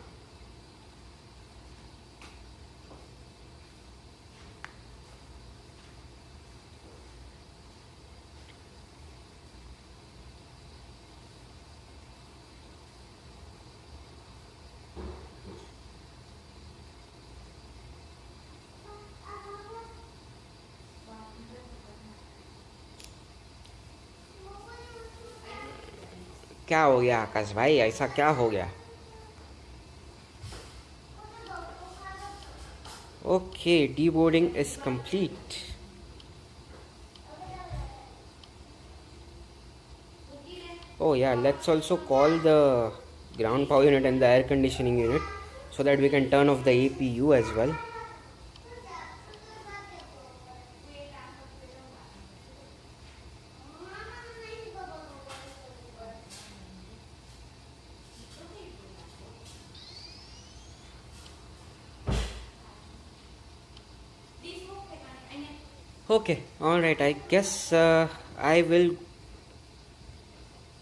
क्या हो गया आकाश भाई, ऐसा क्या हो गया? Okay, deboarding is complete. Oh yeah, let's also call the ground power unit and the air conditioning unit so that we can turn off the APU as well. Okay, alright, I guess I will.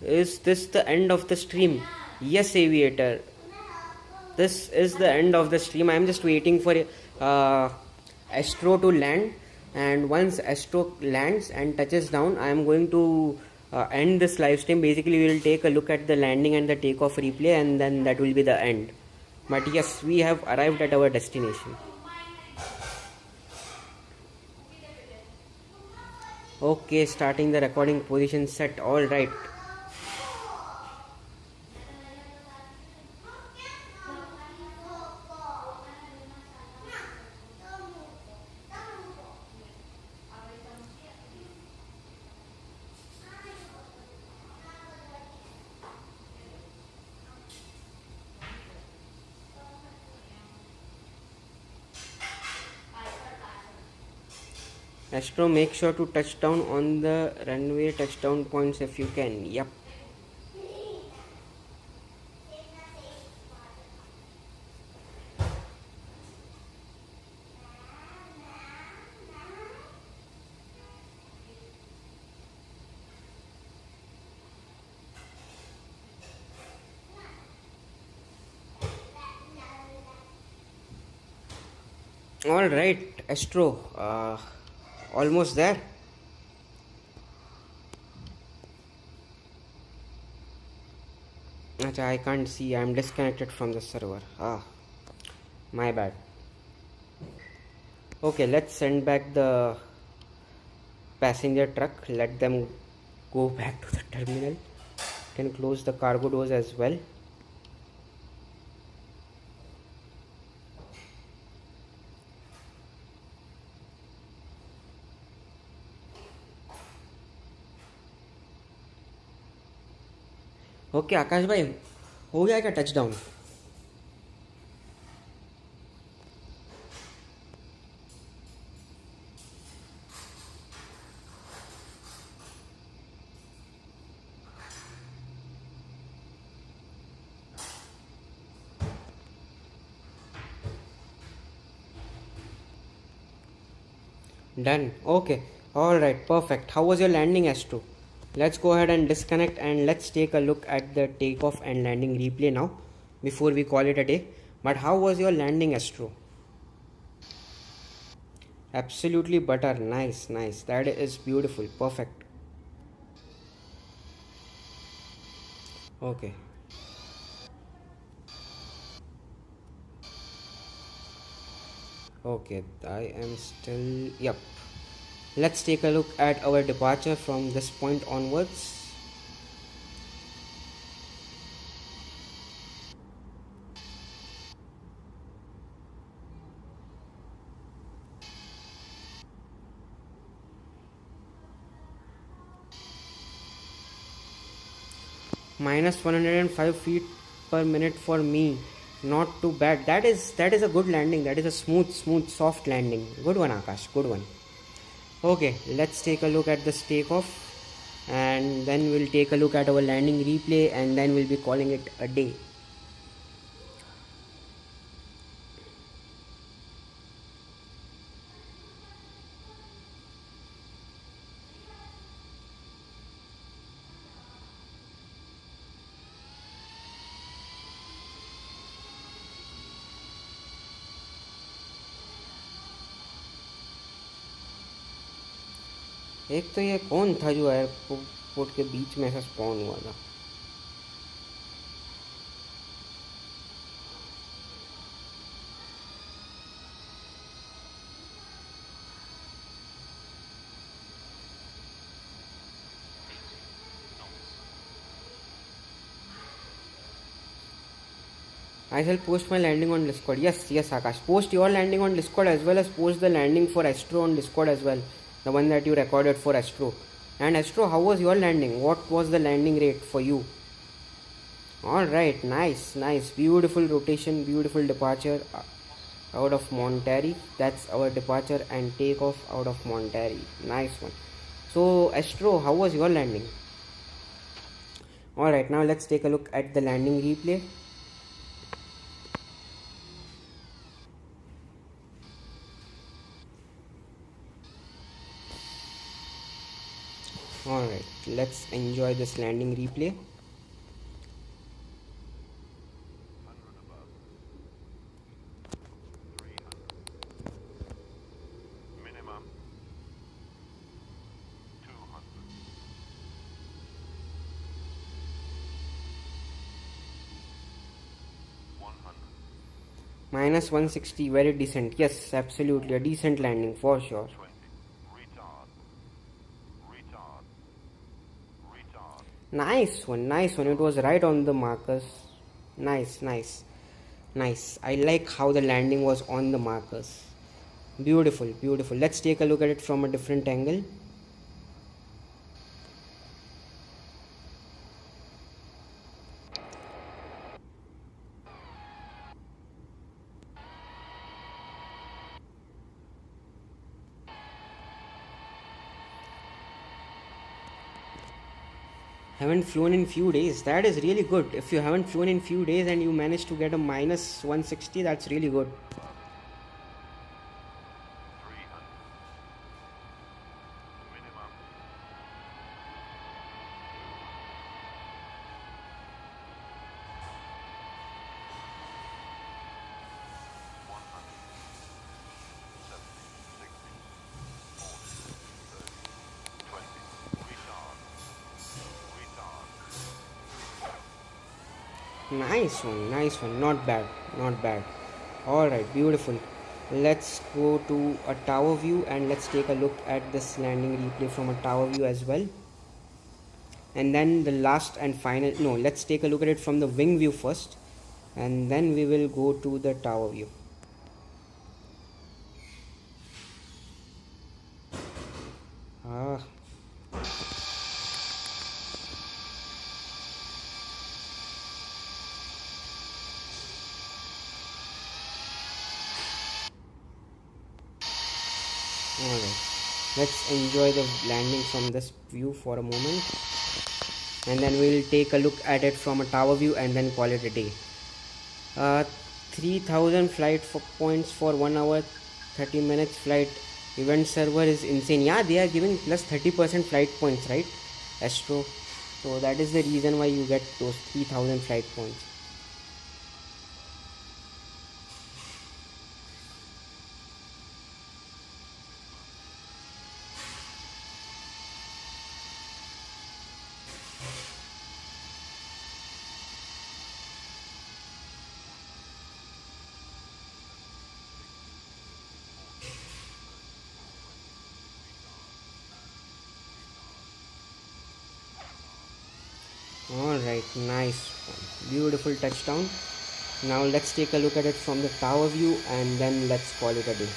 Is this the end of the stream? Yes, Aviator. This is the end of the stream. I am just waiting for Astro to land, and once Astro lands and touches down, I am going to end this live stream. Basically, we will take a look at the landing and the takeoff replay, and then that will be the end. But yes, we have arrived at our destination. Okay, starting the recording position set. All right. Astro, make sure to touch down on the runway touchdown points if you can. Yep. All right, Astro. Almost there. Achha, I can't see. I'm disconnected from the server. My bad. Okay, let's send back the passenger truck. Let them go back to the terminal. Can close the cargo doors as well. Okay Akash भाई, हो गया क्या touchdown? Done. Okay. All right. Perfect. How was your landing, Astro? Let's go ahead and disconnect and let's take a look at the takeoff and landing replay now before we call it a day. But how was your landing, Astro? Absolutely butter. Nice, nice. That is beautiful. Perfect. Okay. Okay, I am still. Yep. Let's take a look at our departure from this point onwards. Minus 105 feet per minute for me. Not too bad. That is a good landing. That is a smooth, soft landing. Good one, Akash. Good one. Okay, let's take a look at this takeoff. and then we'll take a look at our landing replay, and then we'll be calling it a day. एक तो ये कौन था जो airport के बीच में ऐसा spawn हुआ था? I shall post my landing on Discord. Yes, Akash. Post your landing on Discord as well as post the landing for Astro on Discord as well. The one that you recorded for Astro. And Astro, how was your landing? What was the landing rate for you? Alright, nice. Beautiful rotation, beautiful departure out of Monterrey. That's our departure and takeoff out of Monterrey. Nice one. So, Astro, how was your landing? Alright, now let's take a look at the landing replay. Alright, let's enjoy this landing replay. 100 above. 300. Minimum. 200. Minus 160, very decent. Yes, absolutely, a decent landing for sure. 20. Retard. Nice one. It was right on the markers. Nice. I like how the landing was on the markers. Beautiful. Let's take a look at it from a different angle. Haven't flown in few days. That is really good. If you haven't flown in few days and you managed to get a minus 160, that's really good. 300. Minimum. 100. 70, 60, 40, 30, 20. Nice one. Not bad. Alright, beautiful. Let's go to a tower view and let's take a look at this landing replay from a tower view as well. And then the last and final, no, let's take a look at it from the wing view first, and then we will go to the tower view. Alright, let's enjoy the landing from this view for a moment, and then we'll take a look at it from a tower view and then call it a day. 3000 flight points for 1 hour 30 minutes flight. Event server is insane. Yeah, they are giving plus 30% flight points, right, Astro? So that is the reason why you get those 3000 flight points. Alright, nice one. Beautiful touchdown. Now let's take a look at it from the tower view and then let's call it a day.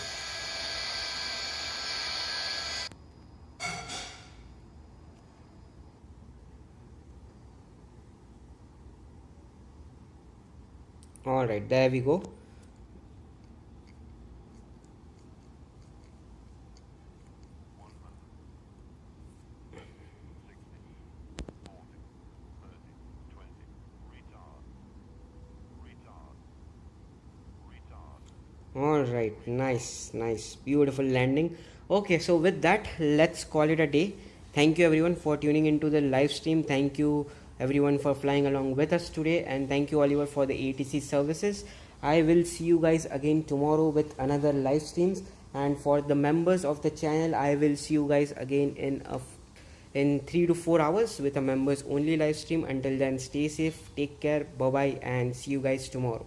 Alright, there we go. All right, nice, beautiful landing. Okay, so with that, let's call it a day. Thank you everyone for tuning into the live stream. Thank you everyone for flying along with us today, and thank you Oliver for the ATC services. I will see you guys again tomorrow with another live streams, and for the members of the channel, I will see you guys again in 3 to 4 hours with a members only live stream. Until then, stay safe, take care, bye bye, and see you guys tomorrow.